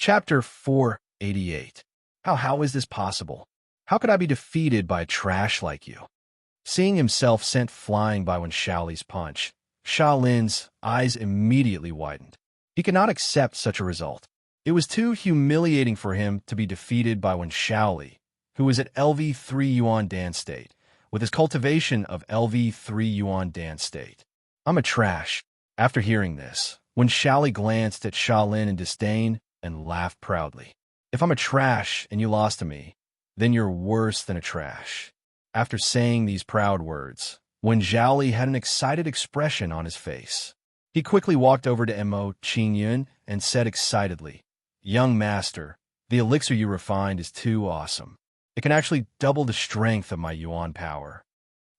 Chapter 488. How is this possible? How could I be defeated by trash like you? Seeing himself sent flying by Wen Shaoli's punch, Sha Lin's eyes immediately widened. He could not accept such a result. It was too humiliating for him to be defeated by Wen Shaoli, who was at LV3 Yuan Dan state, with his cultivation of LV3 Yuan Dan state. I'm a trash. After hearing this, Wen Shaoli glanced at Sha Lin in disdain and laughed proudly. If I'm a trash and you lost to me, then you're worse than a trash. After saying these proud words, Wen Shaoli had an excited expression on his face. He quickly walked over to Mo Qingyun and said excitedly, "Young master, the elixir you refined is too awesome. It can actually double the strength of my Yuan power.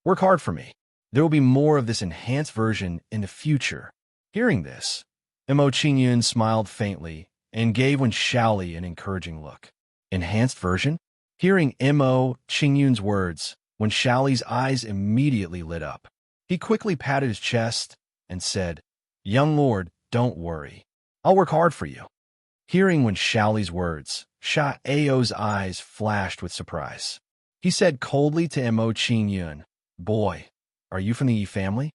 Work hard for me. There will be more of this enhanced version in the future." Hearing this, Mo Qingyun smiled faintly and gave Wen Shaoli an encouraging look. Enhanced version? Hearing Mo Qingyun's words, Wen Shaoli's eyes immediately lit up. He quickly patted his chest and said, "Young lord, don't worry. I'll work hard for you." Hearing Wen Shaoli's words, Sha Ao's eyes flashed with surprise. He said coldly to Mo Qingyun, "Boy, are you from the Yi family?"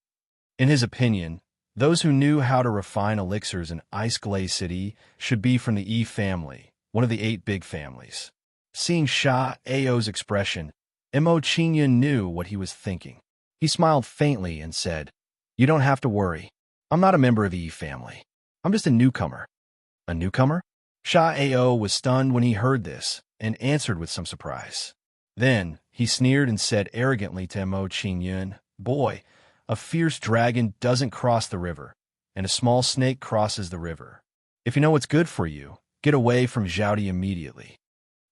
In his opinion, those who knew how to refine elixirs in Ice Glaze City should be from the Yi family, one of the 8 big families. Seeing Sha Ao's expression, Mo Qingyun knew what he was thinking. He smiled faintly and said, "You don't have to worry. I'm not a member of the Yi family. I'm just a newcomer." A newcomer? Sha Ao was stunned when he heard this and answered with some surprise. Then he sneered and said arrogantly to Mo Qingyun, "Boy, a fierce dragon doesn't cross the river, and a small snake crosses the river. If you know what's good for you, get away from Zhaodi immediately."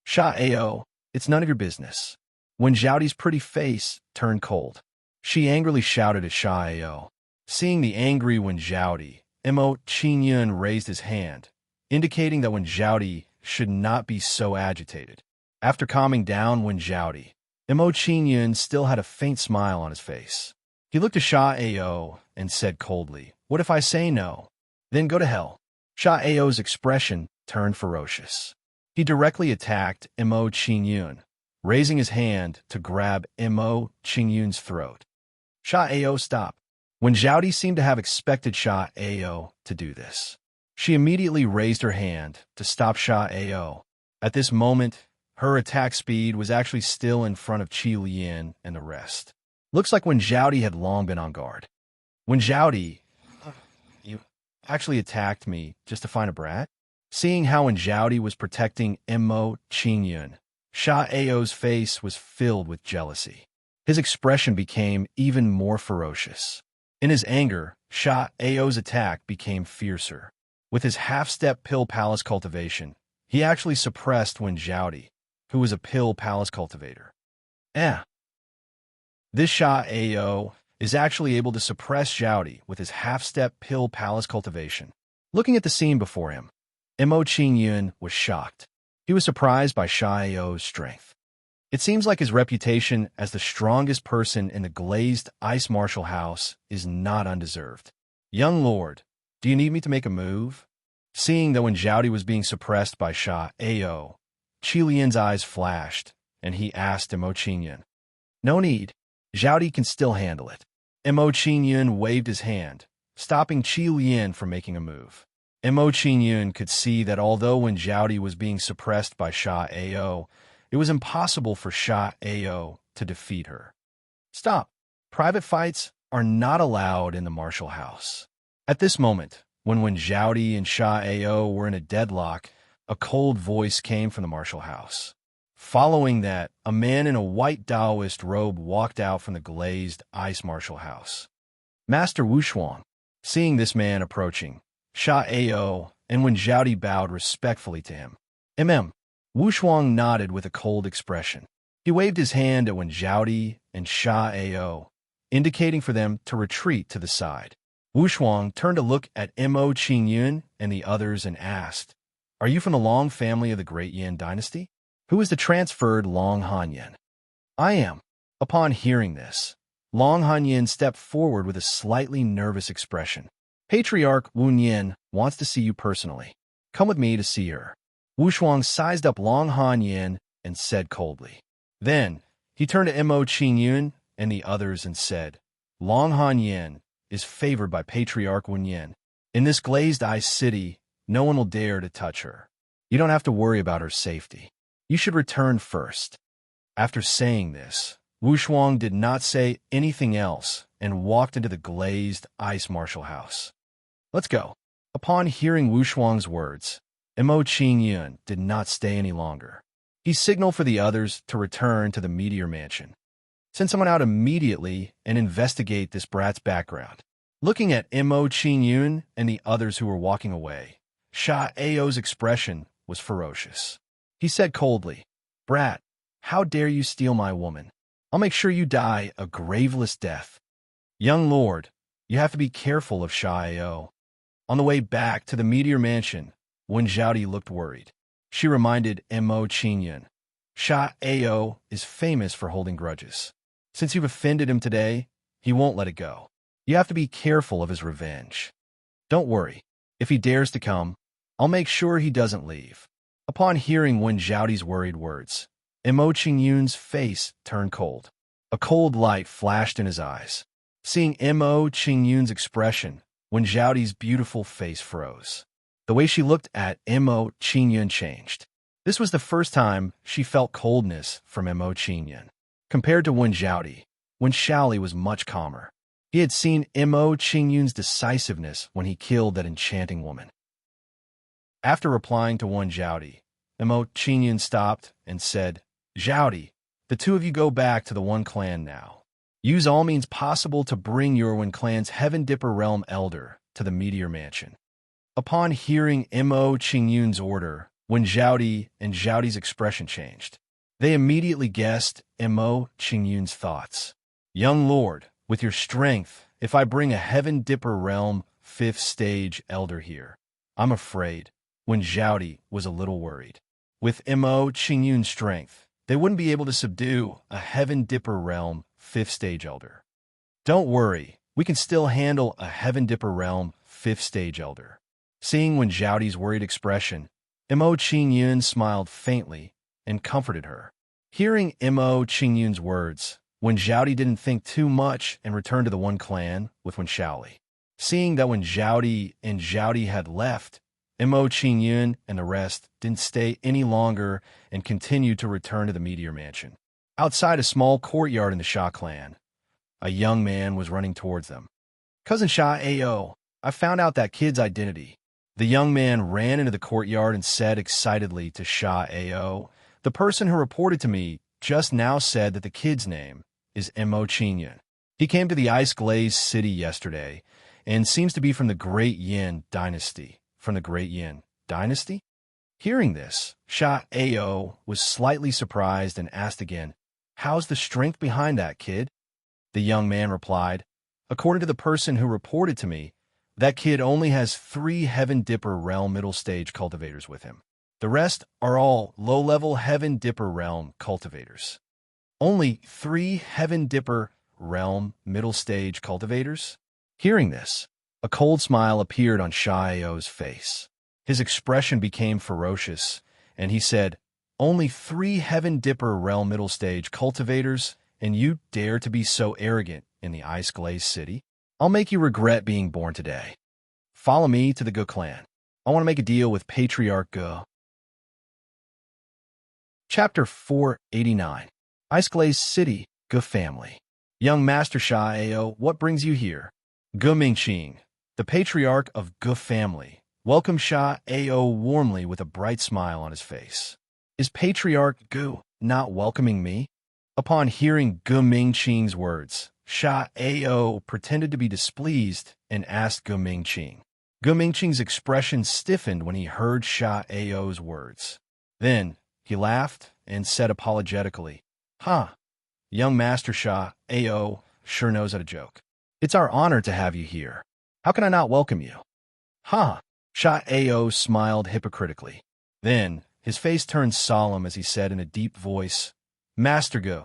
Sha Ao, it's none of your business. When Zhaodi's pretty face turned cold, she angrily shouted at Sha Ao. Seeing the angry Wen Zhaodi, Mo Qingyun raised his hand, indicating that Wen Zhaodi should not be so agitated. After calming down Wen Zhaodi, Mo Qingyun still had a faint smile on his face. He looked at Sha Ao and said coldly, "What if I say no? Then go to hell." Sha Ao's expression turned ferocious. He directly attacked Mo Qingyun, raising his hand to grab Mo Qingyun's throat. Sha Ao stopped. Wen Zhaodi seemed to have expected Sha Ao to do this. She immediately raised her hand to stop Sha Ao. At this moment, her attack speed was actually still in front of Qi Lian and the rest. Looks like Wen Zhaodi had long been on guard. Wen Zhaodi, you actually attacked me just to find a brat? Seeing how Wen Zhaodi was protecting Mo Qingyun, Sha Ao's face was filled with jealousy. His expression became even more ferocious. In his anger, Sha Ao's attack became fiercer. With his half-step pill palace cultivation, he actually suppressed Wen Zhaodi, who was a pill palace cultivator. This Sha Ao is actually able to suppress Zhaodi with his half-step pill palace cultivation. Looking at the scene before him, Mo Qingyun was shocked. He was surprised by Sha Ao's strength. It seems like his reputation as the strongest person in the glazed ice martial house is not undeserved. "Young lord, do you need me to make a move?" Seeing that Wen Zhaodi was being suppressed by Sha Ao, Qi Lian's eyes flashed, and he asked Mo Qingyun, "No need. Zhaodi can still handle it." Mo Qingyun waved his hand, stopping Qi Lian from making a move. Mo Qingyun could see that although Wen Zhaodi was being suppressed by Sha Ao, it was impossible for Sha Ao to defeat her. "Stop. Private fights are not allowed in the martial house." At this moment, when Wen Zhaodi and Sha Ao were in a deadlock, a cold voice came from the martial house. Following that, a man in a white Taoist robe walked out from the glazed ice martial house. "Master Wushuang." Seeing this man approaching, Sha Ao and Wen Zhaodi bowed respectfully to him. Wushuang nodded with a cold expression. He waved his hand at Wen Zhaodi and Sha Ao, indicating for them to retreat to the side. Wushuang turned to look at Mo Qingyun and the others and asked, "Are you from the Long family of the Great Yan dynasty? Who is the transferred Long Hanyan?" "I am." Upon hearing this, Long Hanyan stepped forward with a slightly nervous expression. "Patriarch Wu Nian wants to see you personally. Come with me to see her." Wushuang sized up Long Han Yin and said coldly. Then he turned to Mo Qingyun and the others and said, Long Han Yin is favored by Patriarch Wen Yin. In this glazed ice city, no one will dare to touch her. You don't have to worry about her safety. You should return first. After saying this, Wushuang did not say anything else and walked into the glazed ice martial house. Let's go. Upon hearing Wushuang's words, Mo Qingyun did not stay any longer. He signaled for the others to return to the meteor mansion. Send someone out immediately and investigate this brat's background. Looking at Mo Qingyun and the others who were walking away, Sha Ao's expression was ferocious. He said coldly, Brat, how dare you steal my woman? I'll make sure you die a graveless death. Young lord, you have to be careful of Sha Ao. On the way back to the meteor mansion, Wen Zhaodi looked worried. She reminded Mo Qingyun, Sha Ao is famous for holding grudges. Since you've offended him today, he won't let it go. You have to be careful of his revenge. Don't worry. If he dares to come, I'll make sure he doesn't leave. Upon hearing Wen Zhaodi's worried words, Mo Qingyun's face turned cold. A cold light flashed in his eyes. Seeing Mo Qingyun's expression, Wen Zhaodi's beautiful face froze. The way she looked at Mo Qingyun changed. This was the first time she felt coldness from Mo Qingyun. Compared to Wen Zhaodi, Wen Shaoli was much calmer. He had seen Mo Qingyun's decisiveness when he killed that enchanting woman. After replying to Wen Zhaodi, Mo Qingyun stopped and said, Zhaodi, the two of you go back to the One Clan now. Use all means possible to bring your Wen Clan's Heaven Dipper Realm Elder to the Meteor Mansion. Upon hearing Mo Qingyun's order, Wen Zhaodi and Zhaodi's expression changed. They immediately guessed Mo Qingyun's thoughts. Young lord, with your strength, if I bring a Heaven Dipper Realm 5th stage Elder here, I'm afraid Wen Zhaodi was a little worried. With Mo Qingyun's strength, they wouldn't be able to subdue a Heaven Dipper Realm 5th stage Elder. Don't worry, we can still handle a Heaven Dipper Realm 5th stage Elder. Seeing Wen Zhaodi's worried expression, Mo Qingyun smiled faintly and comforted her. Hearing Mo Qingyun's words, Wen Zhaodi didn't think too much and returned to the One Clan with Wen Shaoli. Seeing that Wen Zhaodi and Zhaodi had left, Mo Qingyun and the rest didn't stay any longer and continued to return to the Meteor Mansion. Outside a small courtyard in the Sha clan, a young man was running towards them. Cousin Sha Ao, I found out that kid's identity. The young man ran into the courtyard and said excitedly to Sha Ao, the person who reported to me just now said that the kid's name is Mo Qingyun. He came to the ice-glazed city yesterday and seems to be from the Great Yin dynasty. From the Great Yin dynasty? Hearing this, Sha Ao was slightly surprised and asked again, How's the strength behind that, kid? The young man replied, According to the person who reported to me, that kid only has 3 Heaven Dipper Realm middle stage cultivators with him. The rest are all low-level Heaven Dipper Realm cultivators. Only 3 Heaven Dipper Realm middle stage cultivators? Hearing this, a cold smile appeared on Sha Ao's face. His expression became ferocious, and he said, Only 3 Heaven Dipper Realm middle stage cultivators, and you dare to be so arrogant in the ice-glazed city? I'll make you regret being born today. Follow me to the Ge clan. I want to make a deal with Patriarch Ge. Chapter 489. Ice-glazed city, Ge family. Young Master Sha Ao, what brings you here? Ge Mingqing, the Patriarch of Ge family, welcomed Sha Ao warmly with a bright smile on his face. Is Patriarch Ge not welcoming me? Upon hearing Ge Mingqing's words, Sha Ao pretended to be displeased and asked Ge Mingqing. Ge Mingqing's expression stiffened when he heard Sha Ao's words. Then he laughed and said apologetically, Young Master Sha Ao sure knows how to joke. It's our honor to have you here. How can I not welcome you? Sha Ao smiled hypocritically. Then his face turned solemn as he said in a deep voice, Master Ge,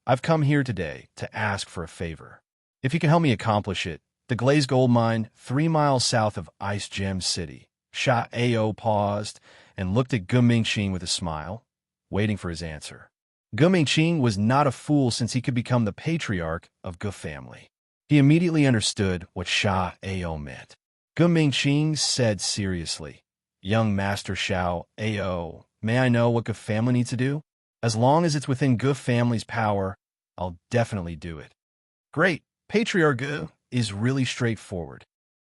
I've come here today to ask for a favor. If you can help me accomplish it, the glazed gold mine 3 miles south of Ice Gem City. Sha Ao paused and looked at Gu Mingqing with a smile, waiting for his answer. Gu Mingqing was not a fool since he could become the patriarch of Gu family. He immediately understood what Sha Ao meant. Gu Mingqing said seriously, "Young Master Xiao Ao, may I know what Gu family needs to do? As long as it's within Gu family's power, I'll definitely do it." "Great, Patriarch Gu is really straightforward."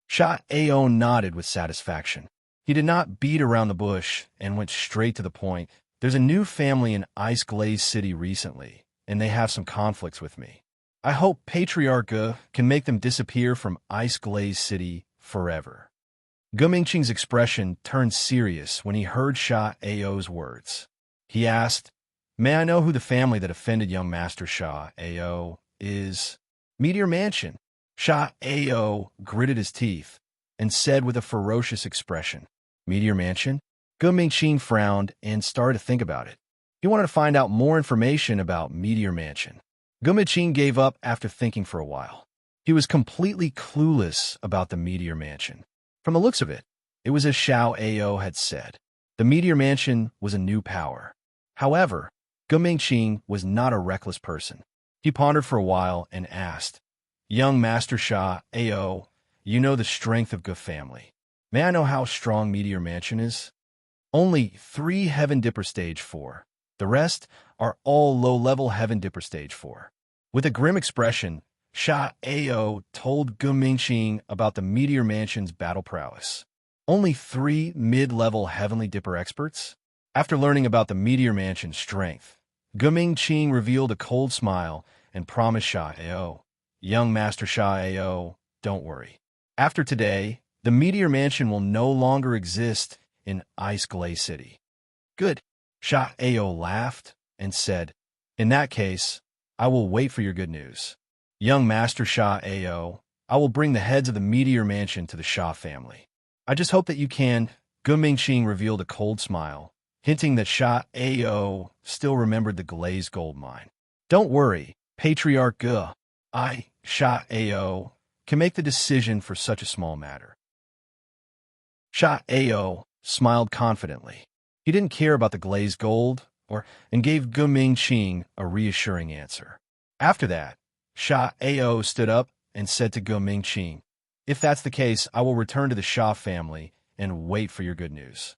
Sha Ao nodded with satisfaction. He did not beat around the bush and went straight to the point. "There's a new family in Ice Glaze City recently, and they have some conflicts with me. I hope Patriarch Gu can make them disappear from Ice Glaze City forever." Gu Mingqing's expression turned serious when he heard Sha Ao's words. He asked, "May I know who the family that offended young Master Sha Ao is?" "Meteor Mansion." Sha Ao gritted his teeth and said with a ferocious expression, "Meteor Mansion?" Gu Mingqing frowned and started to think about it. He wanted to find out more information about Meteor Mansion. Gu Mingqing gave up after thinking for a while. He was completely clueless about the Meteor Mansion. From the looks of it, it was as Xiao Ao had said. The Meteor Mansion was a new power. However, Gu Mingqing was not a reckless person. He pondered for a while and asked, "Young Master Sha Ao, you know the strength of Gu family. May I know how strong Meteor Mansion is?" "Only 3 Heaven Dipper Stage 4. The rest are all low-level Heaven Dipper Stage 4. With a grim expression, Sha Ao told Gu Mingqing about the Meteor Mansion's battle prowess. "Only 3 mid-level Heavenly Dipper experts?" After learning about the Meteor Mansion's strength, Gu Mingqing revealed a cold smile and promised Sha Ao, "Young Master Sha Ao, don't worry. After today, the Meteor Mansion will no longer exist in Ice Glaze City." "Good." Sha Ao laughed and said, "In that case, I will wait for your good news. Young Master Sha Ao, I will bring the heads of the Meteor Mansion to the Sha family. I just hope that you can." Gu Mingqing revealed a cold smile, hinting that Sha Ao still remembered the glazed gold mine. "Don't worry, Patriarch Gu. I, Sha Ao, can make the decision for such a small matter." Sha Ao smiled confidently. He didn't care about the glazed gold, and gave Gu Mingqing a reassuring answer. After that, Sha Ao stood up and said to Gu Mingqing, "If that's the case, I will return to the Sha family and wait for your good news."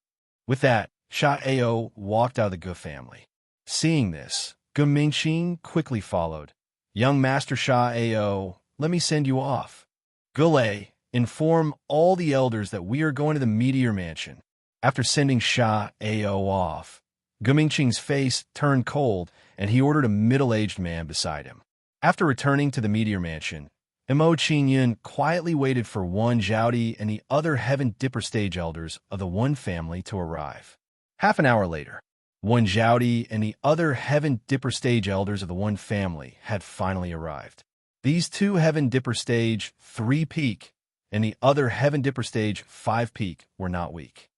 With that, Sha Ao walked out of the Gu family. Seeing this, Gu Mingqing quickly followed. "Young Master Sha Ao, let me send you off. Gulei, inform all the elders that we are going to the Meteor Mansion." After sending Sha Ao off, Gu Mingqing's face turned cold, and he ordered a middle-aged man beside him. After returning to the Meteor Mansion, Mo Qingyun quietly waited for Wan Zhaodi and the other Heaven Dipper Stage elders of the Wan family to arrive. Half an hour later, Wan Zhaodi and the other Heaven Dipper Stage elders of the Wan family had finally arrived. These 2 Heaven Dipper Stage 3 Peak and the other Heaven Dipper Stage 5 Peak were not weak.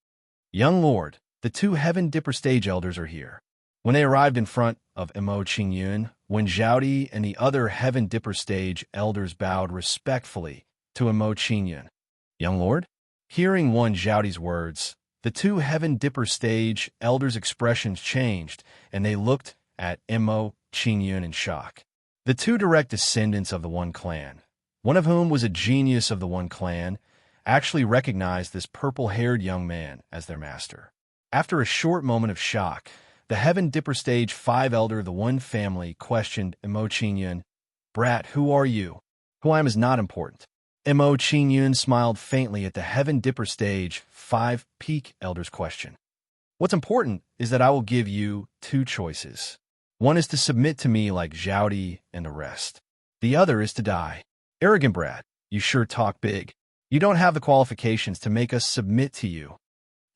"Young Lord, the 2 Heaven Dipper Stage elders are here." When they arrived in front of Mo Qingyun, Wan Zhaodi and the other Heaven Dipper Stage elders bowed respectfully to Mo Qingyun. "Young Lord?" Hearing Wan Zhaodi's words, the 2 Heaven Dipper Stage elders' expressions changed, and they looked at Mo Qingyun in shock. The 2 direct descendants of the One clan, one of whom was a genius of the One clan, actually recognized this purple-haired young man as their master. After a short moment of shock, the Heaven Dipper Stage 5 elder of the One family questioned Mo Qingyun, "Brat, who are you?" "Who I am is not important." Mo Qingyun smiled faintly at the Heaven Dipper Stage 5 Peak elder's question. "What's important is that I will give you 2 choices. One is to submit to me like Zhaodi and the rest. The other is to die." "Arrogant brat, you sure talk big. You don't have the qualifications to make us submit to you."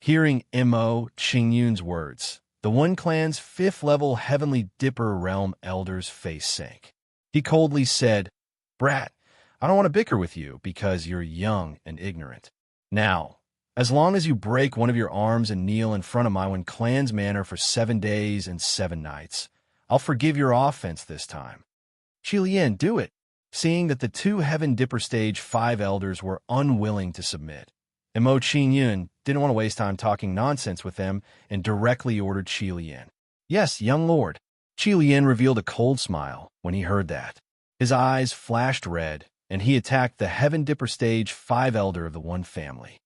Hearing Mo Qingyun's words, the One clan's 5th-level Heavenly Dipper Realm elder's face sank. He coldly said, "Brat, I don't want to bicker with you because you're young and ignorant. Now, as long as you break one of your arms and kneel in front of my One clan's manor for 7 days and 7 nights, I'll forgive your offense this time." "Qilian, do it." Seeing that the 2 Heaven Dipper Stage 5 elders were unwilling to submit, Mo Qingyun didn't want to waste time talking nonsense with them and directly ordered Qi Lian. Yes, young lord. Qi Lian revealed a cold smile when he heard that. His eyes flashed red, and he attacked the Heaven Dipper Stage 5 elder of the One family.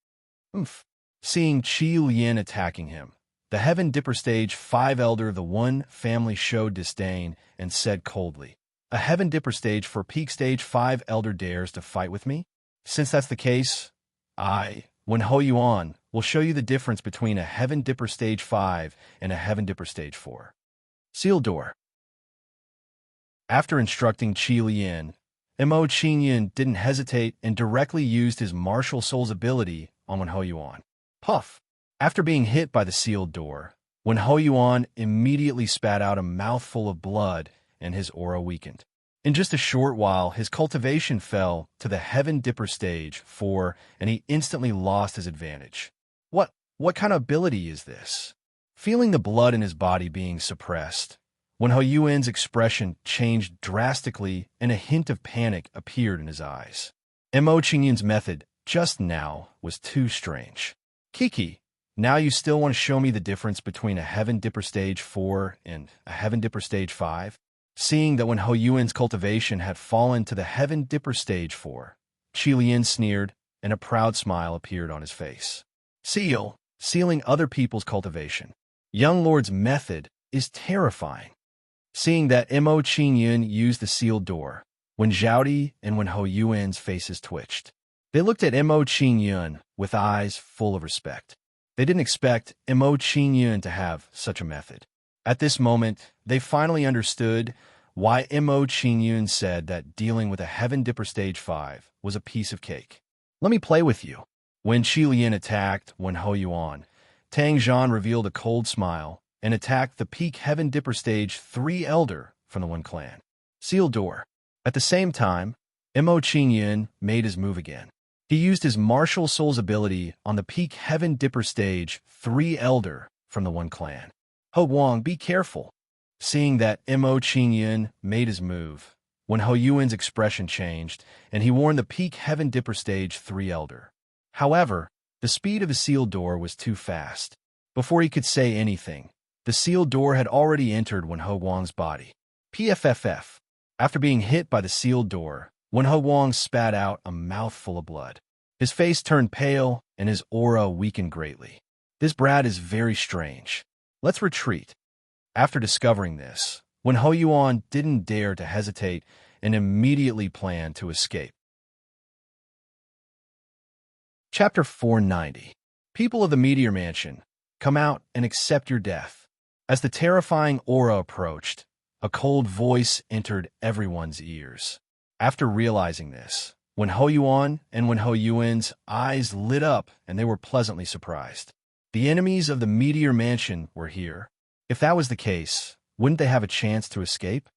Oomph. Seeing Qi Lian attacking him, the Heaven Dipper Stage 5 elder of the One family showed disdain and said coldly, "A Heaven Dipper Stage for Peak Stage 5 elder dares to fight with me? Since that's the case, when Ho Yuan, will show you the difference between a Heaven Dipper Stage 5 and a Heaven Dipper Stage 4. Sealed door." After instructing Qi Lian, Mo Qingyun didn't hesitate and directly used his martial soul's ability on Wen Ho Yuan. Puff! After being hit by the sealed door, Wen Ho Yuan immediately spat out a mouthful of blood and his aura weakened. In just a short while, his cultivation fell to the Heaven Dipper Stage 4, and he instantly lost his advantage. What kind of ability is this? Feeling the blood in his body being suppressed, Wen Ho Yuan's expression changed drastically and a hint of panic appeared in his eyes. Mo Qingyun's method just now was too strange. Kiki, now you still want to show me the difference between a Heaven Dipper Stage 4 and a Heaven Dipper Stage 5? Seeing that Wen Ho Yuan's cultivation had fallen to the Heaven Dipper Stage 4, Qi Lian sneered, and a proud smile appeared on his face. Sealing other people's cultivation. Young Lord's method is terrifying. Seeing that Mo Qingyun used the sealed door, Wen Zhaodi and Wen Ho Yuan's faces twitched. They looked at Mo Qingyun with eyes full of respect. They didn't expect Mo Qingyun to have such a method. At this moment, they finally understood why Mo Qingyun said that dealing with a Heaven Dipper Stage 5 was a piece of cake. Let me play with you. When Qi Lian attacked Wen Ho Yuan, Tang Zhan revealed a cold smile and attacked the Peak Heaven Dipper Stage 3 elder from the Wen clan. Sealed door. At the same time, Mo Qingyun made his move again. He used his martial soul's ability on the Peak Heaven Dipper Stage 3 elder from the Wen clan. Ho Wang, be careful. Seeing that Mo Qingyun made his move, Wen Ho Yuan's expression changed, and he warned the Peak Heaven Dipper Stage 3 elder. However, the speed of the sealed door was too fast. Before he could say anything, the sealed door had already entered Wen Ho Wang's body. PFFF. After being hit by the sealed door, Wen Ho Wang spat out a mouthful of blood. His face turned pale, and his aura weakened greatly. This brat is very strange. Let's retreat. After discovering this, Wen Ho Yuan didn't dare to hesitate and immediately planned to escape. Chapter 490. People of the Meteor Mansion, come out and accept your death. As the terrifying aura approached, a cold voice entered everyone's ears. After realizing this, Wen Ho Yuan and Wen Ho Yuan's eyes lit up and they were pleasantly surprised. The enemies of the Meteor Mansion were here. If that was the case, wouldn't they have a chance to escape?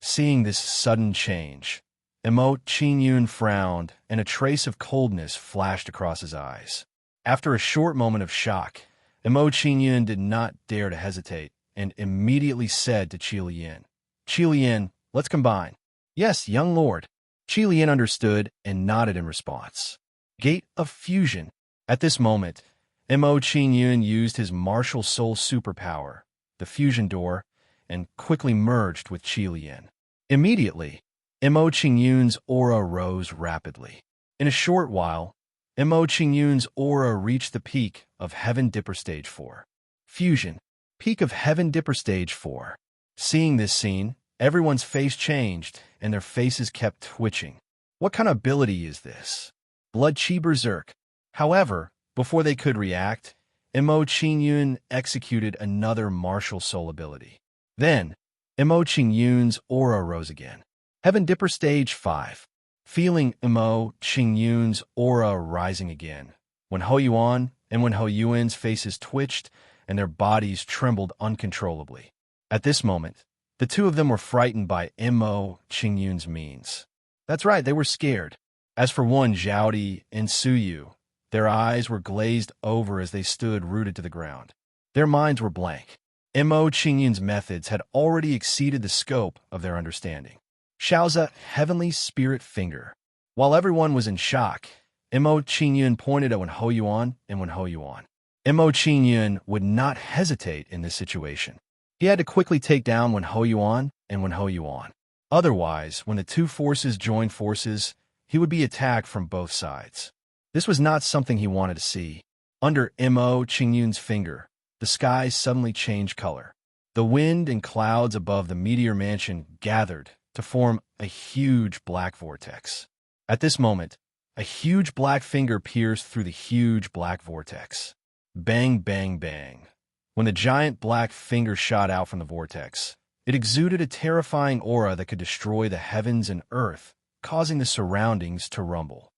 Seeing this sudden change, Mo Qingyun frowned and a trace of coldness flashed across his eyes. After a short moment of shock, Mo Qingyun did not dare to hesitate and immediately said to Qi Lian, "Qi Lian, let's combine." "Yes, young lord." Qi Lian understood and nodded in response. Gate of Fusion. At this moment, Mo Qingyun used his martial soul superpower, the fusion door, and quickly merged with Qi Lian. Immediately, Mo Qingyun's aura rose rapidly. In a short while, Mo Qingyun's aura reached the peak of Heaven Dipper Stage 4. Fusion. Peak of Heaven Dipper Stage 4. Seeing this scene, everyone's face changed, and their faces kept twitching. What kind of ability is this? Blood Chi Berserk. However, before they could react, Mo Qingyun executed another martial soul ability. Then, Mo Qingyun's aura rose again. Heaven Dipper Stage 5. Feeling Mo Qingyun's aura rising again, Wen Ho Yuan and Wen Ho Yuan's faces twitched and their bodies trembled uncontrollably. At this moment, the two of them were frightened by Mo Qingyun's means. That's right, they were scared. As for Wen Zhaodi and Suyu, their eyes were glazed over as they stood rooted to the ground. Their minds were blank. Mo Qingyun's methods had already exceeded the scope of their understanding. Xiaoza, Heavenly Spirit Finger. While everyone was in shock, Mo Qingyun pointed at Wen Hoyuan and Wen Hoyuan. Mo Qingyun would not hesitate in this situation. He had to quickly take down Wen Hoyuan and Wen Hoyuan. Otherwise, when the two forces joined forces, he would be attacked from both sides. This was not something he wanted to see. Under Mo Qingyun's finger, the sky suddenly changed color. The wind and clouds above the meteor mansion gathered to form a huge black vortex. At this moment, a huge black finger pierced through the huge black vortex. Bang, bang, bang. When the giant black finger shot out from the vortex, it exuded a terrifying aura that could destroy the heavens and earth, causing the surroundings to rumble.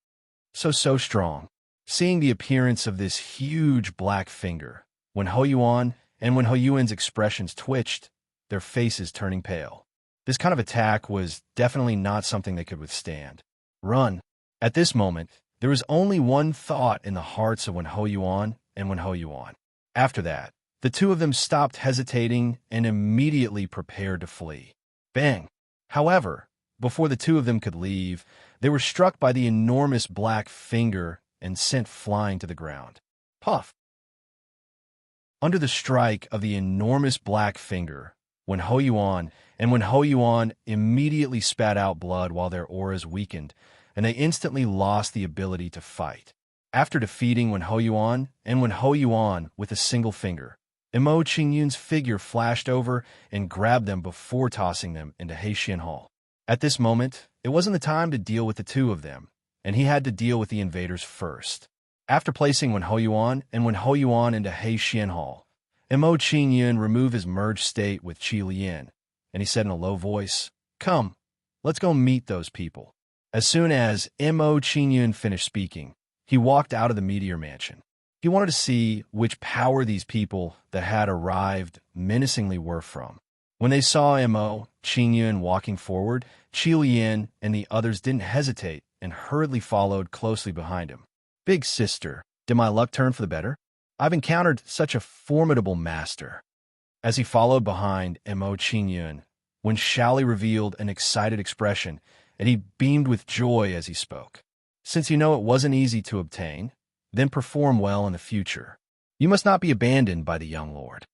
So strong. Seeing the appearance of this huge black finger, Wen Hoyuan and Wen Hoyuan's expressions twitched, their faces turning pale. This kind of attack was definitely not something they could withstand. Run. At this moment, there was only one thought in the hearts of Wen Hoyuan and Wen Hoyuan. After that, the two of them stopped hesitating and immediately prepared to flee. Bang! However, before the two of them could leave, they were struck by the enormous black finger and sent flying to the ground. Puff! Under the strike of the enormous black finger, Wen Hoyuan and Wen Hoyuan immediately spat out blood while their auras weakened, and they instantly lost the ability to fight. After defeating Wen Hoyuan and Wen Hoyuan with a single finger, Mo Qingyun's figure flashed over and grabbed them before tossing them into Hexian Hall. At this moment, it wasn't the time to deal with the two of them, and he had to deal with the invaders first. After placing Wen Hoyuan and Wen Hoyuan into Hexian Hall, Mo Qingyun removed his merged state with Qi Lian, and he said in a low voice, "Come, let's go meet those people." As soon as Mo Qingyun finished speaking, he walked out of the meteor mansion. He wanted to see which power these people that had arrived menacingly were from. When they saw Mo Qingyun walking forward, Qi Lian and the others didn't hesitate and hurriedly followed closely behind him. "Big sister, did my luck turn for the better? I've encountered such a formidable master." As he followed behind Mo Qingyun, when Shaoli revealed an excited expression, and he beamed with joy as he spoke. "Since you know it wasn't easy to obtain, then perform well in the future. You must not be abandoned by the young lord."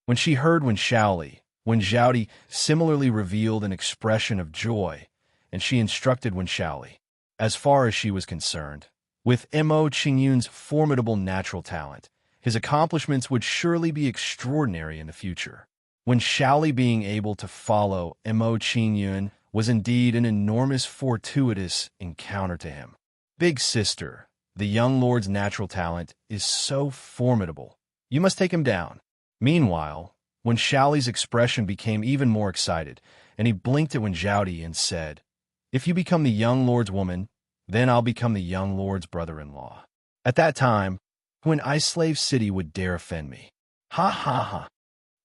When she heard Wen Zhaodi similarly revealed an expression of joy, and she instructed Wen Shaoli. As far as she was concerned, with Mo Qingyun's formidable natural talent, his accomplishments would surely be extraordinary in the future. Wen Shaoli being able to follow Mo Qingyun was indeed an enormous fortuitous encounter to him. "Big sister, the young lord's natural talent is so formidable. You must take him down." Meanwhile, Wen Shaoli's expression became even more excited, and he blinked at Wen Zhaodi and said, "If you become the young lord's woman, then I'll become the young lord's brother-in-law. At that time, when Ice Slave City would dare offend me." Ha ha ha.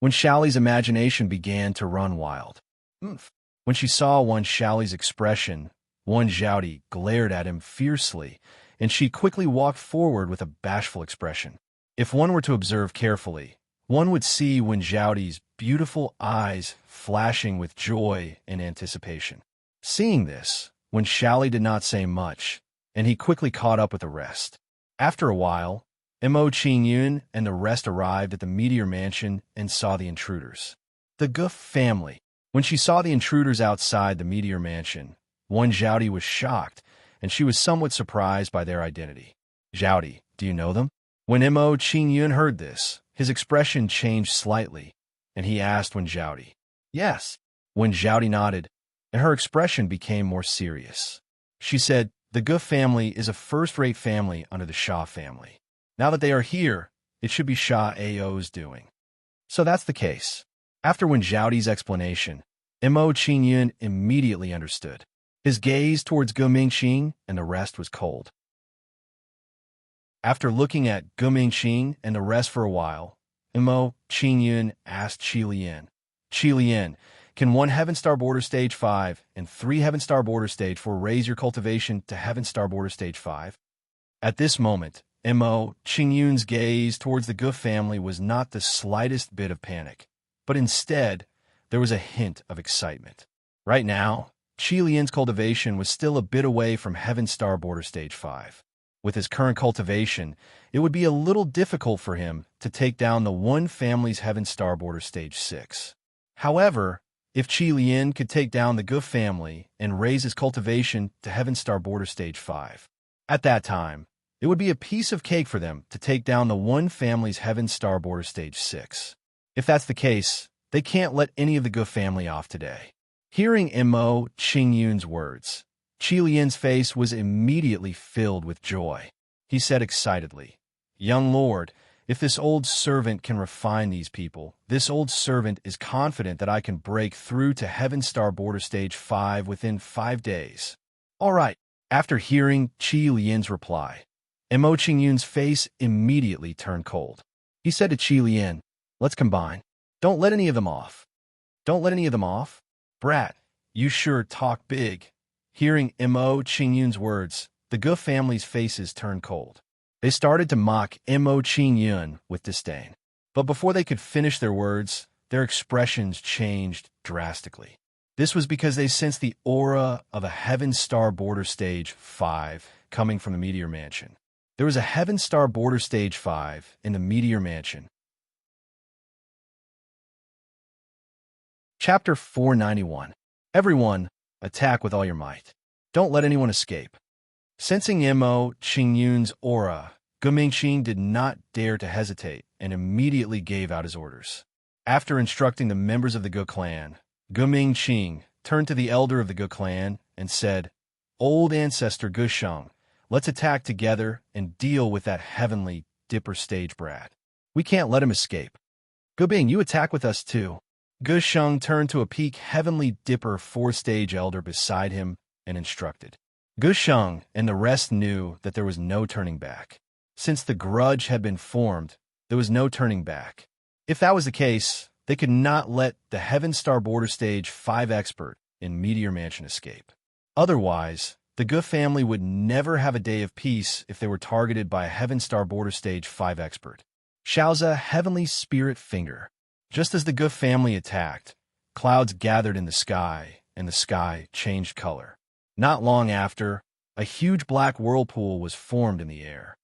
Wen Shaoli's imagination began to run wild. When she saw Wen Shaoli's expression, Wen Zhaodi glared at him fiercely, and she quickly walked forward with a bashful expression. If one were to observe carefully, one would see Wen Zhaodi's beautiful eyes flashing with joy and anticipation. Seeing this, Wen Shaoli did not say much, and he quickly caught up with the rest. After a while, Mo Qingyun and the rest arrived at the meteor mansion and saw the intruders. The Goof family. When she saw the intruders outside the meteor mansion, Wen Zhaodi was shocked, and she was somewhat surprised by their identity. "Zhaodi, do you know them?" When Mo Qingyun heard this, his expression changed slightly, and he asked Wen Zhaodi. "Yes." Wen Zhaodi nodded, and her expression became more serious. She said, "The Goof family is a first-rate family under the Shah family. Now that they are here, it should be Shah Ao's doing." So that's the case. After Wen Zhaodi's explanation, Mo Qingyun immediately understood. His gaze towards Gu Mingxing and the rest was cold. After looking at Gu Mingxing and the rest for a while, Mo Qingyun asked Qi Lian, "Qi Lian, can 1 Heaven Star Border Stage 5 and 3 Heaven Star Border Stage 4 raise your cultivation to Heaven Star Border Stage 5? At this moment, Mo Qingyun's gaze towards the Gu family was not the slightest bit of panic, but instead, there was a hint of excitement. Right now, Qi Lian's cultivation was still a bit away from Heaven Star Border Stage 5. With his current cultivation, it would be a little difficult for him to take down the One Family's Heaven Star Border Stage 6. However, if Qi Lian could take down the Gu family and raise his cultivation to Heaven Star Border Stage 5, at that time, it would be a piece of cake for them to take down the One Family's Heaven Star Border Stage 6. If that's the case, they can't let any of the Gu family off today. Hearing Mo Qingyun's words, Qi Lian's face was immediately filled with joy. He said excitedly, "Young lord, if this old servant can refine these people, this old servant is confident that I can break through to Heaven Star Border Stage 5 within 5 days." All right. After hearing Qi Lian's reply, Mo Qingyun's face immediately turned cold. He said to Qi Lian, "Let's combine. Don't let any of them off. Don't let any of them off? Brat, you sure talk big." Hearing Mo Qingyun's words, the Gu family's faces turned cold. They started to mock Mo Qingyun with disdain. But before they could finish their words, their expressions changed drastically. This was because they sensed the aura of a Heaven Star Border Stage 5 coming from the Meteor Mansion. There was a Heaven Star Border Stage 5 in the Meteor Mansion. Chapter 491. Everyone, attack with all your might. Don't let anyone escape. Sensing Mo Qingyun's aura, Gu Mingqing did not dare to hesitate and immediately gave out his orders. After instructing the members of the Gu clan, Gu Mingqing turned to the elder of the Gu clan and said, "Old ancestor Gu Sheng, let's attack together and deal with that heavenly dipper stage brat. We can't let him escape. Gu Bing, you attack with us too." Gu Sheng turned to a peak heavenly dipper 4-stage elder beside him and instructed. Gu Sheng and the rest knew that there was no turning back. Since the grudge had been formed, there was no turning back. If that was the case, they could not let the Heaven Star Border Stage 5 expert in Meteor Mansion escape. Otherwise, the Gu family would never have a day of peace if they were targeted by a Heaven Star Border Stage 5 expert. Xiaoza Heavenly Spirit Finger. Just as the Gu family attacked, clouds gathered in the sky, and the sky changed color. Not long after, a huge black whirlpool was formed in the air.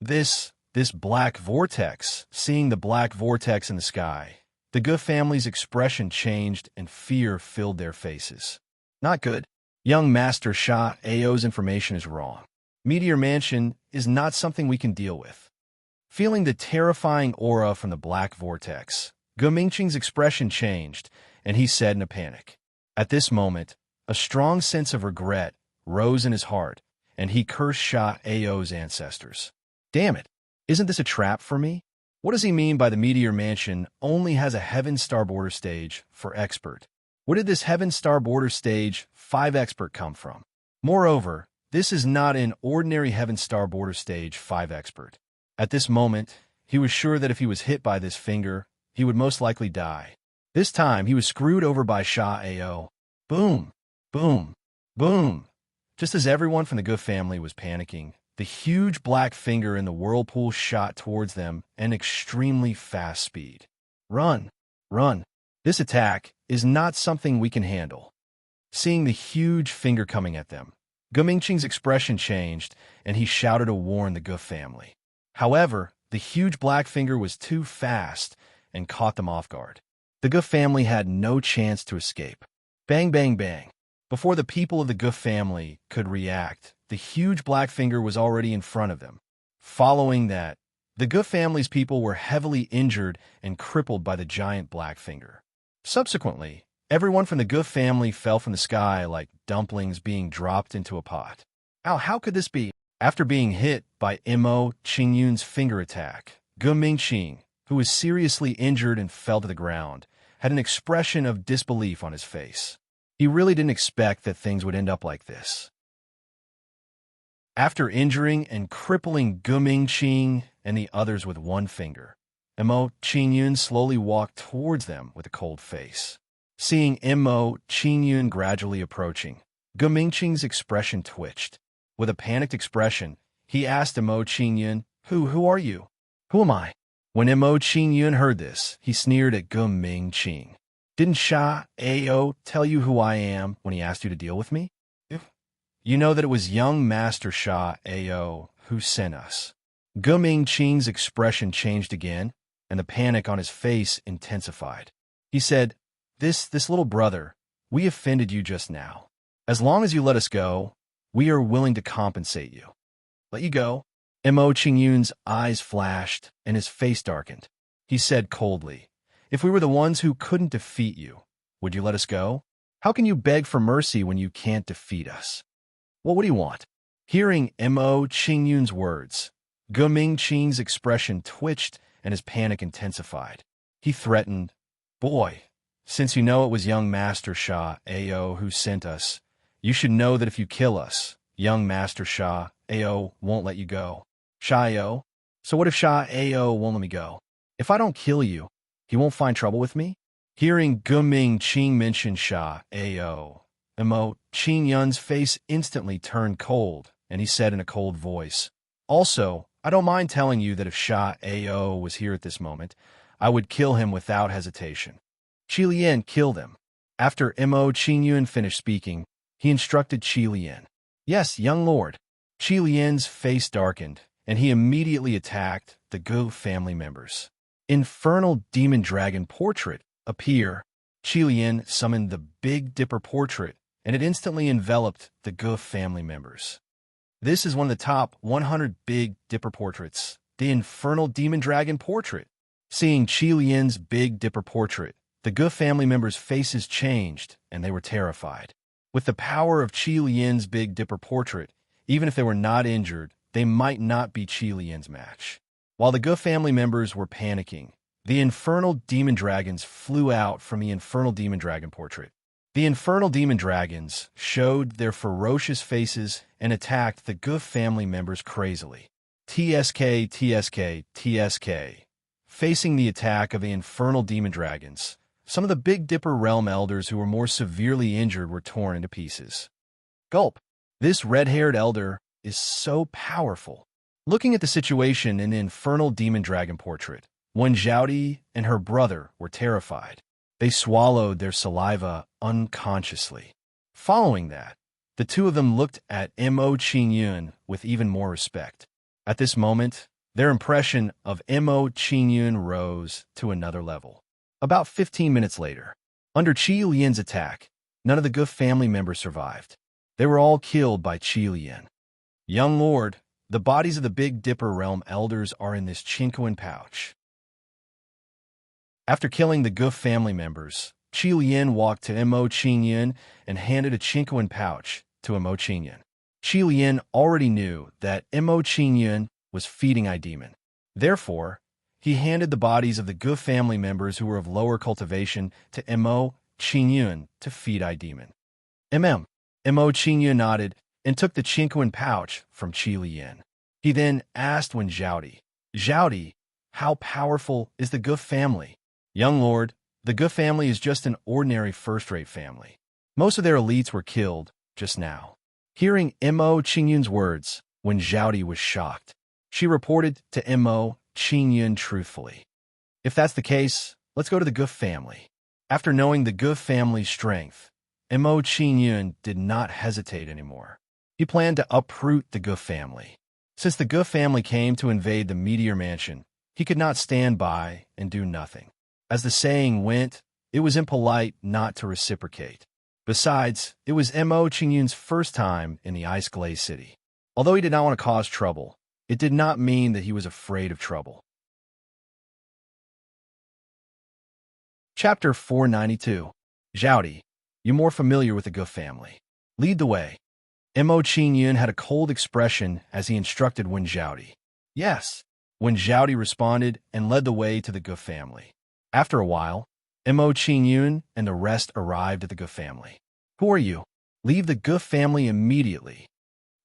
This black vortex, seeing the black vortex in the sky, the Gu family's expression changed and fear filled their faces. Not good. Young Master Sha Ao's information is wrong. Meteor Mansion is not something we can deal with. Feeling the terrifying aura from the black vortex, Gu Mingqing's expression changed, and he said in a panic. At this moment, a strong sense of regret rose in his heart, and he cursed Sha Ao's ancestors. Damn it! Isn't this a trap for me? What does he mean by the Meteor Mansion only has a Heaven Star Border Stage for expert? Where did this Heaven Star Border Stage 5 expert come from? Moreover, this is not an ordinary Heaven Star Border Stage 5 expert. At this moment, he was sure that if he was hit by this finger, he would most likely die. This time, he was screwed over by Sha Ao. Boom! Boom! Boom! Just as everyone from the Gu family was panicking, the huge black finger in the whirlpool shot towards them at an extremely fast speed. Run! Run! This attack is not something we can handle. Seeing the huge finger coming at them, Gu Mingqing's expression changed, and he shouted to warn the Gu family. However, the huge black finger was too fast and caught them off guard. The Gu family had no chance to escape. Bang, bang, bang. Before the people of the Gu family could react, the huge black finger was already in front of them. Following that, the Gu family's people were heavily injured and crippled by the giant black finger. Subsequently, everyone from the Gu family fell from the sky like dumplings being dropped into a pot. Ow, how could this be? After being hit by Mo Qingyun's finger attack, Gu Mingqing, who was seriously injured and fell to the ground, had an expression of disbelief on his face. He really didn't expect that things would end up like this. After injuring and crippling Gu Mingqing and the others with one finger, Mo Qingyun slowly walked towards them with a cold face. Seeing Mo Qingyun gradually approaching, Gu Mingqing's expression twitched. With a panicked expression, he asked Mo Qingyun, Who are you? Who am I? When Mo Qingyun heard this, he sneered at Gu Mingqing. Didn't Sha Ao tell you who I am when he asked you to deal with me? You know that it was young Master Sha Ao who sent us. Gu Mingqing's expression changed again, and the panic on his face intensified. He said, This little brother, we offended you just now. As long as you let us go, we are willing to compensate you. Let you go? Mo Qingyun's eyes flashed, and his face darkened. He said coldly, If we were the ones who couldn't defeat you, would you let us go? How can you beg for mercy when you can't defeat us? Well, what do you want? Hearing Mo Qingyun's words, Gu Mingqing's expression twitched and his panic intensified. He threatened, Boy, since you know it was young Master Sha Ao who sent us, you should know that if you kill us, young Master Sha Ao won't let you go. Sha Ao? So what if Sha Ao won't let me go? If I don't kill you, he won't find trouble with me? Hearing Gu Mingqing mention Sha Ao, Mo Qingyun's face instantly turned cold, and he said in a cold voice, Also, I don't mind telling you that if Sha Ao was here at this moment, I would kill him without hesitation. Qi Lian killed him. After Mo Qingyun finished speaking, he instructed Qi Lian. Yes, young lord. Qi Lian's face darkened, and he immediately attacked the Gu family members. Infernal Demon Dragon Portrait appear. Qi Lian summoned the Big Dipper portrait, and it instantly enveloped the Gu family members. This is one of the top 100 Big Dipper portraits, the Infernal Demon Dragon Portrait. Seeing Qi Lian's Big Dipper portrait, the Gu family members' faces changed, and they were terrified. With the power of Qi Lian's Big Dipper portrait, even if they were not injured, they might not be Qi Lian's match. While the Gu family members were panicking, the Infernal Demon Dragons flew out from the Infernal Demon Dragon portrait. The Infernal Demon Dragons showed their ferocious faces and attacked the Gu family members crazily. TSK, TSK, TSK. Facing the attack of the Infernal Demon Dragons, some of the Big Dipper realm elders who were more severely injured were torn into pieces. Gulp. This red-haired elder is so powerful. Looking at the situation in the Infernal Demon Dragon portrait, Wen Zhaodi and her brother were terrified. They swallowed their saliva unconsciously. Following that, the two of them looked at Mo Qingyun with even more respect. At this moment, their impression of Mo Qingyun rose to another level. About 15 minutes later, under Qi Lian's attack, none of the Gu family members survived. They were all killed by Qi Lian. Young lord, the bodies of the Big Dipper realm elders are in this Chinquin pouch. After killing the Gu family members, Qi Lian walked to Mo Qingyun and handed a Chinquin pouch to Mo Qingyun. Qi Lian already knew that Mo Qingyun was feeding demon. Therefore, he handed the bodies of the Gu family members who were of lower cultivation to Mo Qingyun to feed demon. Mo Qingyun nodded and took the Chinquin pouch from Qi Lian. He then asked Wen Zhaodi, Zhaodi, how powerful is the Gu family? Young lord, the Gu family is just an ordinary first-rate family. Most of their elites were killed just now. Hearing Mo Qingyun's words, Wen Zhaodi was shocked. She reported to Mo Qingyun truthfully. If that's the case, let's go to the Gu family. After knowing the Gu family's strength, Mo Qingyun did not hesitate anymore. He planned to uproot the Gu family. Since the Gu family came to invade the Meteor Mansion, he could not stand by and do nothing. As the saying went, it was impolite not to reciprocate. Besides, it was Mo Qingyun's first time in the Ice Glaze City. Although he did not want to cause trouble, it did not mean that he was afraid of trouble. Chapter 492. Zhaodi, you're more familiar with the Gu family. Lead the way. Mo Qingyun had a cold expression as he instructed Wen Zhaodi. Yes. Wen Zhaodi responded and led the way to the Gu family. After a while, Mo Qingyun and the rest arrived at the Gu family. Who are you? Leave the Gu family immediately.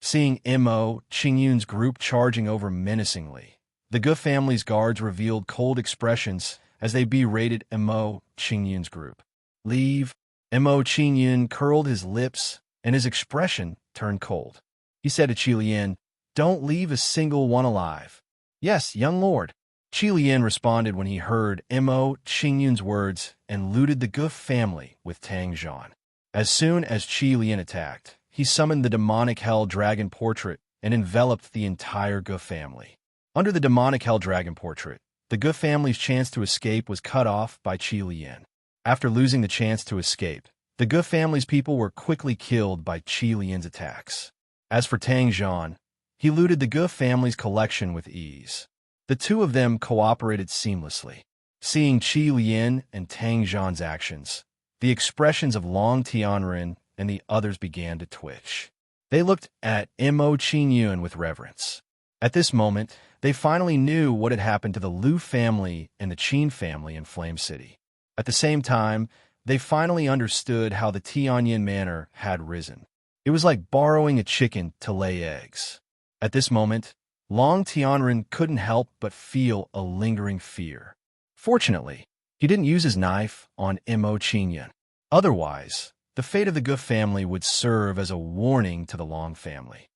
Seeing Mo Qingyun's group charging over menacingly, the Gu family's guards revealed cold expressions as they berated Mo Qingyun's group. Leave. Mo Qingyun curled his lips and his expression turned cold. He said to Qi Lian, Don't leave a single one alive. Yes, young lord. Qi Lian responded when he heard Mo Qingyun's words and looted the Gu family with Tang Zhan. As soon as Qi Lian attacked, he summoned the demonic hell dragon portrait and enveloped the entire Gu family. Under the demonic Hell Dragon portrait, the Gu family's chance to escape was cut off by Qi Lian. After losing the chance to escape, the Gu family's people were quickly killed by Qi Lian's attacks. As for Tang Zhan, he looted the Gu family's collection with ease. The two of them cooperated seamlessly. Seeing Qi Lian and Tang Zhan's actions, the expressions of Long Tianren and the others began to twitch. They looked at Mo Qingyun with reverence. At this moment, they finally knew what had happened to the Liu family and the Qin family in Flame City. At the same time, they finally understood how the Tianyin manor had risen. It was like borrowing a chicken to lay eggs. At this moment, Long Tianren couldn't help but feel a lingering fear. Fortunately, he didn't use his knife on Mo Qingyun. Otherwise, the fate of the Gu family would serve as a warning to the Long family.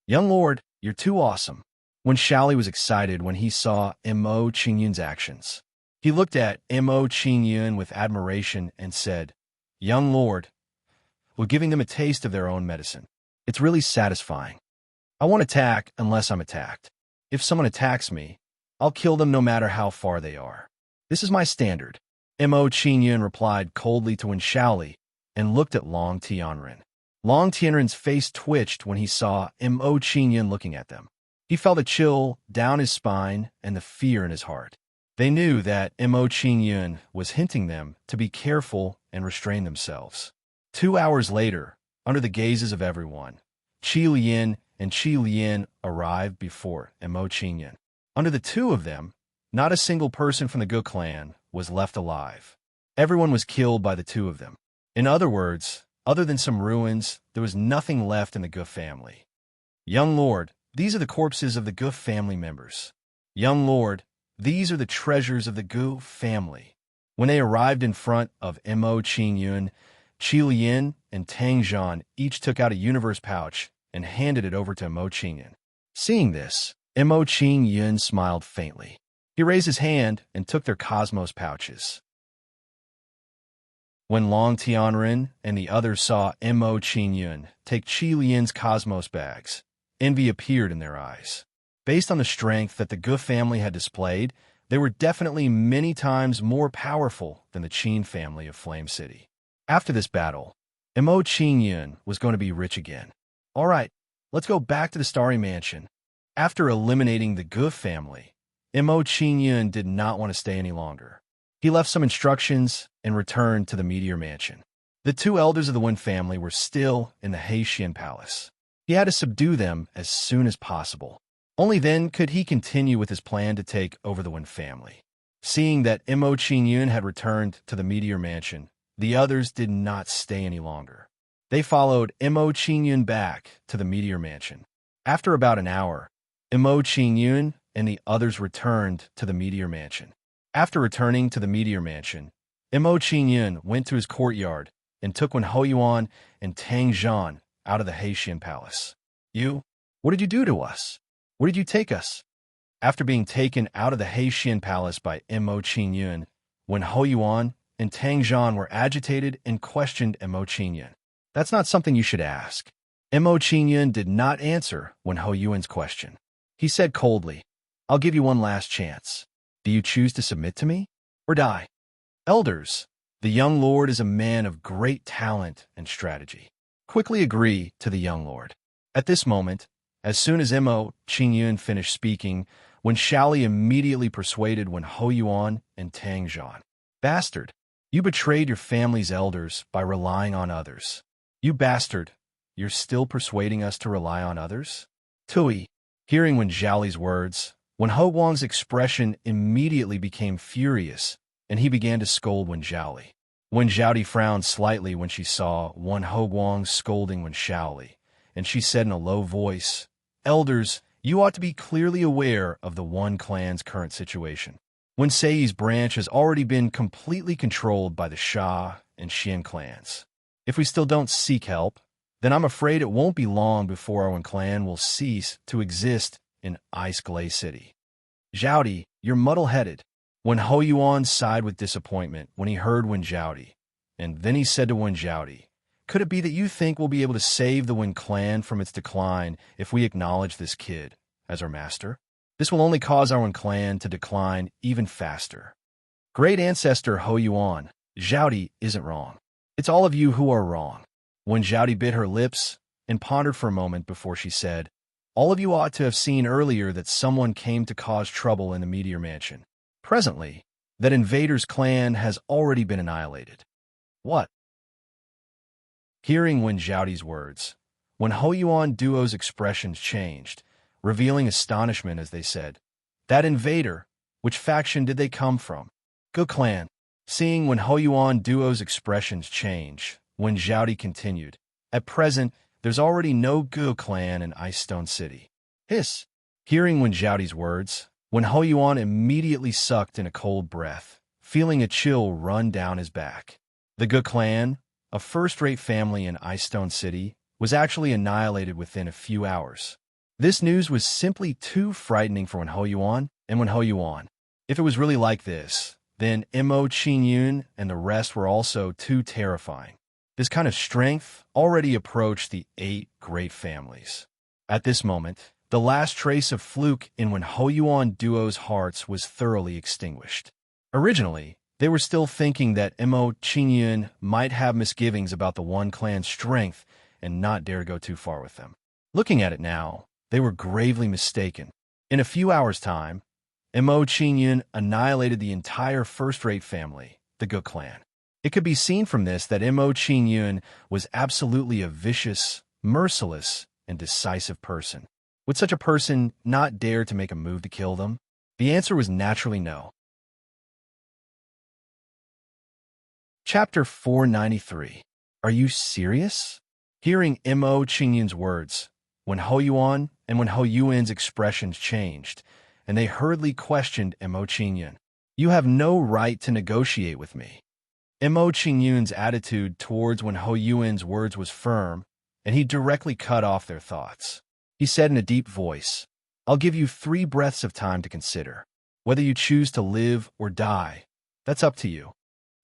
"Young lord, you're too awesome." When Shaoli was excited when he saw Mo Qingyun's actions. He looked at Mo Qingyun with admiration and said, "Young lord, we're giving them a taste of their own medicine. It's really satisfying. I won't attack unless I'm attacked. If someone attacks me, I'll kill them no matter how far they are. This is my standard." Mo Qingyun replied coldly to Wen Shaoli and looked at Long Tianren. Long Tianren's face twitched when he saw Mo Qingyun looking at them. He felt a chill down his spine and the fear in his heart. They knew that Mo Qingyun was hinting them to be careful and restrain themselves. 2 hours later, under the gazes of everyone, Qi Lian and Qi Lian arrived before Mo Qingyun. Under the two of them, not a single person from the Gu clan was left alive. Everyone was killed by the two of them. In other words, other than some ruins, there was nothing left in the Gu family. "Young lord, these are the corpses of the Gu family members. Young lord, these are the treasures of the Gu family." When they arrived in front of Mo Qingyun, Qi Lian and Tang Zhan each took out a universe pouch and handed it over to Mo Qingyun. Seeing this, Mo Qingyun smiled faintly. He raised his hand and took their cosmos pouches. When Long Tianren and the others saw Mo Qingyun take Qi Lian's cosmos bags, envy appeared in their eyes. Based on the strength that the Gu family had displayed, they were definitely many times more powerful than the Qin family of Flame City. After this battle, Mo Qingyun was going to be rich again. "All right, let's go back to the Starry Mansion." After eliminating the Gu family, Mo Qingyun did not want to stay any longer. He left some instructions and returned to the Meteor Mansion. The two elders of the Wen family were still in the Heixian Palace. He had to subdue them as soon as possible. Only then could he continue with his plan to take over the Wen family. Seeing that Mo Qingyun had returned to the Meteor Mansion, the others did not stay any longer. They followed Mo Qingyun back to the Meteor Mansion. After about an hour, Mo Qingyun and the others returned to the Meteor Mansion. After returning to the Meteor Mansion, Mo Qingyun went to his courtyard and took Wen Hoyuan and Tang Zhan out of the Heixian Palace. What did you do to us? Where did you take us?" After being taken out of the Heixian Palace by Mo Qingyun, Wen Hoyuan and Tang Zhan were agitated and questioned Mo Qingyun. "That's not something you should ask." Mo Qingyun did not answer Wen Hoyuan's question. He said coldly, "I'll give you one last chance. Do you choose to submit to me or die?" "Elders, the young lord is a man of great talent and strategy. Quickly agree to the young lord." At this moment, as soon as Mo Qingyun finished speaking, Wen Shaoli immediately persuaded Wen Hoyuan and Tang Zhan. "Bastard, you betrayed your family's elders by relying on others. You bastard, you're still persuading us to rely on others?" Tui, hearing Wen Zhaoli's words, Wen Hoguang's expression immediately became furious, and he began to scold Wen Zhaoli. Wen Zhaoli frowned slightly when she saw Wen Hoguang scolding Wen Shaoli, and she said in a low voice, "Elders, you ought to be clearly aware of the Wen clan's current situation. Wen Sei's branch has already been completely controlled by the Sha and Xian clans. If we still don't seek help, then I'm afraid it won't be long before our Wen clan will cease to exist in Ice Glaze City." "Zhaodi, you're muddle-headed." Wen Hoyuan sighed with disappointment when he heard Wen Zhaodi, and then he said to Wen Zhaodi, Could it be that you think we'll be able to save the Wen clan from its decline if we acknowledge this kid as our master? This will only cause our Wen clan to decline even faster. Great ancestor Ho Yuan, Zhaodi isn't wrong. It's all of you who are wrong. When Zhaodi bit her lips and pondered for a moment before she said, all of you ought to have seen earlier that someone came to cause trouble in the Meteor Mansion. Presently, that invader's clan has already been annihilated. What? Hearing Wen Zhaodi's words, when Ho Yuan duo's expressions changed, revealing astonishment as they said, that invader, which faction did they come from? Ge clan. Seeing Wen Ho Yuan duo's expressions change, Wen Zhaodi continued, at present, there's already no Ge clan in Ice Stone City. Hiss. Hearing Wen Zhaodi's words, Wen Ho Yuan immediately sucked in a cold breath, feeling a chill run down his back. The Ge clan, a first-rate family in Ice Stone City, was actually annihilated within a few hours. This news was simply too frightening for Wen Ho Yuan and Wen Ho Yuan. If it was really like this, then Mo Qingyun and the rest were also too terrifying. This kind of strength already approached the 8 great families. At this moment, the last trace of fluke in Wen Ho Yuan duo's hearts was thoroughly extinguished. Originally, they were still thinking that Mo Qingyun might have misgivings about the One clan's strength and not dare go too far with them. Looking at it now, they were gravely mistaken. In a few hours' time, Mo Qingyun annihilated the entire first-rate family, the Ge clan. It could be seen from this that Mo Qingyun was absolutely a vicious, merciless, and decisive person. Would such a person not dare to make a move to kill them? The answer was naturally no. Chapter 493. Are you serious? Hearing Mo Qingyun's words, Wen Ho Yuan and Wen Ho Yuan's expressions changed, and they hurriedly questioned Mo Qingyun. You have no right to negotiate with me. Mo Qingyun's attitude towards Wen Ho Yuan's words was firm, and he directly cut off their thoughts. He said in a deep voice, I'll give you 3 breaths of time to consider. Whether you choose to live or die, that's up to you.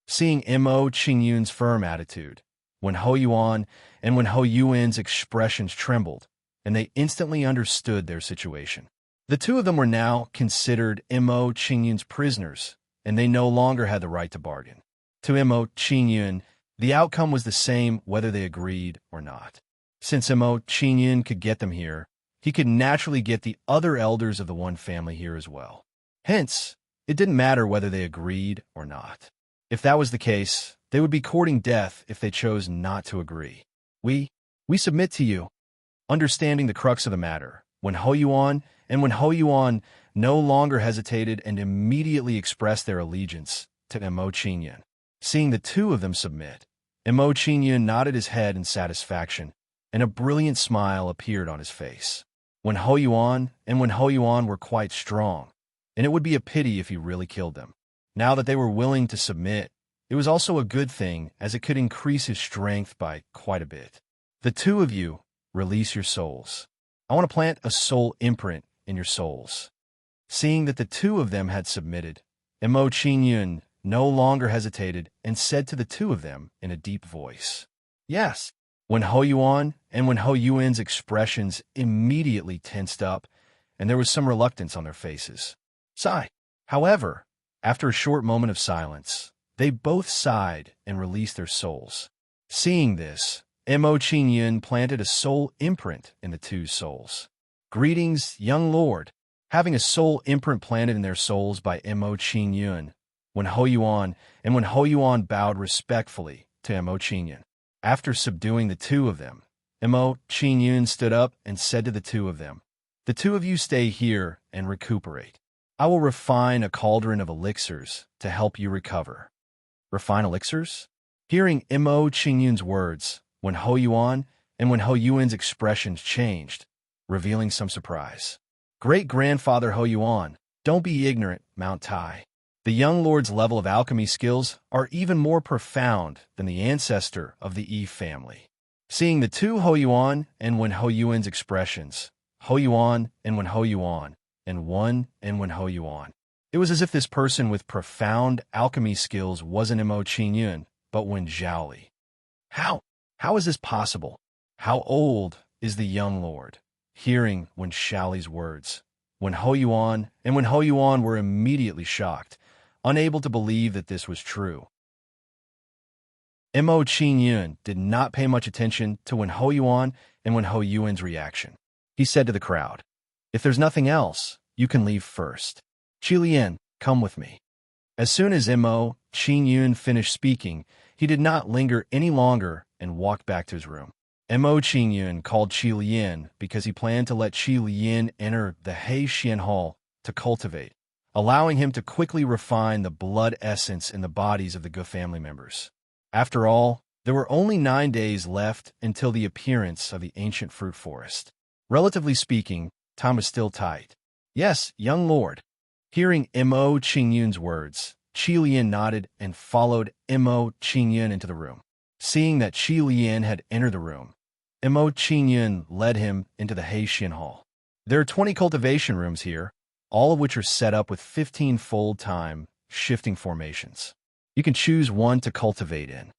Seeing Mo Qingyun's firm attitude, Wen Ho Yuan and Wen Ho Yuan's expressions trembled, and they instantly understood their situation. The two of them were now considered Mo Qingyun's prisoners, and they no longer had the right to bargain. To Mo Qingyun, the outcome was the same whether they agreed or not. Since Mo Qingyun could get them here, he could naturally get the other elders of the One family here as well. Hence, it didn't matter whether they agreed or not. If that was the case, they would be courting death if they chose not to agree. We submit to you. Understanding the crux of the matter, Wen Ho Yuan and Wen Ho Yuan no longer hesitated and immediately expressed their allegiance to Mo Qingyun. Seeing the two of them submit, Mo Qingyun nodded his head in satisfaction, and a brilliant smile appeared on his face. Wen Ho Yuan and Wen Ho Yuan were quite strong, and it would be a pity if he really killed them. Now that they were willing to submit, it was also a good thing as it could increase his strength by quite a bit. The two of you, release your souls. I want to plant a soul imprint in your souls. Seeing that the two of them had submitted, Mo Qingyun no longer hesitated and said to the two of them in a deep voice, yes. Wen Ho Yuan and Wen Ho Yuan's expressions immediately tensed up, and there was some reluctance on their faces. Sigh. However, after a short moment of silence, they both sighed and released their souls. Seeing this, Mo Qingyun planted a soul imprint in the two souls. Greetings, young lord. Having a soul imprint planted in their souls by Mo Qingyun, Wen Ho Yuan and Wen Ho Yuan bowed respectfully to Mo Qingyun. After subduing the two of them, Mo Qingyun stood up and said to the two of them, the two of you stay here and recuperate. I will refine a cauldron of elixirs to help you recover. Refine elixirs? Hearing Mo Qingyun's words, Wen Ho Yuan and Wen Ho Yuan's expressions changed, revealing some surprise. Great-grandfather Ho Yuan, don't be ignorant, Mount Tai. The young lord's level of alchemy skills are even more profound than the ancestor of the Yi family. Seeing the two Ho Yuan and Wen Ho Yuan's expressions, Ho Yuan and Wen Ho Yuan, and Wen Ho Yuan, it was as if this person with profound alchemy skills wasn't Mo Qingyun, but Wen Zhaoli. How How is this possible? How old is the young lord? Hearing Wen Shaoli's words, Wen Hoyuan were immediately shocked, unable to believe that this was true. Mo Qingyun did not pay much attention to Wen Hoyuan and Wen Hoyuan's reaction. He said to the crowd, "If there's nothing else, you can leave first. Qilian, come with me." As soon as Mo Qingyun finished speaking, he did not linger any longer and walked back to his room. Mo Qingyun called Qilian because he planned to let Qilian enter the Heixian Hall to cultivate, allowing him to quickly refine the blood essence in the bodies of the Ge family members. After all, there were only 9 days left until the appearance of the ancient fruit forest. Relatively speaking, time was still tight. "Yes, young lord." Hearing Mo Qingyun's words, Qilian nodded and followed Mo Qingyun into the room. Seeing that Qilian had entered the room, Mo Qingyun led him into the Heixian Hall. There are 20 cultivation rooms here, all of which are set up with 15-fold time shifting formations. You can choose one to cultivate in.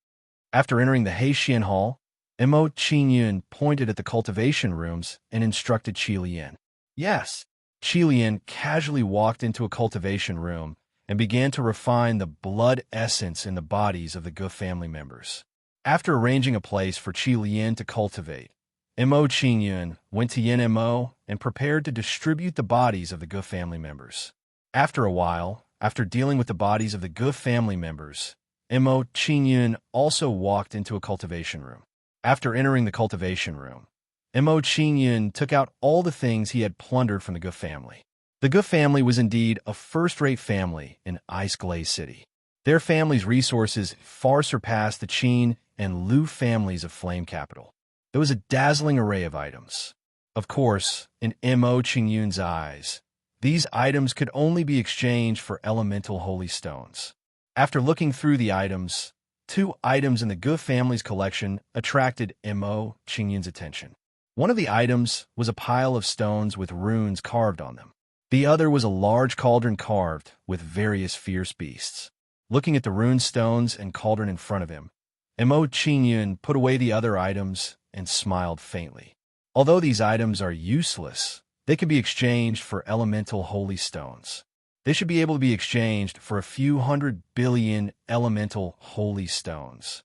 After entering the Heixian Hall, Mo Qingyun pointed at the cultivation rooms and instructed Qilian. "Yes." Qilian casually walked into a cultivation room and began to refine the blood essence in the bodies of the Ge family members. After arranging a place for Qilian to cultivate, Mo Qingyun went to Yin Mo and prepared to distribute the bodies of the Ge family members. After a while, after dealing with the bodies of the Ge family members, Mo Qingyun also walked into a cultivation room. After entering the cultivation room, Mo Qingyun took out all the things he had plundered from the Ge family. The Ge family was indeed a first-rate family in Ice Glaze City. Their family's resources far surpassed the Qin and Lu families of Flame Capital. There was a dazzling array of items. Of course, in Mo Qingyun's eyes, these items could only be exchanged for elemental holy stones. After looking through the items, 2 items in the Ge family's collection attracted Mo Qingyun's attention. One of the items was a pile of stones with runes carved on them. The other was a large cauldron carved with various fierce beasts. Looking at the rune stones and cauldron in front of him, Mo Qingyun put away the other items and smiled faintly. Although these items are useless, they can be exchanged for elemental holy stones. They should be able to be exchanged for a few 100 billion elemental holy stones.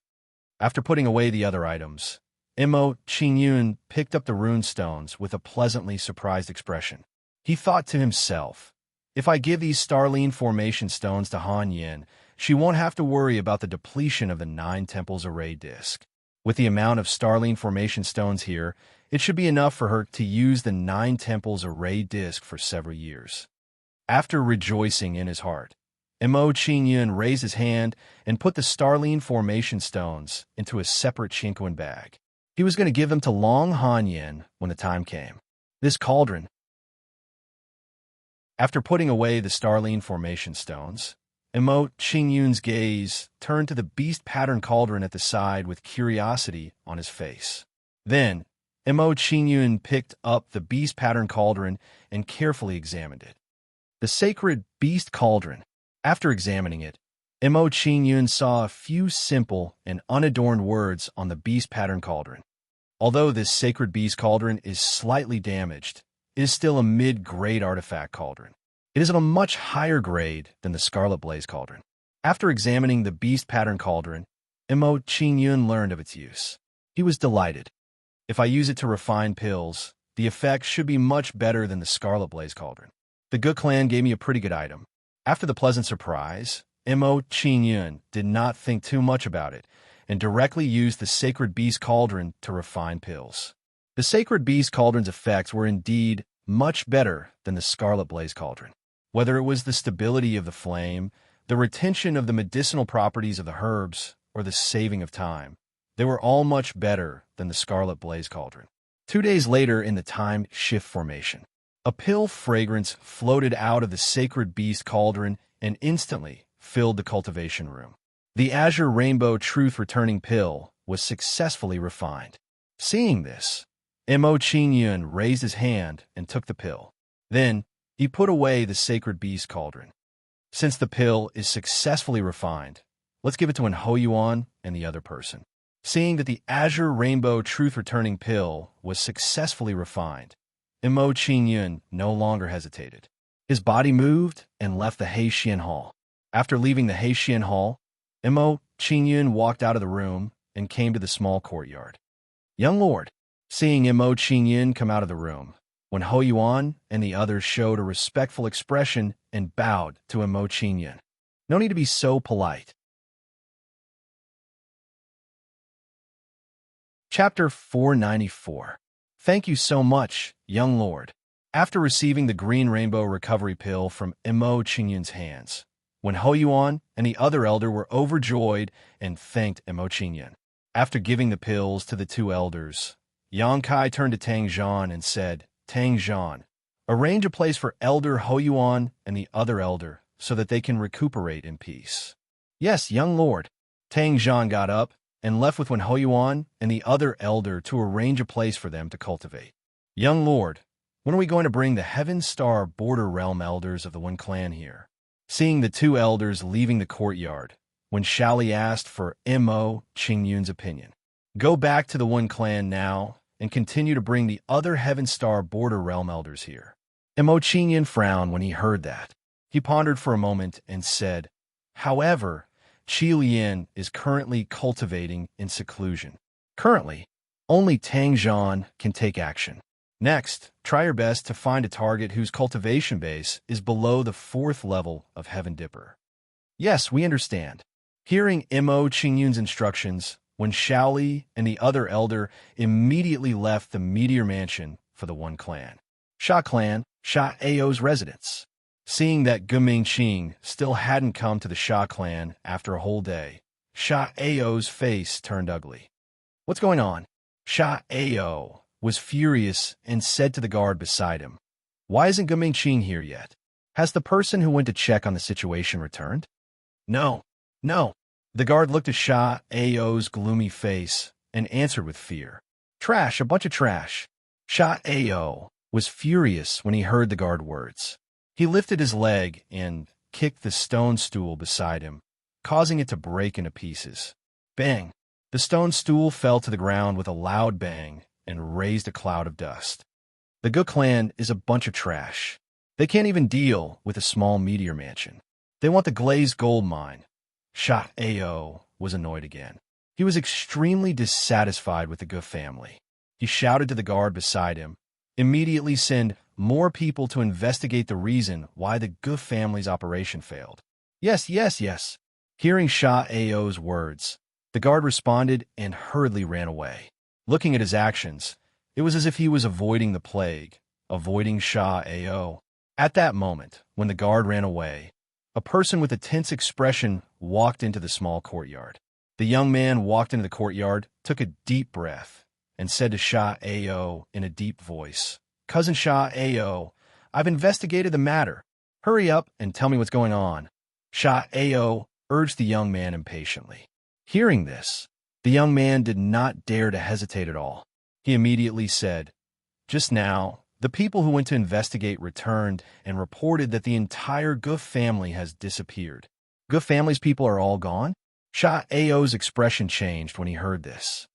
After putting away the other items, Mo Qingyun picked up the rune stones with a pleasantly surprised expression. He thought to himself, "If I give these Starline formation stones to Han Yin, she won't have to worry about the depletion of the 9 temples array disk. With the amount of Starline formation stones here, it should be enough for her to use the 9 temples array disk for several years." After rejoicing in his heart, Mo Qingyun raised his hand and put the Starline formation stones into a separate Chinquan bag. He was going to give them to Long Han Yin when the time came. This cauldron. After putting away the Starline formation stones, Mo Qingyun's gaze turned to the beast pattern cauldron at the side with curiosity on his face. Then, Mo Qingyun picked up the beast pattern cauldron and carefully examined it. The sacred beast cauldron. After examining it, Mo Qingyun saw a few simple and unadorned words on the beast pattern cauldron. Although this sacred beast cauldron is slightly damaged, it is still a mid-grade artifact cauldron. It is of a much higher grade than the Scarlet Blaze cauldron. After examining the beast pattern cauldron, Mo Qingyun learned of its use. He was delighted. If I use it to refine pills, the effect should be much better than the Scarlet Blaze cauldron. The Ge clan gave me a pretty good item. After the pleasant surprise, Mo Qingyun did not think too much about it and directly used the Sacred Beast Cauldron to refine pills. The Sacred Beast Cauldron's effects were indeed much better than the Scarlet Blaze Cauldron. Whether it was the stability of the flame, the retention of the medicinal properties of the herbs, or the saving of time, they were all much better than the Scarlet Blaze Cauldron. 2 days later in the time shift formation, a pill fragrance floated out of the Sacred Beast Cauldron and instantly filled the cultivation room. The Azure Rainbow Truth Returning Pill was successfully refined. Seeing this, Mo Qingyun raised his hand and took the pill. Then, he put away the Sacred Beast Cauldron. Since the pill is successfully refined, let's give it to Wen Hoyuan and the other person. Seeing that the Azure Rainbow Truth-Returning Pill was successfully refined, Imo Qingyun no longer hesitated. His body moved and left the Heixian Hall. After leaving the Heixian Hall, Imo Qingyun walked out of the room and came to the small courtyard. Young lord, seeing Imo Qingyun come out of the room, when Ho Yuan and the others showed a respectful expression and bowed to Imo Qingyun. No need to be so polite. Chapter 494. Thank you so much, young lord. After receiving the Green Rainbow Recovery Pill from Imo Qingyun's hands, when Ho Yuan and the other elder were overjoyed and thanked Imo Qingyun. After giving the pills to the two elders, Yang Kai turned to Tang Zhan and said, Tang Zhan, arrange a place for Elder Ho Yuan and the other elder so that they can recuperate in peace. Yes, young lord. Tang Zhan got up and left with Ho Yuan and the other elder to arrange a place for them to cultivate. Young lord, when are we going to bring the Heaven Star Border Realm elders of the One Clan here? Seeing the two elders leaving the courtyard, when Shaoli asked for Imo Qingyun's opinion. Go back to the One Clan now and continue to bring the other Heaven Star Border Realm elders here. Imo Qingyun frowned when he heard that. He pondered for a moment and said, however, Qi Lian is currently cultivating in seclusion. Currently, only Tang Zhan can take action. Next, try your best to find a target whose cultivation base is below the 4th level of Heaven Dipper. Yes, we understand. Hearing Imo Qingyun's instructions, when Shaoli and the other elder immediately left the Meteor Mansion for the One Clan. Sha Clan, Sha Ao's residence. Seeing that Guming Qing still hadn't come to the Sha Clan after a whole day, Sha Ao's face turned ugly. What's going on? Sha Ao was furious and said to the guard beside him, why isn't Guming Qing here yet? Has the person who went to check on the situation returned? No. The guard looked at Sha Ao's gloomy face and answered with fear. Trash, a bunch of trash. Sha Ao was furious when he heard the guard words. He lifted his leg and kicked the stone stool beside him, causing it to break into pieces. Bang! The stone stool fell to the ground with a loud bang and raised a cloud of dust. The Gu Clan is a bunch of trash. They can't even deal with a small meteor mansion. They want the glazed gold mine. Sha Ao was annoyed again. He was extremely dissatisfied with the Gu family. He shouted to the guard beside him, immediately send more people to investigate the reason why the Gu family's operation failed. Yes. Hearing Sha Ao's words, the guard responded and hurriedly ran away. Looking at his actions, it was as if he was avoiding the plague, avoiding Sha Ao. At that moment, when the guard ran away, a person with a tense expression walked into the small courtyard. The young man walked into the courtyard, took a deep breath, and said to Sha Ao in a deep voice, Cousin Sha Ao, I've investigated the matter. Hurry up and tell me what's going on. Sha Ao urged the young man impatiently. Hearing this, the young man did not dare to hesitate at all. He immediately said, Just now, the people who went to investigate returned and reported that the entire Gu family has disappeared. Gu family's people are all gone? Sha Ao's expression changed when he heard this.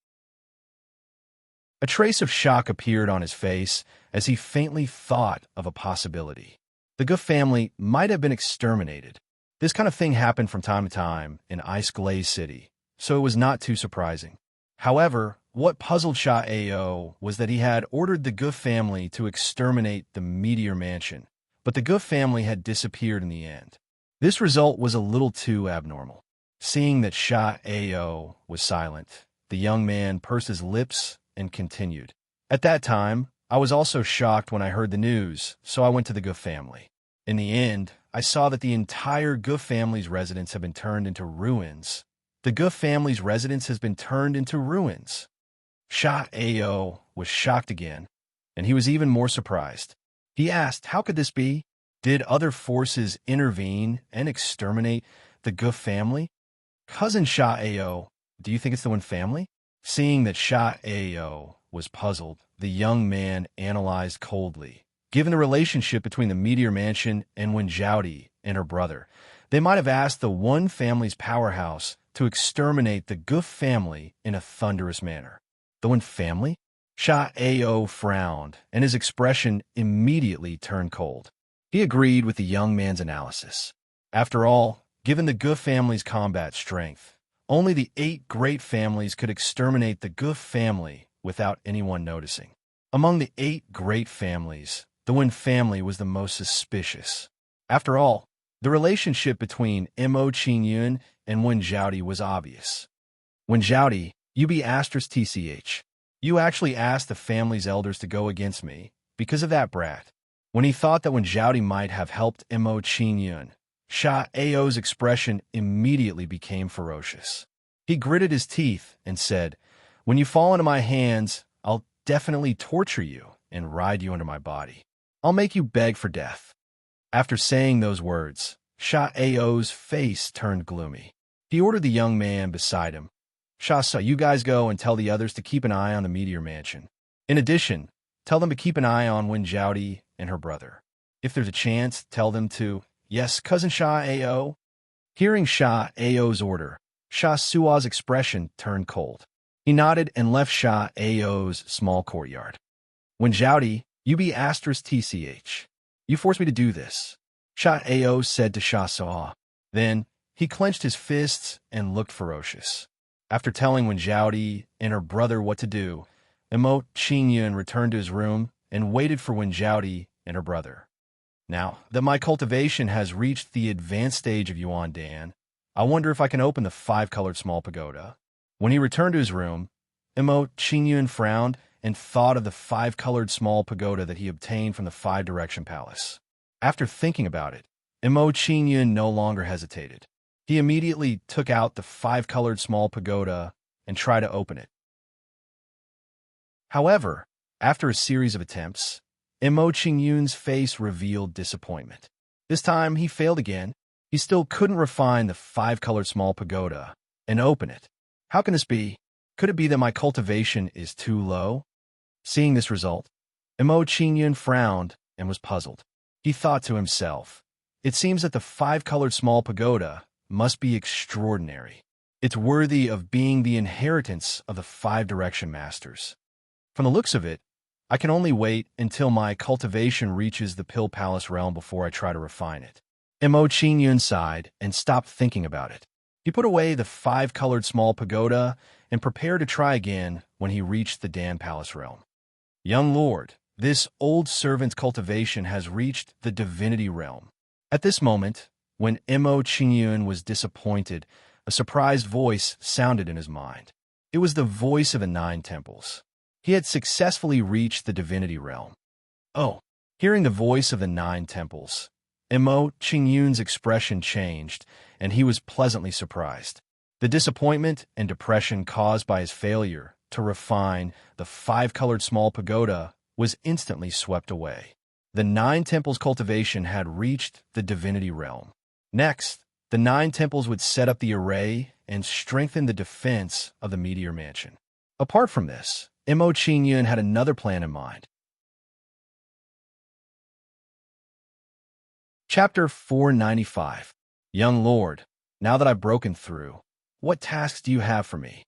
A trace of shock appeared on his face as he faintly thought of a possibility. The Gu family might have been exterminated. This kind of thing happened from time to time in Ice Glaze City, so it was not too surprising. However, what puzzled Sha Ao was that he had ordered the Gu family to exterminate the Meteor Mansion, but the Gu family had disappeared in the end. This result was a little too abnormal. Seeing that Sha Ao was silent, the young man pursed his lips and continued. At that time, I was also shocked when I heard the news, so I went to the Gu family. In the end, I saw that the entire Gu family's residence had been turned into ruins. The Gu family's residence has been turned into ruins. Sha Ao was shocked again, and he was even more surprised. He asked, how could this be? Did other forces intervene and exterminate the Gu family? Cousin Sha Ao, do you think it's the One family? Seeing that Sha Ao was puzzled, the young man analyzed coldly. Given the relationship between the Meteor Mansion and Wen Zhaodi and her brother, they might have asked the One family's powerhouse to exterminate the Goof family in a thunderous manner. The Wind family? Sha Ao frowned, and his expression immediately turned cold. He agreed with the young man's analysis. After all, given the Goof family's combat strength, only the 8 great families could exterminate the Goof family without anyone noticing. Among the 8 great families, the Wind family was the most suspicious. After all, the relationship between Mo Qingyun and Wen Zhaodi was obvious. Wen Zhaodi, UB*TCH. You actually asked the family's elders to go against me because of that brat. When he thought that Wen Zhaodi might have helped Mo Qingyun, Sha Ao's expression immediately became ferocious. He gritted his teeth and said, "When you fall into my hands, I'll definitely torture you and ride you under my body. I'll make you beg for death." After saying those words, Sha Ao's face turned gloomy. He ordered the young man beside him, "Sha, you guys go and tell the others to keep an eye on the Meteor Mansion. In addition, tell them to keep an eye on Wen Zhaodi and her brother. If there's a chance, tell them to, yes, Cousin Sha Ao." Hearing Sha Ao's order, Sha Sua's expression turned cold. He nodded and left Sha Ao's small courtyard. "Wen Zhaodi, UB*TCH. You forced me to do this," Sha Ao said to Sha Sua. Then, he clenched his fists and looked ferocious. After telling Wen Zhaodi and her brother what to do, Mo Qingyun returned to his room and waited for Wen Zhaodi and her brother. "Now that my cultivation has reached the advanced stage of Yuan Dan, I wonder if I can open the 5-colored small pagoda." When he returned to his room, Mo Qingyun frowned and thought of the 5-colored small pagoda that he obtained from the 5-direction palace. After thinking about it, Mo Qingyun no longer hesitated. He immediately took out the 5-colored small pagoda and tried to open it. However, after a series of attempts, Mo Qingyun's face revealed disappointment. This time, he failed again. He still couldn't refine the 5-colored small pagoda and open it. How can this be? Could it be that my cultivation is too low? Seeing this result, Mo Qingyun frowned and was puzzled. He thought to himself, "It seems that the 5-colored small pagoda must be extraordinary. It's worthy of being the inheritance of the 5-direction masters. From the looks of it, I can only wait until my cultivation reaches the Pill Palace realm before I try to refine it." Mo Qingyun sighed and stopped thinking about it. He put away the 5-colored small pagoda and prepared to try again when he reached the Dan Palace realm. "Young lord, this old servant's cultivation has reached the divinity realm." At this moment, when Mo Qingyun was disappointed, a surprised voice sounded in his mind. It was the voice of the 9 temples. He had successfully reached the divinity realm. Oh, hearing the voice of the 9 temples, Mo Qingyun's expression changed, and he was pleasantly surprised. The disappointment and depression caused by his failure to refine the 5-colored small pagoda was instantly swept away. The 9 temples' cultivation had reached the divinity realm. Next, the 9 temples would set up the array and strengthen the defense of the Meteor Mansion. Apart from this, Mo Qingyun had another plan in mind. Chapter 495. Young Lord, now that I've broken through, what tasks do you have for me?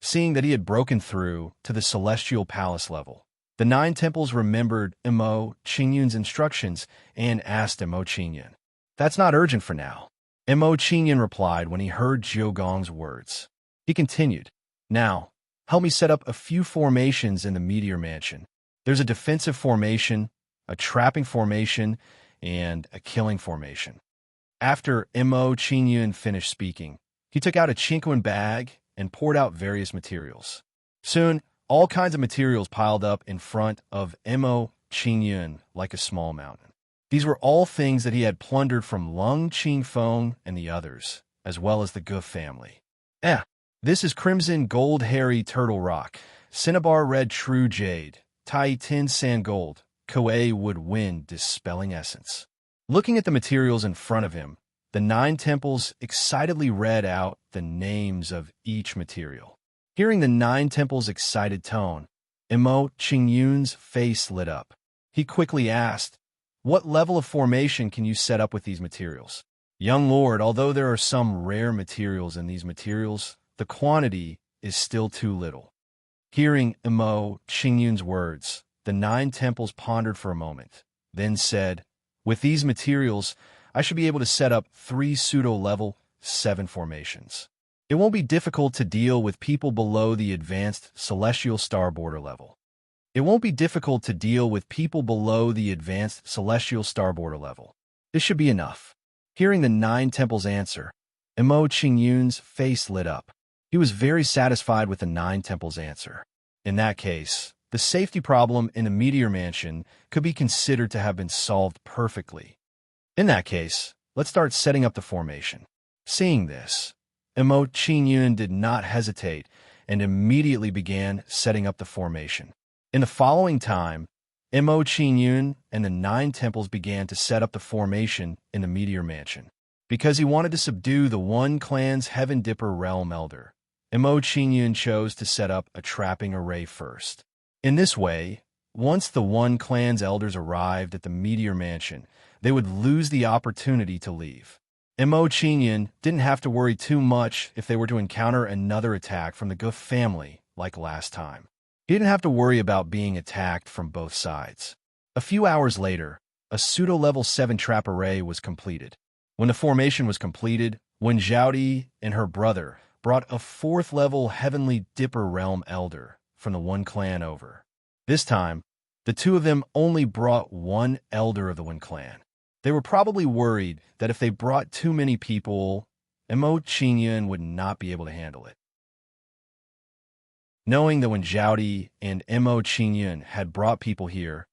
Seeing that he had broken through to the celestial palace level, the 9 temples remembered Mo Qingyun's instructions and asked Mo Qingyun. "That's not urgent for now," Mo Qingyun replied when he heard Jiugong's words. He continued, "Now, help me set up a few formations in the Meteor Mansion. There's a defensive formation, a trapping formation, and a killing formation." After Mo Qingyun finished speaking, he took out a chinquin bag and poured out various materials. Soon, all kinds of materials piled up in front of Mo Qingyun like a small mountain. These were all things that he had plundered from Lung Qingfeng and the others, as well as the Goof family. This is crimson gold hairy turtle rock, cinnabar red true jade, Tai tin sand gold, Koei wood wind dispelling essence. Looking at the materials in front of him, the 9 temples excitedly read out the names of each material. Hearing the 9 temples' excited tone, Mo Qingyun's face lit up. He quickly asked, "What level of formation can you set up with these materials?" Young lord, although there are some rare materials in these materials, the quantity is still too little. Hearing Emo Qingyun's words, the nine temples pondered for a moment, then said, with these materials, I should be able to set up 3 pseudo-level 7 formations. It won't be difficult to deal with people below the advanced celestial star border level. It won't be difficult to deal with people below the advanced celestial star border level. This should be enough. Hearing the nine temples answer, Emo Qingyun's face lit up. He was very satisfied with the nine temples answer. In that case, the safety problem in the meteor mansion could be considered to have been solved perfectly. In that case, let's start setting up the formation. Seeing this, Emo Qingyun did not hesitate and immediately began setting up the formation. In the following time, Emo Qingyun and the nine temples began to set up the formation in the meteor mansion. Because he wanted to subdue the One Clan's Heaven Dipper Realm Elder, Emo Qingyun chose to set up a trapping array first. In this way, once the One Clan's elders arrived at the meteor mansion, they would lose the opportunity to leave. Emo Qingyun didn't have to worry too much if they were to encounter another attack from the Goof family like last time. He didn't have to worry about being attacked from both sides. A few hours later, a pseudo-level 7 trap array was completed. When the formation was completed, Wen Zhaodi and her brother brought a 4th-level Heavenly Dipper Realm Elder from the One Clan over. This time, the two of them only brought one Elder of the One Clan. They were probably worried that if they brought too many people, Emo Qingyun would not be able to handle it. Knowing that Wen Zhaodi and Emo Qingyun had brought people here,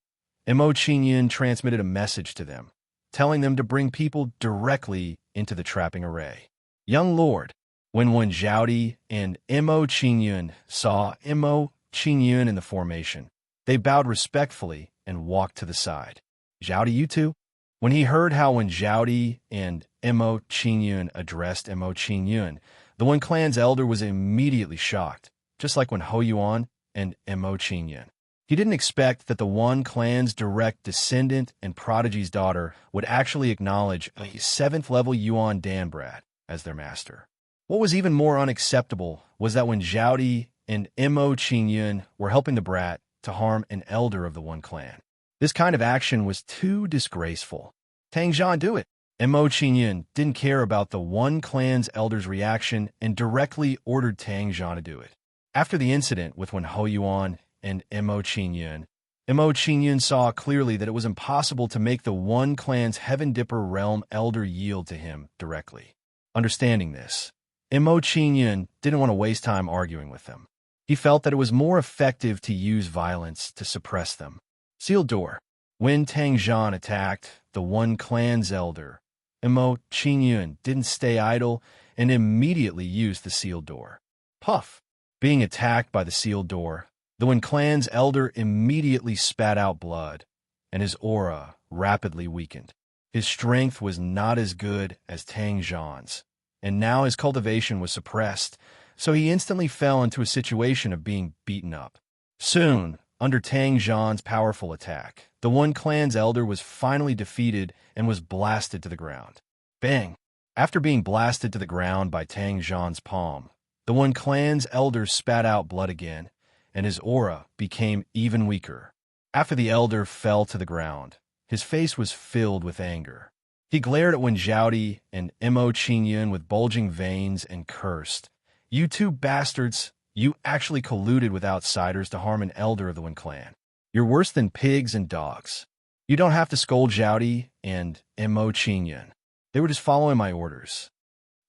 Emo Qingyun transmitted a message to them, telling them to bring people directly into the trapping array. Young lord, when Wen Zhaodi and Emo Qingyun saw Emo Qingyun in the formation, they bowed respectfully and walked to the side. Zhaodi, you two? When he heard how Wen Zhaodi and Emo Qingyun addressed Emo Qingyun, the One Clan's elder was immediately shocked, just like when Ho Yuan and Emo Qingyun. He didn't expect that the One Clan's direct descendant and prodigy's daughter would actually acknowledge a 7th-level Yuan Dan brat as their master. What was even more unacceptable was that when Zhaodi and Emo Qingyun were helping the brat to harm an elder of the One Clan. This kind of action was too disgraceful. Tang Zhan, do it. Emo Qingyun didn't care about the One Clan's elder's reaction and directly ordered Tang Zhan to do it. After the incident with Wen Ho Yuan and Emo Qingyun saw clearly that it was impossible to make the One Clan's Heaven Dipper Realm Elder yield to him directly. Understanding this, Emo Qingyun didn't want to waste time arguing with them. He felt that it was more effective to use violence to suppress them. Sealed door. When Tang Zhan attacked the One Clan's elder, Emo Qingyun didn't stay idle and immediately used the sealed door. Puff. Being attacked by the sealed door, the One Clan's elder immediately spat out blood, and his aura rapidly weakened. His strength was not as good as Tang Zhan's, and now his cultivation was suppressed, so he instantly fell into a situation of being beaten up. Soon, under Tang Zhan's powerful attack, the One Clan's elder was finally defeated and was blasted to the ground. Bang! After being blasted to the ground by Tang Zhan's palm, the One Clan's elder spat out blood again, and his aura became even weaker. After the elder fell to the ground, his face was filled with anger. He glared at Wen Zhaodi and Emo Qingyun with bulging veins and cursed, "You two bastards, you actually colluded with outsiders to harm an elder of the One Clan. You're worse than pigs and dogs. You don't have to scold Zhaodi and Emo Qingyun. They were just following my orders."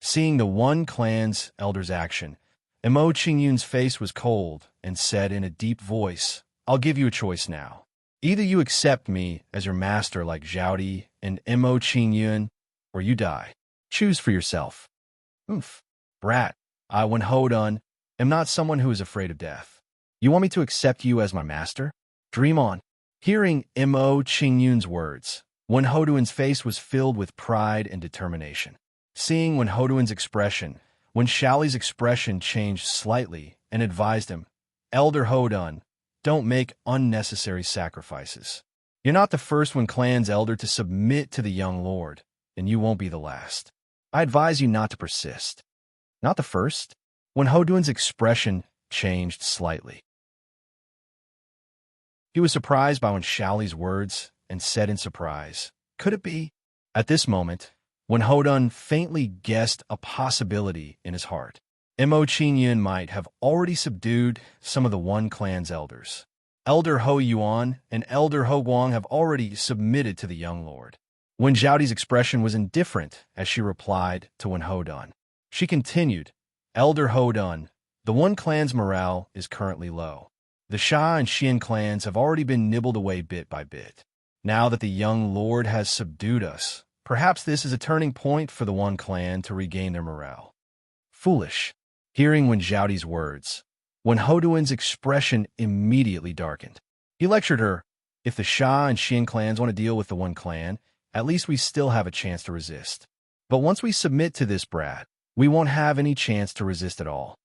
Seeing the One Clan's elder's action, Emo Qingyun's face was cold and said in a deep voice, "I'll give you a choice now. Either you accept me as your master like Zhaodi and Emo Qingyun, or you die. Choose for yourself." Oof. Brat, I, Wen Hodun, am not someone who is afraid of death. You want me to accept you as my master? Dream on. Hearing Emo Qingyun's words, Wen Hodun's face was filled with pride and determination. Seeing Wen Hodun's expression, Wen Shaoli's expression changed slightly and advised him, "Elder Hodun, don't make unnecessary sacrifices. You're not the first Wen Clan's elder to submit to the young lord. and you won't be the last. I advise you not to persist. Not the first. When Hoduin's expression changed slightly. He was surprised by Xiaoli's words and said in surprise, "Could it be?" At this moment, when Hodun faintly guessed a possibility in his heart, Mo Qingyun might have already subdued some of the One Clan's elders. Elder Ho Yuan and Elder Ho Guang have already submitted to the young lord. When Zhaodi's expression was indifferent as she replied to Wen Hodun, she continued, "Elder Hodun, the One Clan's morale is currently low. The Sha and Xian clans have already been nibbled away bit by bit. Now that the young lord has subdued us, perhaps this is a turning point for the One Clan to regain their morale." Foolish. Hearing Wen Zhaodi's words, Wen Hoduin's expression immediately darkened. He lectured her, "If the Sha and Xian clans want to deal with the One Clan, at least we still have a chance to resist. But once we submit to this brat, we won't have any chance to resist at all.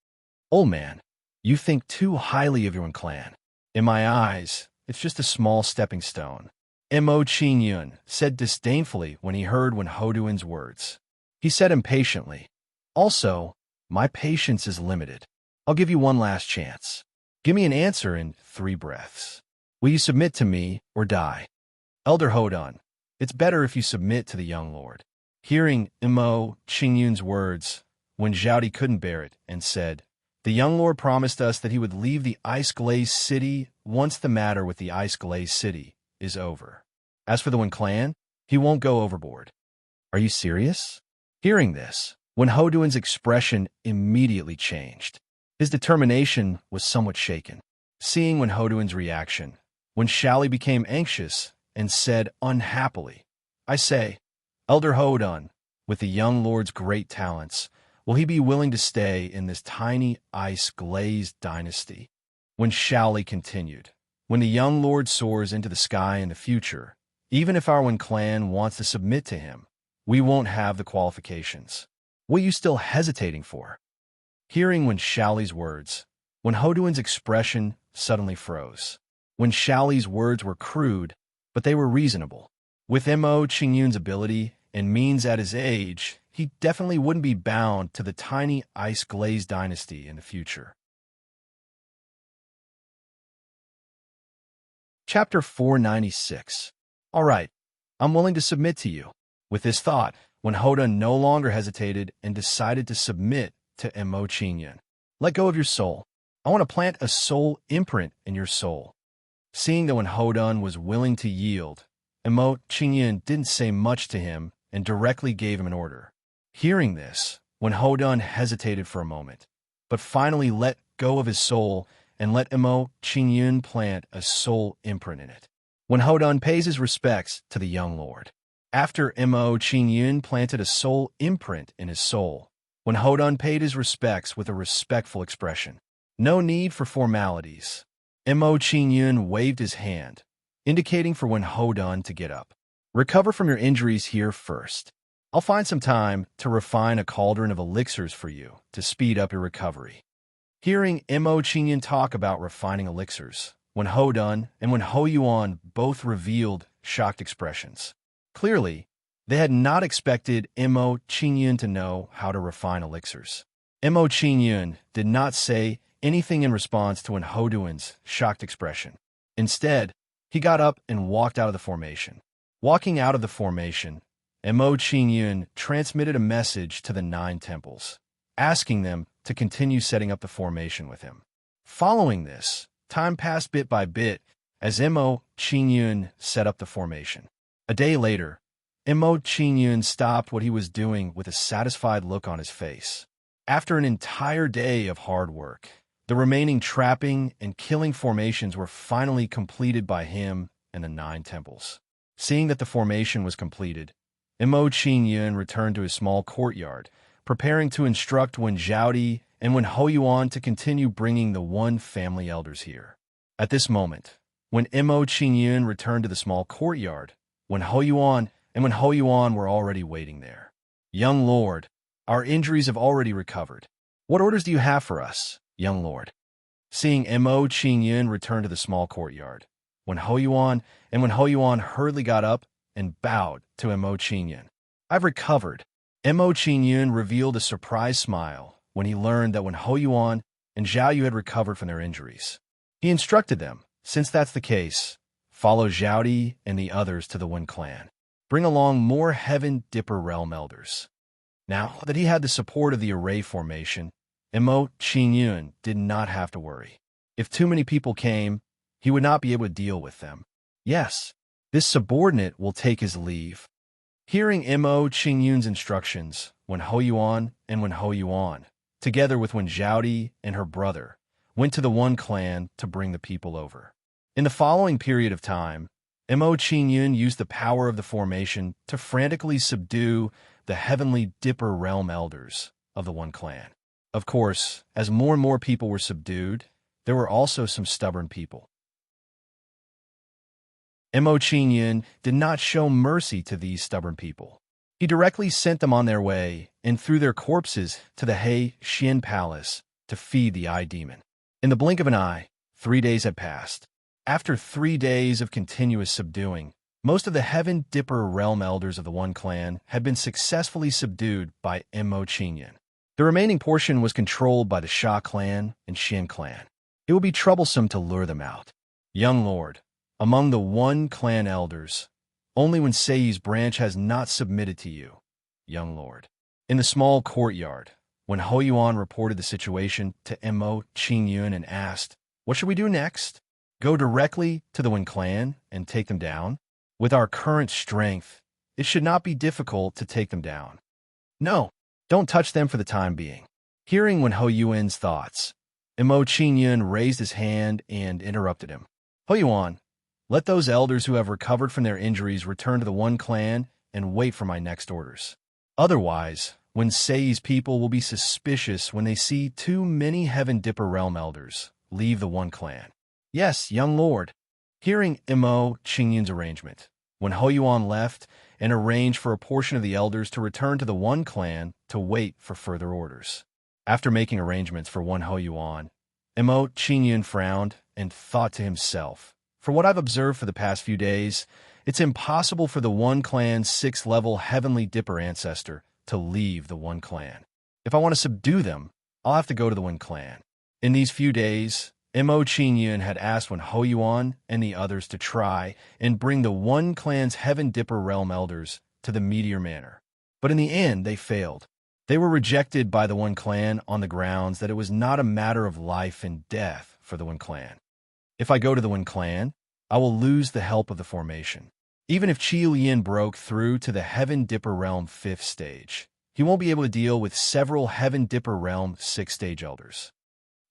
Old man, you think too highly of your own clan. In my eyes, it's just a small stepping stone." Mo Qingyun said disdainfully when he heard Wen Hoduin's words. He said impatiently, "Also, my patience is limited. I'll give you one last chance. Give me an answer in 3 breaths. Will you submit to me or die?" "Elder Hodun, it's better if you submit to the young lord." Hearing Mo Qingyun's words, Wen Zhaodi couldn't bear it and said, "The young lord promised us that he would leave the ice-glazed city once the matter with the ice-glazed city is over. As for the Wen Clan, he won't go overboard." "Are you serious?" Hearing this, Wen Hoduin's expression immediately changed. His determination was somewhat shaken. Seeing Wen Hoduin's reaction, Wen Xiaoli became anxious and said unhappily, "I say, Elder Hodun, with the young lord's great talents, will he be willing to stay in this tiny ice-glazed dynasty?" Wen Xiaoli continued, "When the young lord soars into the sky in the future, even if our Wen Clan wants to submit to him, we won't have the qualifications. What are you still hesitating for?" Hearing Wen Xiaoli's words, Wen Hoduin's expression suddenly froze. Wen Xiaoli's words were crude, but they were reasonable. With Mo Qingyun's ability and means at his age, he definitely wouldn't be bound to the tiny ice-glazed dynasty in the future. Chapter 496. All right, I'm willing to submit to you. With this thought, Wen Hodun no longer hesitated and decided to submit to Mo Qingyun. "Let go of your soul. I want to plant a soul imprint in your soul." Seeing that Wen Hodun was willing to yield, Mo Qingyun didn't say much to him and directly gave him an order. Hearing this, Wen Hodun hesitated for a moment, but finally let go of his soul and let Mo Qingyun plant a soul imprint in it. Wen Hodun pays his respects to the young lord. After Mo Qingyun planted a soul imprint in his soul, Wen Hodun paid his respects with a respectful expression. No need for formalities. Mo Qingyun waved his hand, indicating for Wen Hodun to get up. "Recover from your injuries here first. I'll find some time to refine a cauldron of elixirs for you to speed up your recovery." Hearing Mo Qingyun talk about refining elixirs, Wen Hodun and Wen Hoyuan both revealed shocked expressions. Clearly, they had not expected Mo Qingyun to know how to refine elixirs. Mo Qingyun did not say anything in response to Wen Hoduin's shocked expression. Instead, he got up and walked out of the formation. Walking out of the formation, Mo Qingyun transmitted a message to the 9 temples, asking them to continue setting up the formation with him. Following this, time passed bit by bit as Mo Qingyun set up the formation. A day later, Mo Qingyun stopped what he was doing with a satisfied look on his face. After an entire day of hard work, the remaining trapping and killing formations were finally completed by him and the 9 temples. Seeing that the formation was completed, Mo Qingyun returned to his small courtyard, preparing to instruct Wen Zhaodi and Wen Hoyuan to continue bringing the One family elders here. At this moment, when Mo Qingyun returned to the small courtyard, Wen Hoyuan and Wen Hoyuan were already waiting there. "Young lord, our injuries have already recovered. What orders do you have for us, young lord?" Seeing Mo Qingyun return to the small courtyard, Wen Hoyuan hurriedly got up and bowed to Mo Qingyun. I've recovered. Mo Qingyun revealed a surprised smile when he learned that when Hou Yuan and Zhao Yu had recovered from their injuries. He instructed them, since that's the case, follow Zhao Di and the others to the Wen clan. Bring along more Heaven Dipper Realm Elders. Now that he had the support of the array formation, Mo Qingyun did not have to worry. If too many people came, he would not be able to deal with them. Yes, this subordinate will take his leave. Hearing Mo Qingyun's instructions, when Hou Yuan and when Hou Yuan, together with when Zhao Di and her brother, went to the Wen clan to bring the people over. In the following period of time, Mo Qingyun used the power of the formation to frantically subdue the Heavenly Dipper Realm Elders of the Wen clan. Of course, as more and more people were subdued, there were also some stubborn people. Mo Qingyun did not show mercy to these stubborn people. He directly sent them on their way and threw their corpses to the He Xian Palace to feed the Eye Demon. In the blink of an eye, 3 days had passed. After 3 days of continuous subduing, most of the Heaven Dipper Realm Elders of the Wen clan had been successfully subdued by Mo Qingyun. The remaining portion was controlled by the Sha clan and Xian clan. It would be troublesome to lure them out. Young Lord, among the Wen clan elders, only when Seiyi's branch has not submitted to you, young Lord. In the small courtyard, when Hou Yuan reported the situation to Mo Qingyun and asked, "What should we do next? Go directly to the Wen clan and take them down? With our current strength, it should not be difficult to take them down. No, don't touch them for the time being." Hearing when Hou Yuan's thoughts, Mo Qingyun raised his hand and interrupted him. "Hou Yuan, let those elders who have recovered from their injuries return to the Wen clan and wait for my next orders. Otherwise, Wen Seiyi's people will be suspicious when they see too many Heaven Dipper Realm Elders leave the Wen clan." "Yes, young lord." Hearing Mo Qingyun's arrangement, when Hou Yuan left and arranged for a portion of the elders to return to the Wen clan to wait for further orders. After making arrangements for one Hou Yuan, Mo Qingyun frowned and thought to himself, "For what I've observed for the past few days, it's impossible for the Wen clan's 6th-level Heavenly Dipper ancestor to leave the Wen clan. If I want to subdue them, I'll have to go to the Wen clan." In these few days, Mo Qingyun had asked when Hou Yuan and the others to try and bring the Wen clan's Heaven Dipper Realm Elders to the Meteor Manor. But in the end, they failed. They were rejected by the Wen clan on the grounds that it was not a matter of life and death for the Wen clan. If I go to the Wen clan, I will lose the help of the formation. Even if Qi Lian broke through to the Heaven Dipper Realm 5th stage, he won't be able to deal with several Heaven Dipper Realm 6th stage elders.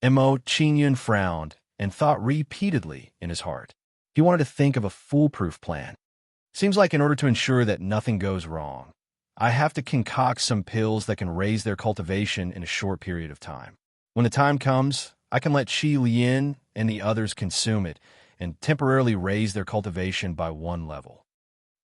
Mo Qingyun frowned and thought repeatedly in his heart. He wanted to think of a foolproof plan. Seems like in order to ensure that nothing goes wrong, I have to concoct some pills that can raise their cultivation in a short period of time. When the time comes, I can let Qi Lian and the others consume it and temporarily raise their cultivation by 1 level.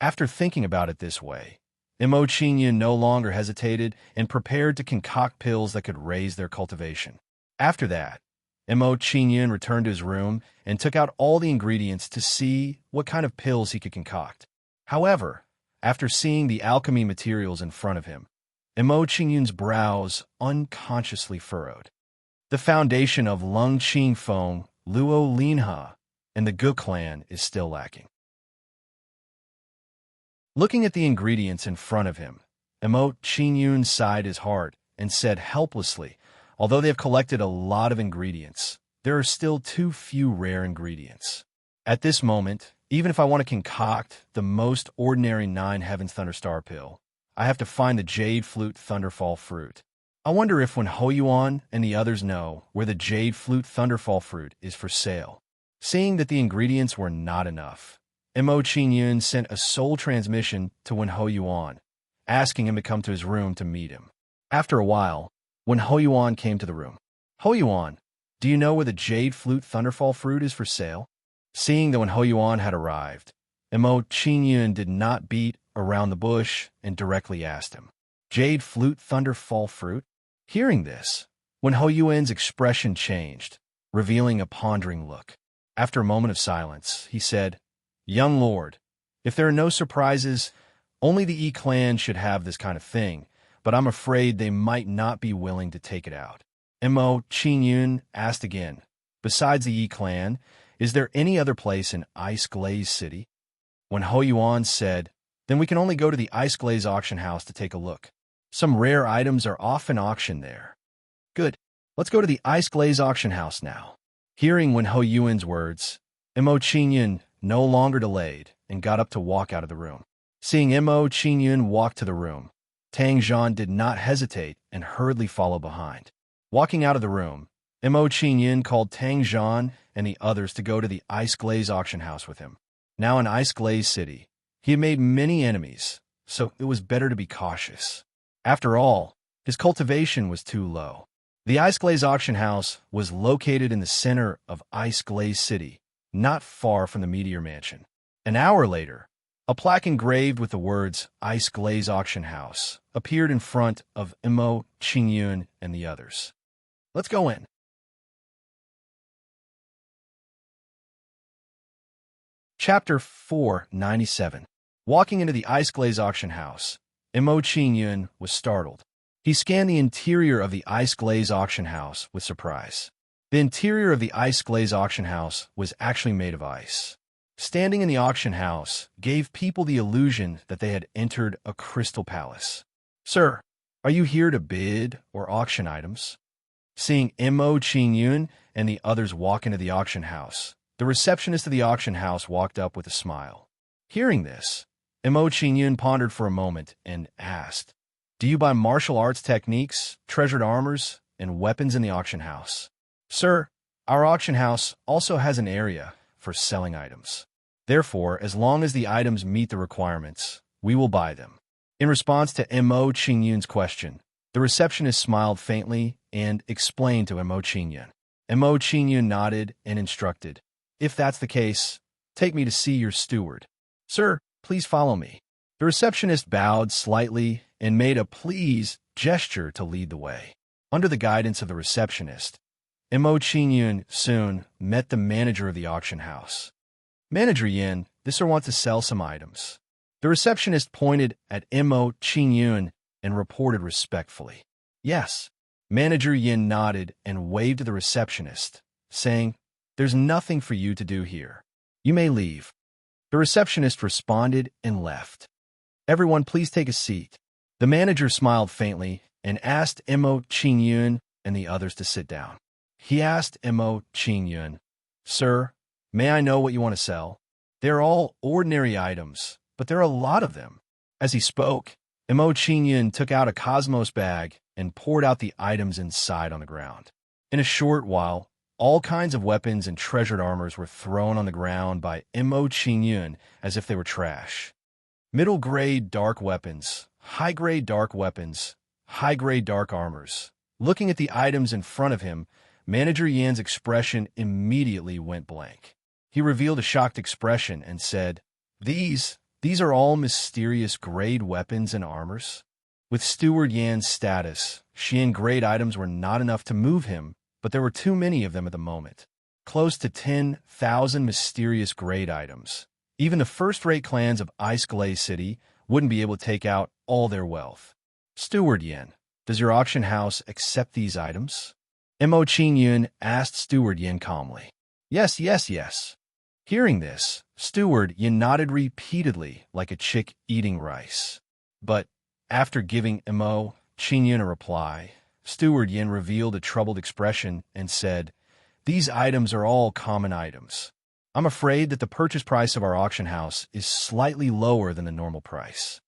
After thinking about it this way, Mo Qingyun no longer hesitated and prepared to concoct pills that could raise their cultivation. After that, Mo Qingyun returned to his room and took out all the ingredients to see what kind of pills he could concoct. However, after seeing the alchemy materials in front of him, Mo Qingyun's brows unconsciously furrowed. The foundation of Lung Qing Feng, Luo Linha, and the Gu clan is still lacking. Looking at the ingredients in front of him, Mo Qingyun sighed his heart and said helplessly, "Although they have collected a lot of ingredients, there are still too few rare ingredients. At this moment, even if I want to concoct the most ordinary 9 Heavens Thunderstar pill, I have to find the Jade Flute Thunderfall fruit. I wonder if when Hou Yuan and the others know where the Jade Flute Thunderfall fruit is for sale." Seeing that the ingredients were not enough, Mo Qingyun sent a soul transmission to Wen Hou Yuan, asking him to come to his room to meet him. After a while, when Hou Yuan came to the room, "Hou Yuan, do you know where the Jade Flute Thunderfall fruit is for sale?" Seeing that when Hou Yuan had arrived, Mo Qingyun did not beat around the bush and directly asked him, "Jade Flute Thunderfall fruit?" Hearing this, when Hou Yuan's expression changed, revealing a pondering look. After a moment of silence, he said, "Young lord, if there are no surprises, Only the E clan should have this kind of thing, but I'm afraid they might not be willing to take it out. Mo Qingyun asked again, besides the E clan, is there any other place in Ice Glaze City? When Ho Yuan said, then we can only go to the Ice Glaze auction house to take a look. Some rare items are often auctioned there. Good. Let's go to the Ice Glaze auction house now. Hearing Wen Ho Yuan's words, Mo Qingyun no longer delayed and got up to walk out of the room. Seeing Mo Qingyun walk to the room, Tang Zhan did not hesitate and hurriedly followed behind. Walking out of the room, Mo Qingyun called Tang Zhan and the others to go to the Ice Glaze auction house with him. Now in Ice Glaze City, he had made many enemies, so it was better to be cautious. After all, his cultivation was too low. The Ice Glaze auction house was located in the center of Ice Glaze City, not far from the Meteor Mansion. An hour later, a plaque engraved with the words Ice Glaze Auction House appeared in front of Mo Qingyun and the others. Let's go in. Chapter 497. Walking into the Ice Glaze auction house, Mo Qingyun was startled. He scanned the interior of the Ice Glaze auction house with surprise. The interior of the Ice Glaze auction house was actually made of ice. Standing in the auction house gave people the illusion that they had entered a crystal palace. Sir, are you here to bid or auction items? Seeing Mo Qingyun and the others walk into the auction house, the receptionist of the auction house walked up with a smile. Hearing this, Mo Qingyun pondered for a moment and asked, do you buy martial arts techniques, treasured armors, and weapons in the auction house? Sir, our auction house also has an area for selling items. Therefore, as long as the items meet the requirements, we will buy them. In response to Mo Qingyun's question, the receptionist smiled faintly and explained to Mo Qingyun. Mo Qingyun nodded and instructed, if that's the case, take me to see your steward. Sir, please follow me. The receptionist bowed slightly and made a please gesture to lead the way. Under the guidance of the receptionist, Mo Qingyun soon met the manager of the auction house. Manager Yin, this sir wants to sell some items. The receptionist pointed at Mo Qingyun and reported respectfully. Yes. Manager Yin nodded and waved to the receptionist, saying, there's nothing for you to do here. You may leave. The receptionist responded and left. Everyone, please take a seat. The manager smiled faintly and asked Mo Qingyun and the others to sit down. He asked Mo Qingyun, sir, may I know what you want to sell? They're all ordinary items, but there are a lot of them. As he spoke, Mo Qingyun took out a cosmos bag and poured out the items inside on the ground. In a short while, all kinds of weapons and treasured armors were thrown on the ground by Mo Qingyun as if they were trash. Middle-grade dark weapons, high-grade dark weapons, high-grade dark armors. Looking at the items in front of him, Manager Yan's expression immediately went blank. He revealed a shocked expression and said, These are all mysterious grade weapons and armors? With Steward Yan's status, Xian grade items were not enough to move him, but there were too many of them at the moment. Close to 10,000 mysterious grade items. Even the first-rate clans of Ice Glaze City wouldn't be able to take out all their wealth. Steward Yan, does your auction house accept these items? Mo Qingyun asked Steward Yan calmly. Yes, yes, yes. Hearing this, Steward Yan nodded repeatedly like a chick eating rice. But after giving Mo Qingyun a reply, Steward Yan revealed a troubled expression and said, These items are all common items. I'm afraid that the purchase price of our auction house is slightly lower than the normal price.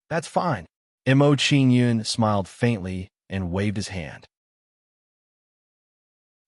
That's fine. Mo Qingyun smiled faintly and waved his hand.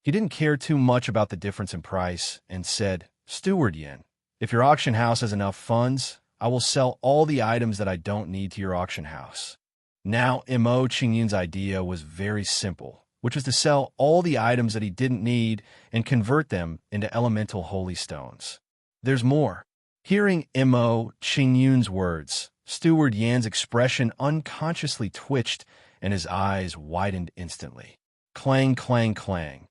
He didn't care too much about the difference in price and said, Steward Yan, if your auction house has enough funds, I will sell all the items that I don't need to your auction house. Now, Mo Qingyun's idea was very simple, which was to sell all the items that he didn't need and convert them into elemental holy stones. There's more. Hearing Mo Qingyun's words, Steward Yan's expression unconsciously twitched and his eyes widened instantly. Clang, clang, clang.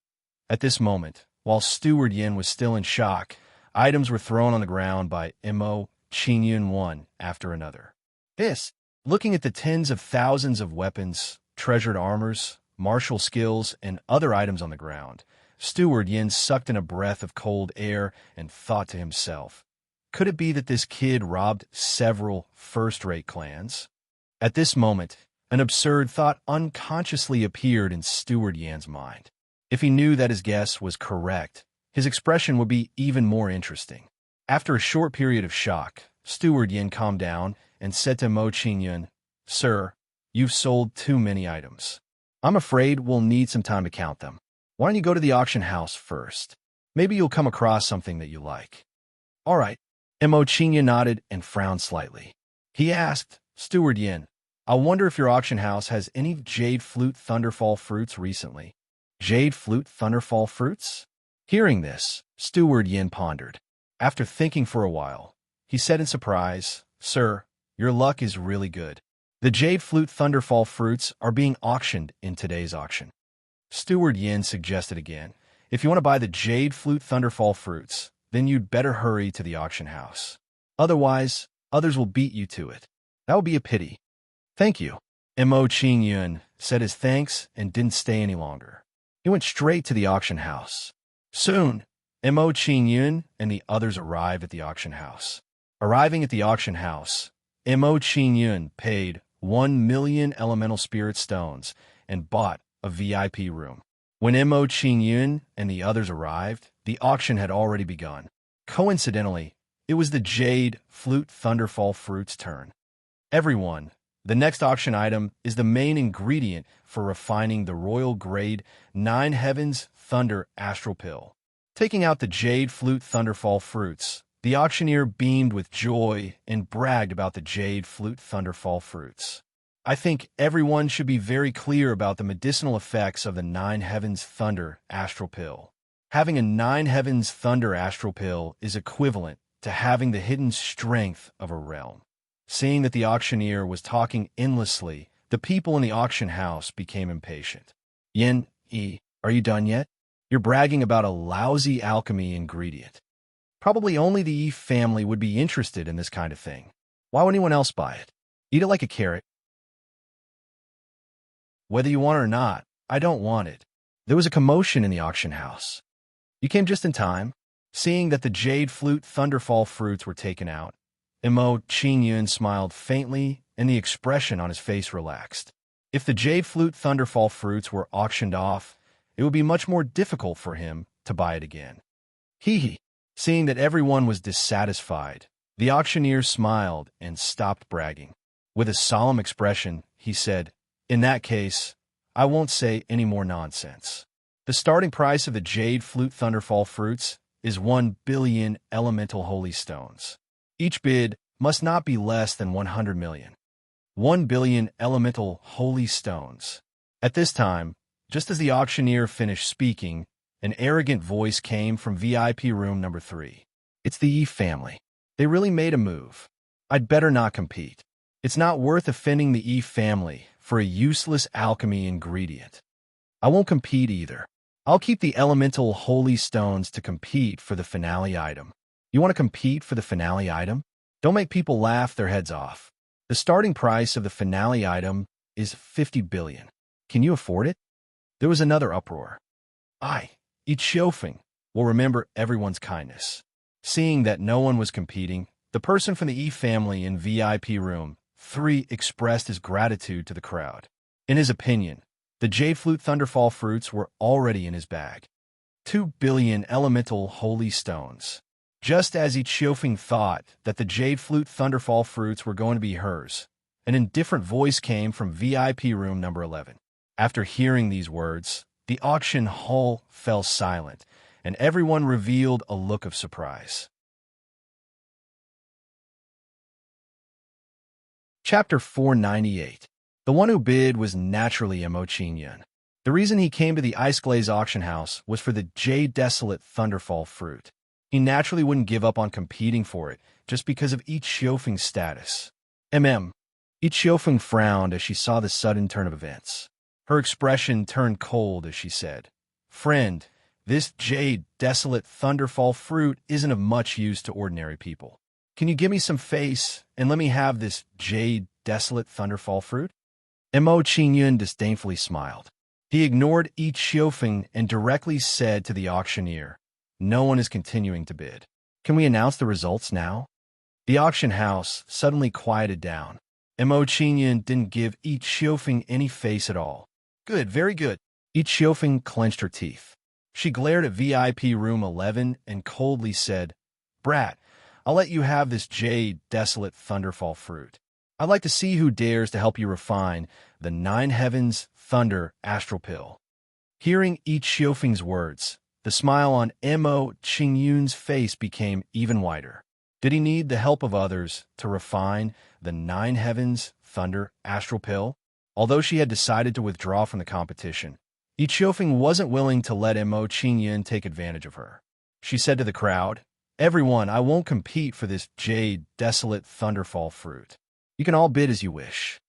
At this moment, while Steward Yan was still in shock, items were thrown on the ground by Mo Qingyun one after another. This, looking at the tens of thousands of weapons, treasured armors, martial skills, and other items on the ground, Steward Yin sucked in a breath of cold air and thought to himself, could it be that this kid robbed several first-rate clans? At this moment, an absurd thought unconsciously appeared in Steward Yan's mind. If he knew that his guess was correct, his expression would be even more interesting. After a short period of shock, Steward Yin calmed down and said to Mo Qingyun, "Sir, you've sold too many items. I'm afraid we'll need some time to count them. Why don't you go to the auction house first? Maybe you'll come across something that you like." "All right." Mo Qingyun nodded and frowned slightly. He asked, "Steward Yin, I wonder if your auction house has any jade flute thunderfall fruits recently." "Jade flute thunderfall fruits?" Hearing this, Steward Yin pondered. After thinking for a while, he said in surprise, "Sir, your luck is really good. The jade flute thunderfall fruits are being auctioned in today's auction." Steward Yin suggested again, "If you want to buy the jade flute thunderfall fruits, then you'd better hurry to the auction house. Otherwise, others will beat you to it. That would be a pity." "Thank you." Mo Qingyun said his thanks and didn't stay any longer. He went straight to the auction house. Soon, Mo Qingyun and the others arrived at the auction house. Arriving at the auction house, Mo Qingyun paid 1,000,000 elemental spirit stones and bought a VIP room. When Mo Qingyun and the others arrived, the auction had already begun. Coincidentally, it was the Jade Flute Thunderfall Fruit's turn. "Everyone, the next auction item is the main ingredient for refining the royal grade 9 Heavens Thunder Astral Pill." Taking out the Jade Flute Thunderfall Fruits, the auctioneer beamed with joy and bragged about the Jade Flute Thunderfall Fruits. "I think everyone should be very clear about the medicinal effects of the 9 Heavens Thunder Astral Pill. Having a 9 Heavens Thunder Astral Pill is equivalent to having the hidden strength of a realm." Seeing that the auctioneer was talking endlessly, the people in the auction house became impatient. "Yin, are you done yet? You're bragging about a lousy alchemy ingredient. Probably only the Yi family would be interested in this kind of thing. Why would anyone else buy it? Eat it like a carrot." "Whether you want it or not, I don't want it." There was a commotion in the auction house. "You came just in time." Seeing that the Jade Flute Thunderfall fruits were taken out, Mo Qingyun smiled faintly and the expression on his face relaxed. If the Jade Flute Thunderfall fruits were auctioned off, it would be much more difficult for him to buy it again. Hee. Seeing that everyone was dissatisfied, the auctioneer smiled and stopped bragging. With a solemn expression, he said, "In that case, I won't say any more nonsense. The starting price of the Jade Flute Thunderfall fruits is 1,000,000,000 elemental holy stones. Each bid must not be less than 100 million. 1,000,000,000 elemental holy stones." At this time, just as the auctioneer finished speaking, an arrogant voice came from VIP room number 3. "It's the Yi family. They really made a move. I'd better not compete. It's not worth offending the Yi family for a useless alchemy ingredient. I won't compete either. I'll keep the elemental holy stones to compete for the finale item." "You want to compete for the finale item? Don't make people laugh their heads off. The starting price of the finale item is 50 billion. Can you afford it?" There was another uproar. Yi Qiufeng will remember everyone's kindness." Seeing that no one was competing, the person from the Yi family in VIP room 3 expressed his gratitude to the crowd. In his opinion, the Jade Flute Thunderfall fruits were already in his bag. 2,000,000,000 elemental holy stones. Just as Yi Qiufeng thought that the Jade Flute Thunderfall fruits were going to be hers, an indifferent voice came from VIP room number 11. After hearing these words, the auction hall fell silent, and everyone revealed a look of surprise. Chapter 498. The one who bid was naturally Mo Qingyun. The reason he came to the Ice Glaze auction house was for the Jade Desolate Thunderfall fruit. He naturally wouldn't give up on competing for it just because of Yi Qiufeng's status. Yi Qiufeng frowned as she saw the sudden turn of events. Her expression turned cold as she said, "Friend, this Jade Desolate Thunderfall fruit isn't of much use to ordinary people. Can you give me some face and let me have this jade desolate thunderfall fruit? Mo Qingyun disdainfully smiled. He ignored each Xiofeng and directly said to the auctioneer, "No one is continuing to bid. Can we announce the results now?" The auction house suddenly quieted down. Mo Qingyun didn't give each Xiofeng any face at all. "Good, very good." Each Xiofeng clenched her teeth. She glared at VIP room 11 and coldly said, "Brat, I'll let you have this jade desolate thunderfall fruit. I'd like to see who dares to help you refine the nine heavens thunder astral pill." Hearing each Xiofeng's words, the smile on Mo Qingyun's face became even wider. Did he need the help of others to refine the nine heavens thunder astral pill? Although she had decided to withdraw from the competition, each Xiofeng wasn't willing to let Mo Qingyun take advantage of her. She said to the crowd, "Everyone, I won't compete for this jade desolate thunderfall fruit. You can all bid as you wish."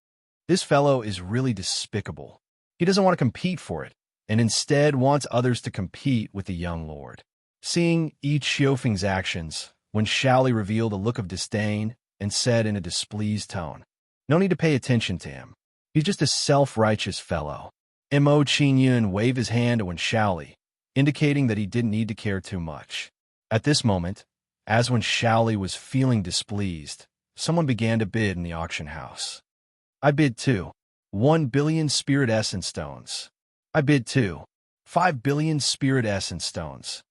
This fellow is really despicable. He doesn't want to compete for it, and instead wants others to compete with the young lord. Seeing each Xiofeng's actions, when Shaoli revealed a look of disdain and said in a displeased tone, "No need to pay attention to him. He's just a self-righteous fellow." Mo Qingyun waved his hand to Wen Shaoli, indicating that he didn't need to care too much. At this moment, as when Shaoli was feeling displeased, someone began to bid in the auction house. "I bid 2. 1 billion spirit essence stones." "I bid 2. 5 billion spirit essence stones."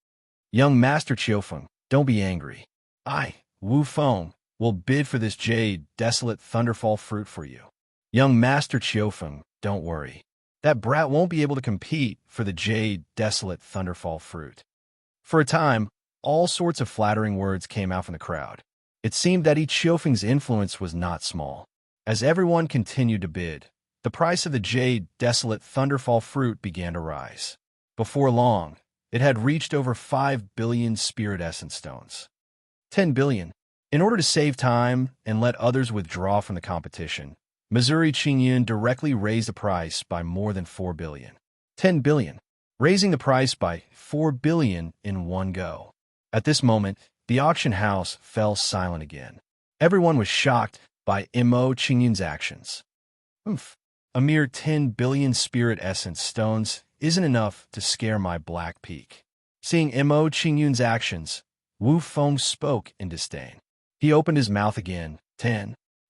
"Young Master Qiufeng, don't be angry. I, Wu Feng, will bid for this jade desolate thunderfall fruit for you." "Young Master Qiufeng, don't worry. That brat won't be able to compete for the jade desolate thunderfall fruit." For a time, all sorts of flattering words came out from the crowd. It seemed that each Xiofeng's influence was not small. As everyone continued to bid, the price of the jade desolate thunderfall fruit began to rise. Before long, it had reached over 5 billion spirit essence stones. 10 billion. In order to save time and let others withdraw from the competition, Missouri Qingyun directly raised the price by more than 4 billion. 10 billion. Raising the price by 4 billion in one go. At this moment, the auction house fell silent again. Everyone was shocked by Mo Qingyun's actions. A mere 10 billion spirit essence stones isn't enough to scare my black peak. Seeing Mo Qingyun's actions, Wu Feng spoke in disdain. He opened his mouth again.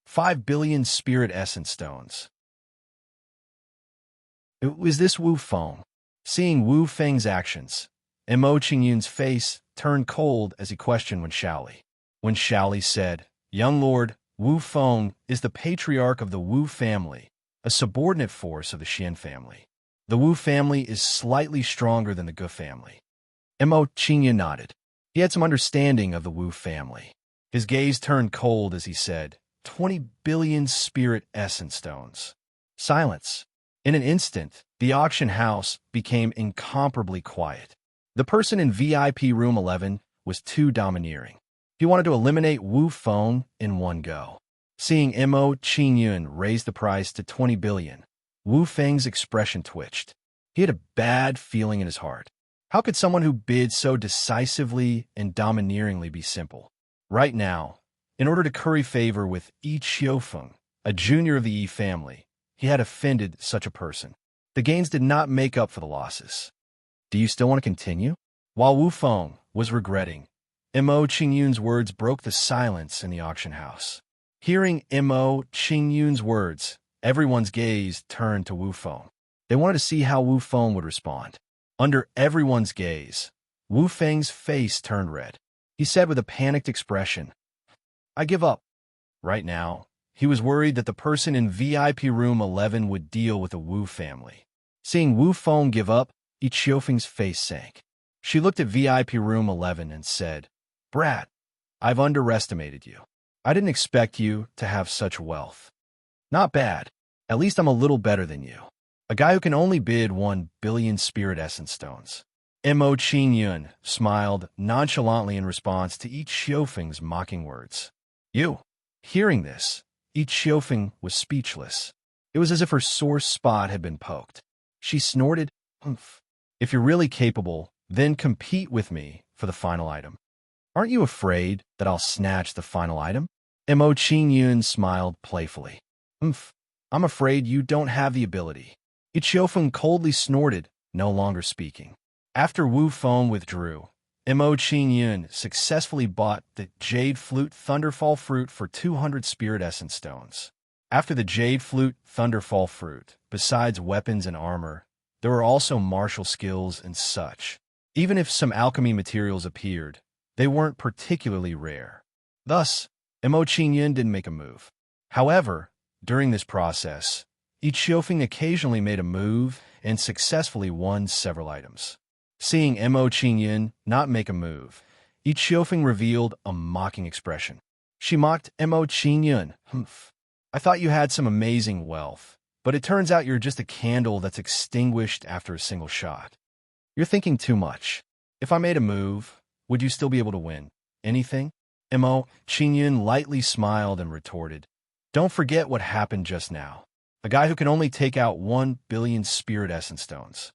5 billion spirit essence stones. It was this Wu Feng. Seeing Wu Feng's actions, Mo Qingyun's face turned cold as he questioned Wen Shaoli. Wen Shaoli said, "Young lord, Wu Feng is the patriarch of the Wu family, a subordinate force of the Xian family. The Wu family is slightly stronger than the Ge family." Mo Qingyun nodded. He had some understanding of the Wu family. His gaze turned cold as he said, 20 billion spirit essence stones. Silence. In an instant, the auction house became incomparably quiet. The person in VIP room 11 was too domineering. He wanted to eliminate Wu Feng in one go. Seeing Mo Qingyun raise the price to 20 billion, Wu Feng's expression twitched. He had a bad feeling in his heart. How could someone who bid so decisively and domineeringly be simple? Right now, in order to curry favor with Yi Qiufeng, a junior of the Yi family, he had offended such a person. The gains did not make up for the losses. "Do you still want to continue?" While Wu Feng was regretting, Mo Qingyun's words broke the silence in the auction house. Hearing Mo Qingyun's words, everyone's gaze turned to Wu Feng. They wanted to see how Wu Feng would respond. Under everyone's gaze, Wu Feng's face turned red. He said with a panicked expression, "I give up." Right now, he was worried that the person in VIP room 11 would deal with the Wu family. Seeing Wu Feng give up, Yi Qiufeng's face sank. She looked at VIP room 11 and said, "Brat, I've underestimated you. I didn't expect you to have such wealth." "Not bad. At least I'm a little better than you. A guy who can only bid 1 billion spirit essence stones." Mo Qingyun smiled nonchalantly in response to Yi Qiufeng's mocking words. "You." Hearing this, Yi Qiufeng was speechless. It was as if her sore spot had been poked. She snorted, "Humph. If you're really capable, then compete with me for the final item." Aren't you afraid that I'll snatch the final item? Mo Qingyun smiled playfully. Umph, I'm afraid you don't have the ability. Ichiofeng coldly snorted, no longer speaking. After Wu Feng withdrew, Mo Qingyun successfully bought the Jade Flute Thunderfall Fruit for 200 Spirit Essence Stones. After the Jade Flute Thunderfall Fruit, besides weapons and armor, there were also martial skills and such. Even if some alchemy materials appeared, they weren't particularly rare. Thus, Mo Qingyun didn't make a move. However, during this process, Ichiofeng occasionally made a move and successfully won several items. Seeing Mo Qingyun not make a move, Ichiofeng revealed a mocking expression. She mocked Mo Qingyun. Humph. I thought you had some amazing wealth, but it turns out you're just a candle that's extinguished after a single shot. You're thinking too much. If I made a move, would you still be able to win? Anything? Mo Qingyun lightly smiled and retorted, Don't forget what happened just now. A guy who can only take out 1 billion Spirit Essence Stones.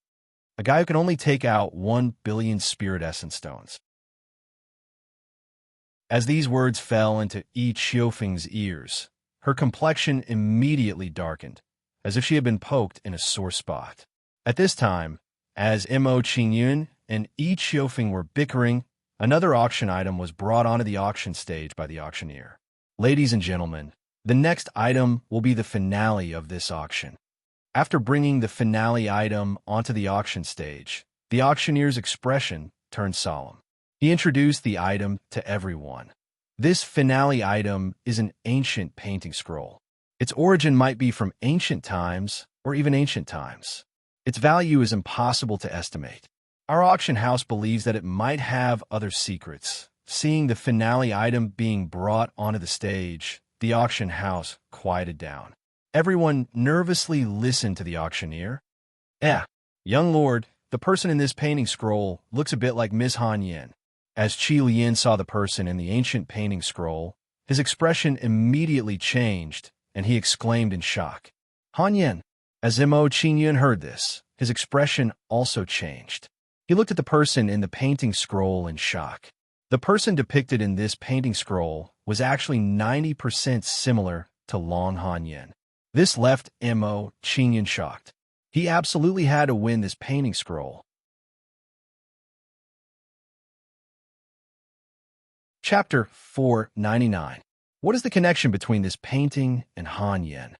A guy who can only take out 1 billion Spirit Essence Stones. As these words fell into Ichiofeng's ears, her complexion immediately darkened, as if she had been poked in a sore spot. At this time, as Mo Qingyun and Ichiofeng were bickering, another auction item was brought onto the auction stage by the auctioneer. Ladies and gentlemen, the next item will be the finale of this auction. After bringing the finale item onto the auction stage, the auctioneer's expression turned solemn. He introduced the item to everyone. This finale item is an ancient painting scroll. Its origin might be from ancient times or even ancient times. Its value is impossible to estimate. Our auction house believes that it might have other secrets. Seeing the finale item being brought onto the stage, the auction house quieted down. Everyone nervously listened to the auctioneer. Young lord, the person in this painting scroll looks a bit like Miss Han Yin. As Qi Lian saw the person in the ancient painting scroll, his expression immediately changed, and he exclaimed in shock, Han Yin. As Mo Qingyun heard this, his expression also changed. He looked at the person in the painting scroll in shock. The person depicted in this painting scroll was actually 90% similar to Long Han Yin. This left Mo Qingyun shocked. He absolutely had to win this painting scroll. Chapter 499. What is the connection between this painting and Han Yin?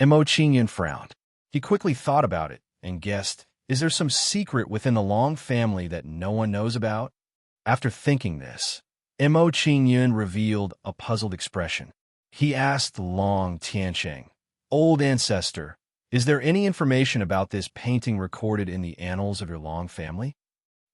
Mo Qingyun frowned. He quickly thought about it and guessed, is there some secret within the Long family that no one knows about? After thinking this, Mo Qingyun revealed a puzzled expression. He asked Long Tiancheng, Old ancestor, is there any information about this painting recorded in the annals of your Long family?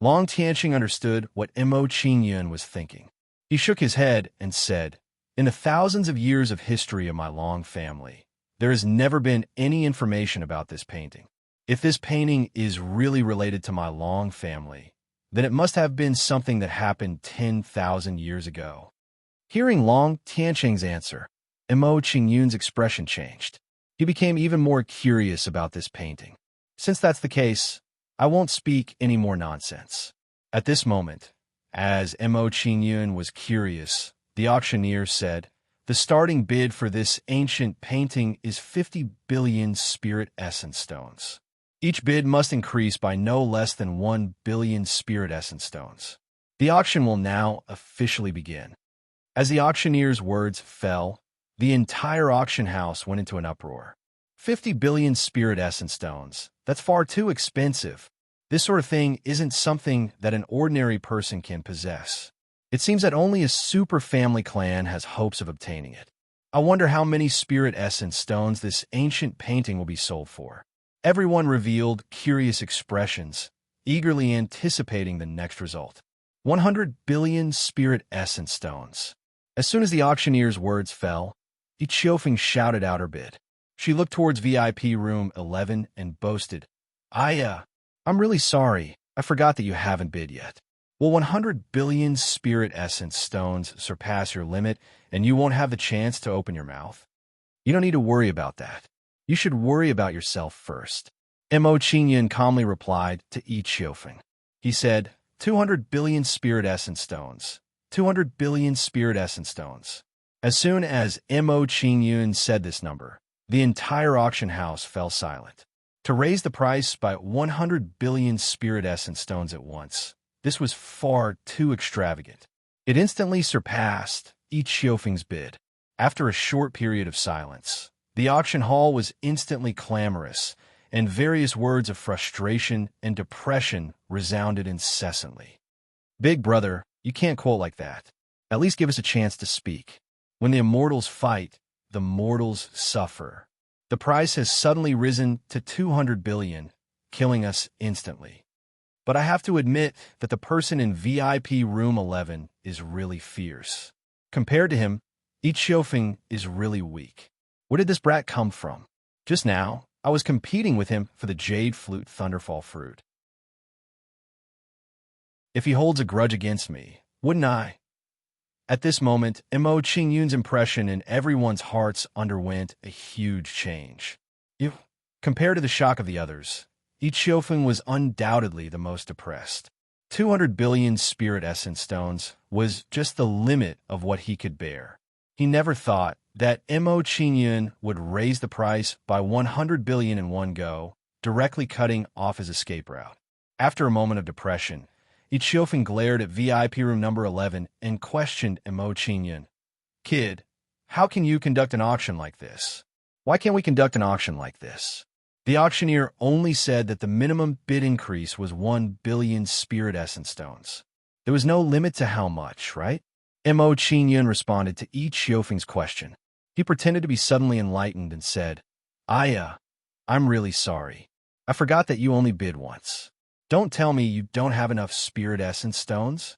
Long Tiancheng understood what Mo Qingyun was thinking. He shook his head and said, In the thousands of years of history of my Long family, there has never been any information about this painting. If this painting is really related to my Long family, then it must have been something that happened 10,000 years ago. Hearing Long Tiancheng's answer, Mo Qingyun's expression changed. He became even more curious about this painting. Since that's the case, I won't speak any more nonsense. At this moment, as Mo Qingyun was curious, the auctioneer said, The starting bid for this ancient painting is 50 billion Spirit Essence Stones. Each bid must increase by no less than 1 billion Spirit Essence Stones. The auction will now officially begin. As the auctioneer's words fell, the entire auction house went into an uproar. 50 billion Spirit Essence Stones. That's far too expensive. This sort of thing isn't something that an ordinary person can possess. It seems that only a super family clan has hopes of obtaining it. I wonder how many Spirit Essence Stones this ancient painting will be sold for. Everyone revealed curious expressions, eagerly anticipating the next result. 100 billion Spirit Essence Stones. As soon as the auctioneer's words fell, Ichiofeng shouted out her bid. She looked towards VIP room 11 and boasted, I'm really sorry. I forgot that you haven't bid yet. Will 100 billion Spirit Essence Stones surpass your limit and you won't have the chance to open your mouth? You don't need to worry about that. You should worry about yourself first. Mo Qingyun calmly replied to Ichiofeng. He said, 200 billion Spirit Essence Stones. 200 billion spirit essence stones. As soon as Mo Qingyun said this number, the entire auction house fell silent. To raise the price by 100 billion spirit essence stones at once, this was far too extravagant. It instantly surpassed each Xiaofeng's bid. After a short period of silence, the auction hall was instantly clamorous, and various words of frustration and depression resounded incessantly. "Big brother, you can't quote like that. At least give us a chance to speak. When the immortals fight, the mortals suffer. The price has suddenly risen to 200 billion, killing us instantly. But I have to admit that the person in VIP room 11 is really fierce. Compared to him, each Xiaofeng is really weak. Where did this brat come from? Just now, I was competing with him for the Jade Flute Thunderfall fruit. If he holds a grudge against me, wouldn't I?" At this moment, Mo Qingyun's impression in everyone's hearts underwent a huge change. Compared to the shock of the others, each Xiaofeng was undoubtedly the most depressed. 200 billion spirit essence stones was just the limit of what he could bear. He never thought that Mo Qingyun would raise the price by 100 billion in one go, directly cutting off his escape route. After a moment of depression, each Xiaofeng glared at VIP room number 11 and questioned Mo Qingyun. "Kid, how can you conduct an auction like this? Why can't we conduct an auction like this?" The auctioneer only said that the minimum bid increase was 1 billion spirit essence stones. There was no limit to how much, right? Mo Qingyun responded to each Xiaofeng's question. He pretended to be suddenly enlightened and said, I'm really sorry. I forgot that you only bid once. Don't tell me you don't have enough spirit essence stones."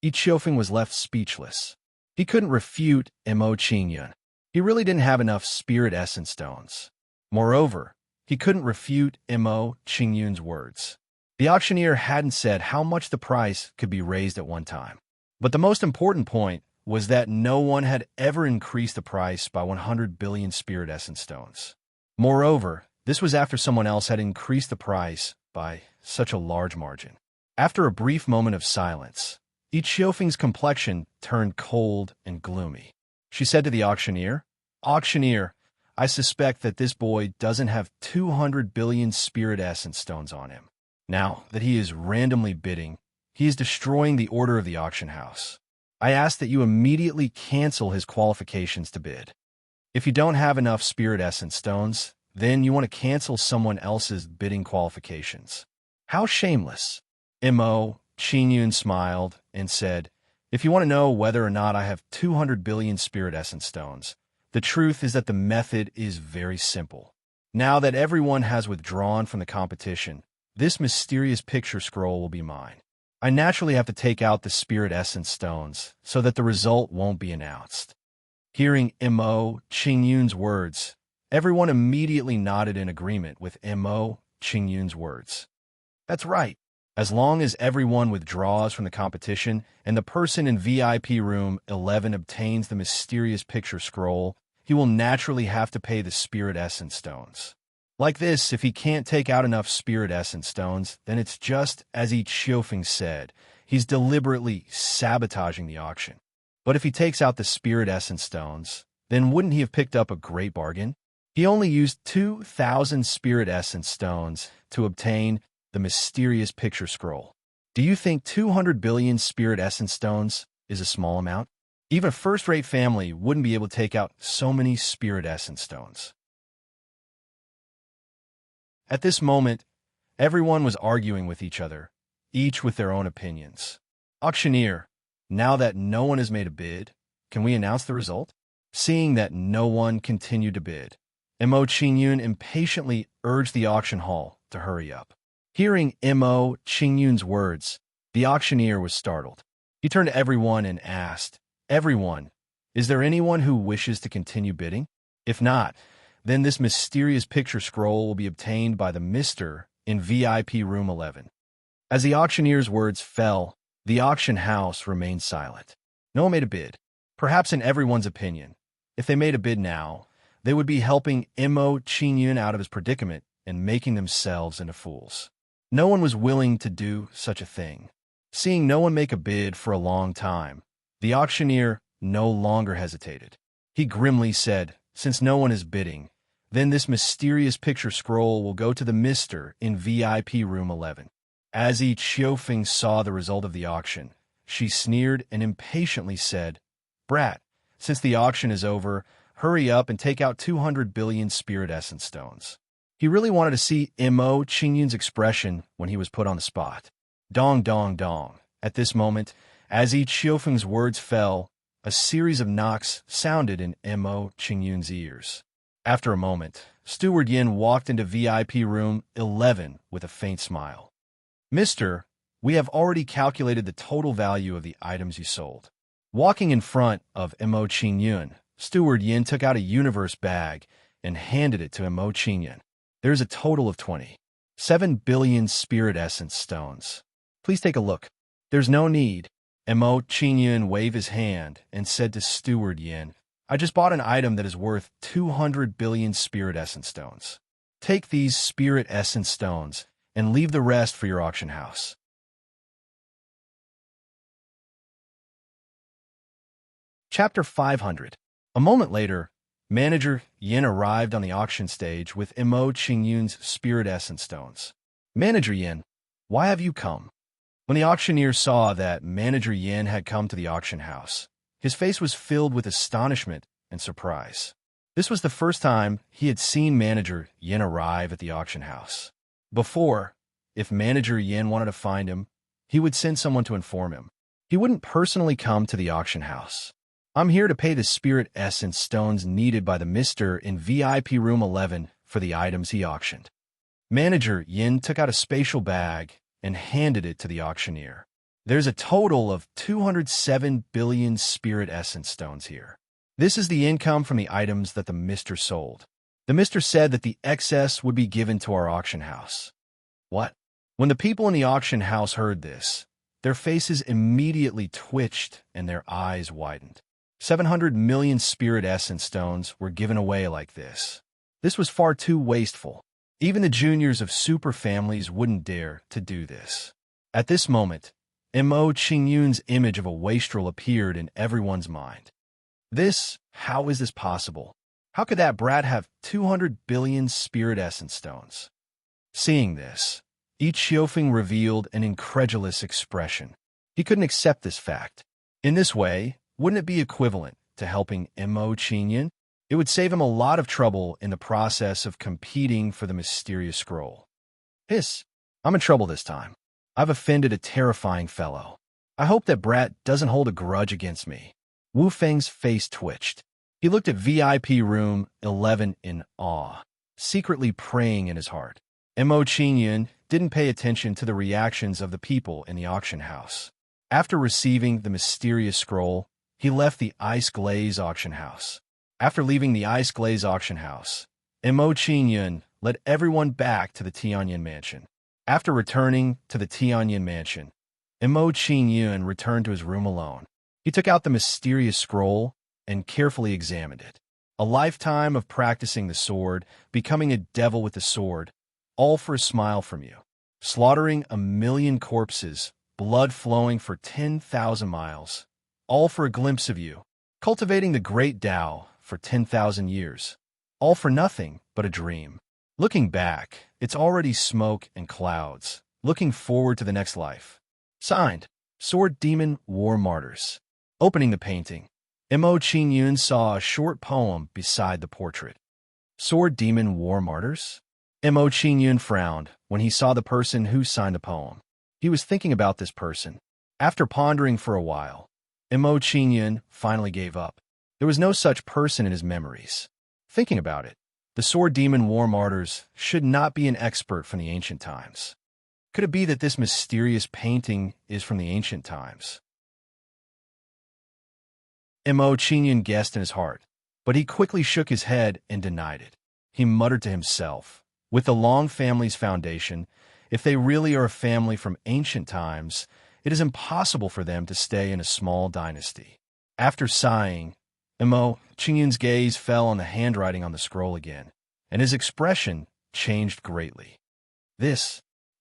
Each Xiaofeng was left speechless. He couldn't refute Mo Qingyun. He really didn't have enough spirit essence stones. Moreover, he couldn't refute Mo Qingyun's words. The auctioneer hadn't said how much the price could be raised at one time. But the most important point was that no one had ever increased the price by 100 billion spirit essence stones. Moreover, this was after someone else had increased the price by such a large margin. After a brief moment of silence, each Xiaofeng's complexion turned cold and gloomy. She said to the auctioneer, "Auctioneer, I suspect that this boy doesn't have 200 billion spirit essence stones on him. Now that he is randomly bidding, he is destroying the order of the auction house. I ask that you immediately cancel his qualifications to bid. If you don't have enough spirit essence stones, then you want to cancel someone else's bidding qualifications." How shameless. Mo Qingyun smiled and said, "If you want to know whether or not I have 200 billion spirit essence stones, the truth is that the method is very simple. Now that everyone has withdrawn from the competition, this mysterious picture scroll will be mine. I naturally have to take out the spirit essence stones so that the result won't be announced." Hearing Mo Qingyun's words, everyone immediately nodded in agreement with Mo Qingyun's words. That's right. As long as everyone withdraws from the competition and the person in VIP room 11 obtains the mysterious picture scroll, he will naturally have to pay the spirit essence stones. Like this, if he can't take out enough spirit essence stones, then it's just as each Xiaofeng said, he's deliberately sabotaging the auction. But if he takes out the spirit essence stones, then wouldn't he have picked up a great bargain? He only used 2,000 spirit essence stones to obtain the mysterious picture scroll. Do you think 200 billion spirit essence stones is a small amount? Even a first-rate family wouldn't be able to take out so many spirit essence stones. At this moment, everyone was arguing with each other, each with their own opinions. Auctioneer, now that no one has made a bid, can we announce the result? Seeing that no one continued to bid, Mo Qingyun impatiently urged the auction hall to hurry up. Hearing Mo Qingyun's words, the auctioneer was startled. He turned to everyone and asked, "Everyone, is there anyone who wishes to continue bidding? If not, then this mysterious picture scroll will be obtained by the Mr. in VIP room 11. As the auctioneer's words fell, the auction house remained silent. No one made a bid. Perhaps in everyone's opinion, if they made a bid now, they would be helping Mo Qingyun out of his predicament and making themselves into fools. No one was willing to do such a thing. Seeing no one make a bid for a long time, the auctioneer no longer hesitated. He grimly said, "Since no one is bidding, then this mysterious picture scroll will go to the Mister in VIP room 11. As each Xiaofeng saw the result of the auction, she sneered and impatiently said, "Brat, since the auction is over, hurry up and take out 200 billion spirit essence stones." He really wanted to see Mo Qingyun's expression when he was put on the spot. Dong, dong, dong. At this moment, as each Xiaofeng's words fell, a series of knocks sounded in Mo Qingyun's ears. After a moment, Steward Yin walked into VIP room 11 with a faint smile. "Mister, we have already calculated the total value of the items you sold." Walking in front of Mo Qingyun, Steward Yin took out a universe bag and handed it to Mo Qingyun. "There's a total of 27 billion spirit essence stones. Please take a look." "There's no need." Mo Qingyun waved his hand and said to Steward Yin, "I just bought an item that is worth 200 billion spirit essence stones. Take these spirit essence stones and leave the rest for your auction house." Chapter 500. A moment later, Manager Yin arrived on the auction stage with Mo Qingyun's spirit essence stones. "Manager Yin, why have you come?" When the auctioneer saw that Manager Yin had come to the auction house, his face was filled with astonishment and surprise. This was the first time he had seen Manager Yin arrive at the auction house. Before, if Manager Yin wanted to find him, he would send someone to inform him. He wouldn't personally come to the auction house. "I'm here to pay the spirit essence stones needed by the Mister in VIP room 11 for the items he auctioned." Manager Yin took out a spatial bag and handed it to the auctioneer. "There's a total of 207 billion spirit essence stones here. This is the income from the items that the Mister sold. The Mister said that the excess would be given to our auction house." "What?" When the people in the auction house heard this, their faces immediately twitched and their eyes widened. 700 million spirit essence stones were given away like this. This was far too wasteful. Even the juniors of super families wouldn't dare to do this. At this moment, Mo Qingyun's image of a wastrel appeared in everyone's mind. How is this possible? How could that brat have 200 billion spirit essence stones? Seeing this, each Xiaofeng revealed an incredulous expression. He couldn't accept this fact. In this way, wouldn't it be equivalent to helping Mo Qingyun? It would save him a lot of trouble in the process of competing for the mysterious scroll. I'm in trouble this time. I've offended a terrifying fellow. I hope that brat doesn't hold a grudge against me." Wu Feng's face twitched. He looked at VIP room 11 in awe, secretly praying in his heart. Mo Qingyun didn't pay attention to the reactions of the people in the auction house. After receiving the mysterious scroll, he left the Ice Glaze auction house. After leaving the Ice Glaze auction house, Mo Qingyun led everyone back to the Tianyin mansion. After returning to the Tianyin mansion, Mo Qingyun returned to his room alone. He took out the mysterious scroll and carefully examined it. A lifetime of practicing the sword, becoming a devil with the sword, all for a smile from you. Slaughtering 1,000,000 corpses, blood flowing for 10,000 miles, all for a glimpse of you. Cultivating the great Tao for 10,000 years, all for nothing but a dream. Looking back, it's already smoke and clouds. Looking forward to the next life. Signed, Sword Demon War Martyrs. Opening the painting, Mo Qingyun saw a short poem beside the portrait. Sword Demon War Martyrs? Mo Qingyun frowned when he saw the person who signed the poem. He was thinking about this person. After pondering for a while, Mo Qingyun finally gave up. There was no such person in his memories. Thinking about it, the Sword Demon War Martyrs should not be an expert from the ancient times. Could it be that this mysterious painting is from the ancient times? Mo Qingyun guessed in his heart, but he quickly shook his head and denied it. He muttered to himself, "With the Long family's foundation, if they really are a family from ancient times, it is impossible for them to stay in a small dynasty." After sighing, Mo Qingyun's gaze fell on the handwriting on the scroll again, and his expression changed greatly.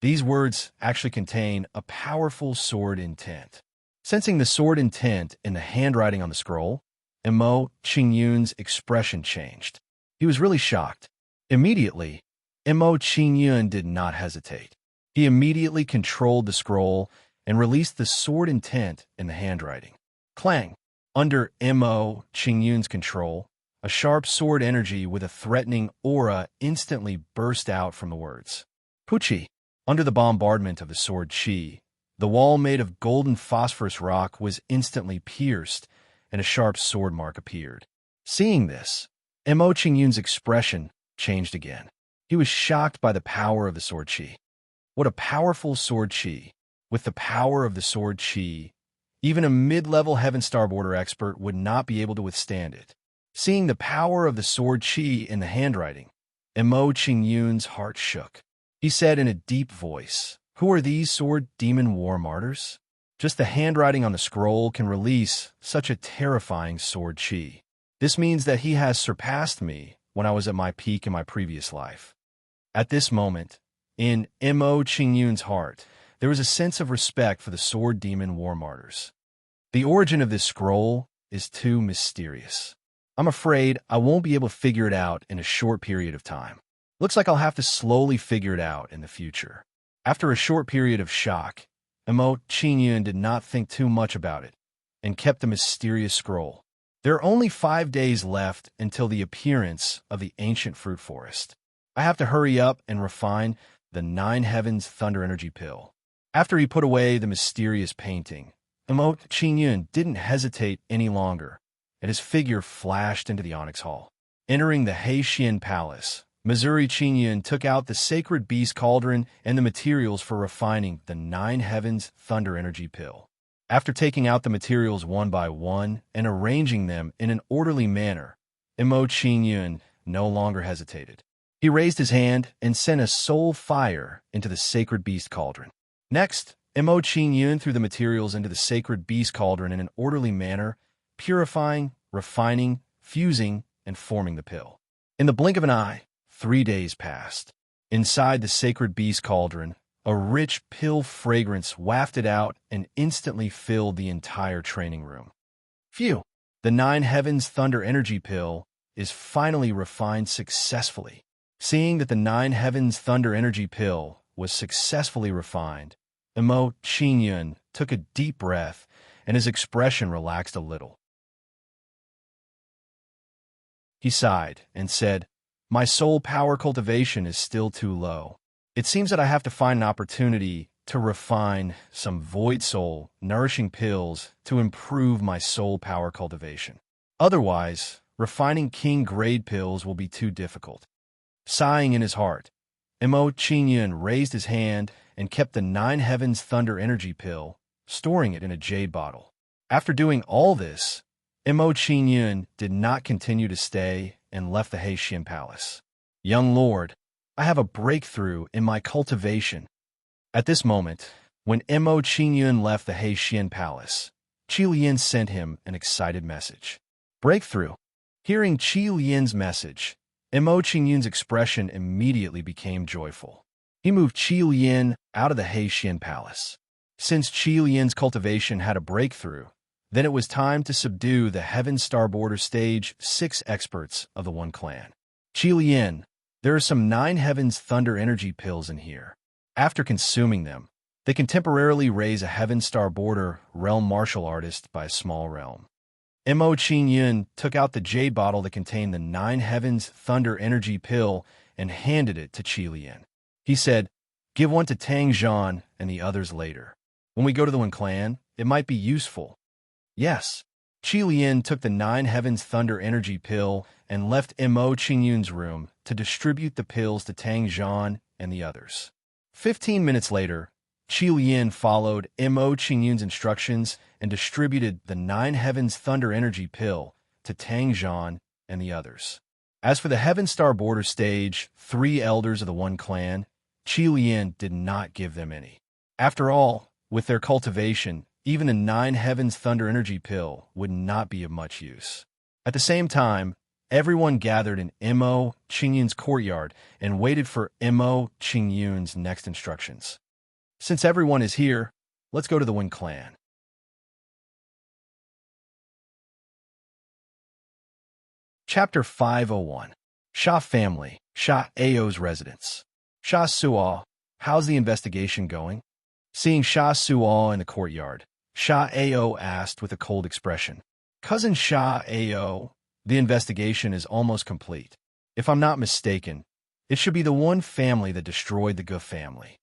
These words actually contain a powerful sword intent. Sensing the sword intent in the handwriting on the scroll, Mo Qingyun's expression changed. He was really shocked. Immediately, Mo Qingyun did not hesitate. He immediately controlled the scroll and released the sword intent in the handwriting. Clang! Under Mo Qingyun's control, a sharp sword energy with a threatening aura instantly burst out from the words. Puchi! Under the bombardment of the sword qi, the wall made of golden phosphorus rock was instantly pierced, and a sharp sword mark appeared. Seeing this, Mo Qingyun's expression changed again. He was shocked by the power of the sword qi. What a powerful sword qi! With the power of the sword qi, even a mid-level Heaven Starboarder expert would not be able to withstand it. Seeing the power of the sword qi in the handwriting, Mo Qingyun's heart shook. He said in a deep voice, "Who are these sword demon war martyrs? Just the handwriting on the scroll can release such a terrifying sword qi. This means that he has surpassed me when I was at my peak in my previous life." At this moment, in Mo Qingyun's heart, there was a sense of respect for the sword demon war martyrs. The origin of this scroll is too mysterious. I'm afraid I won't be able to figure it out in a short period of time. Looks like I'll have to slowly figure it out in the future. After a short period of shock, Mo Qingyun did not think too much about it and kept the mysterious scroll. There are only 5 days left until the appearance of the ancient fruit forest. I have to hurry up and refine the 9 Heavens Thunder Energy Pill. After he put away the mysterious painting, Mo Qingyun didn't hesitate any longer, and his figure flashed into the Onyx Hall. Entering the Heixian Palace, Missouri Qingyun took out the sacred beast cauldron and the materials for refining the 9 Heavens Thunder Energy Pill. After taking out the materials one by one and arranging them in an orderly manner, Mo Qingyun no longer hesitated. He raised his hand and sent a soul fire into the sacred beast cauldron. Next, Mo Qingyun threw the materials into the sacred beast cauldron in an orderly manner, purifying, refining, fusing, and forming the pill. In the blink of an eye, 3 days passed. Inside the sacred beast cauldron, a rich pill fragrance wafted out and instantly filled the entire training room. Phew! The 9 Heavens Thunder Energy Pill is finally refined successfully. Seeing that the 9 Heavens Thunder Energy Pill was successfully refined, Mo Qingyun took a deep breath and his expression relaxed a little. He sighed and said, "My soul power cultivation is still too low. It seems that I have to find an opportunity to refine some void soul, nourishing pills to improve my soul power cultivation. Otherwise, refining king grade pills will be too difficult." Sighing in his heart, Mo Qingyun raised his hand and kept the 9 Heavens Thunder Energy Pill, storing it in a jade bottle. After doing all this, Mo Qingyun did not continue to stay and left the Heixian Palace. "Young lord, I have a breakthrough in my cultivation." At this moment, when Mo Qingyun left the Heixian Palace, Qi Lian sent him an excited message. Breakthrough. Hearing Qi Lian's message, Mo Qingyun's expression immediately became joyful. He moved Qi Lian out of the Heixian Palace. Since Qi Lian's cultivation had a breakthrough, then it was time to subdue the Heaven Starboarder Stage 6 experts of the One Clan. "Qi Lian, there are some 9 Heavens Thunder Energy Pills in here. After consuming them, they can temporarily raise a Heaven Starboarder realm martial artist by a small realm." Mo Qingyun took out the jade bottle that contained the 9 Heavens Thunder Energy Pill and handed it to Qi Lian. He said, "Give one to Tang Zhan and the others later. When we go to the One Clan, it might be useful." Yes. Qi Lian took the 9 Heavens Thunder Energy Pill and left Mo Qingyun's room to distribute the pills to Tang Zhan and the others. 15 minutes later, Qi Lian followed Mo Qingyun's instructions and distributed the 9 Heavens Thunder Energy Pill to Tang Zhan and the others. As for the Heaven Starboarder Stage 3 elders of the One Clan, Qi Lian did not give them any. After all, with their cultivation, even the 9 Heavens Thunder Energy Pill would not be of much use. At the same time, Everyone gathered in Mo Qingyun's courtyard and waited for Mo Qingyun's next instructions. Since everyone is here, let's go to the Wen clan. Chapter 501. Sha family, Sha Ao's residence. Sha Suo, how's the investigation going? Seeing Sha Suo in the courtyard, Sha Ao asked with a cold expression. Cousin Sha Ao, the investigation is almost complete. If I'm not mistaken, it should be the one family that destroyed the Ge family.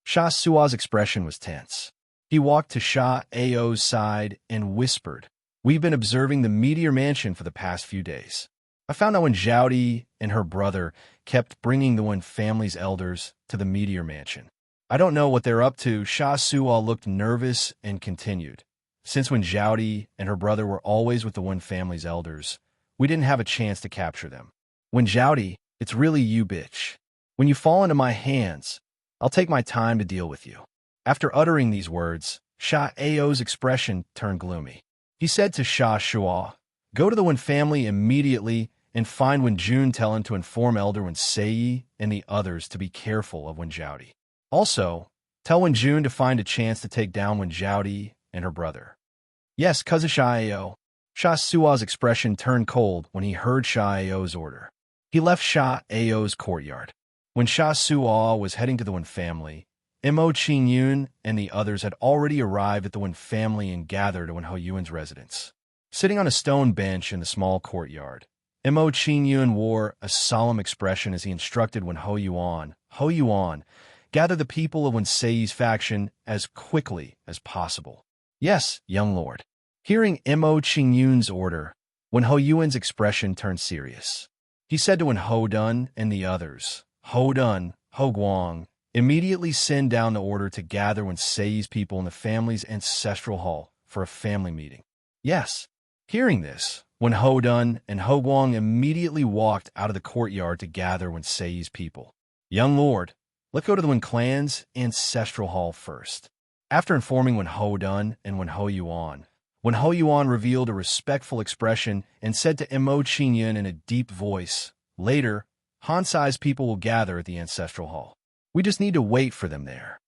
Sha Suo's expression was tense. He walked to Sha Ao's side and whispered, We've been observing the Meteor Mansion for the past few days. I found out when Zhaodi and her brother kept bringing the Wen family's elders to the Meteor Mansion. I don't know what they're up to. Sha Suo looked nervous and continued. Since when Zhaodi and her brother were always with the Wen family's elders, we didn't have a chance to capture them. When Zhaodi, it's really you, bitch. When you fall into my hands, I'll take my time to deal with you. After uttering these words, Sha Ao's expression turned gloomy. He said to Sha Suo, Go to the Wen family immediately and find Wen Jun, tell him to inform Elder Wen Sei and the others to be careful of Wen Zhaodi. Also, tell Wen Jun to find a chance to take down Wen Zhaodi and her brother. Yes, cousin Sha Ao. Sha Suo's expression turned cold when he heard Sha Ao's order. He left Sha Ao's courtyard. When Sha Suo was heading to the Wen family, Mo Qingyun and the others had already arrived at the Wen family and gathered at Wen Hoyuan's residence. Sitting on a stone bench in the small courtyard, Mo Qingyun wore a solemn expression as he instructed Wen Hoyuan, gather the people of Wen Sei's faction as quickly as possible. Yes, young lord. Hearing Mo Qingyun's order, Wen Hoyuan's expression turned serious. He said to Wen Hodun and the others, Hodun, Hoguang, immediately send down the order to gather Wen Sei's people in the family's ancestral hall for a family meeting. Yes. Hearing this, Wen Hodun and Hoguang immediately walked out of the courtyard to gather Wen Sei's people. Young lord, let's go to the Wen clan's ancestral hall first. After informing Wen Hodun and Wen Hoyuan revealed a respectful expression and said to Mo Qingyun in a deep voice, Later, Han-Sai's people will gather at the ancestral hall. We just need to wait for them there.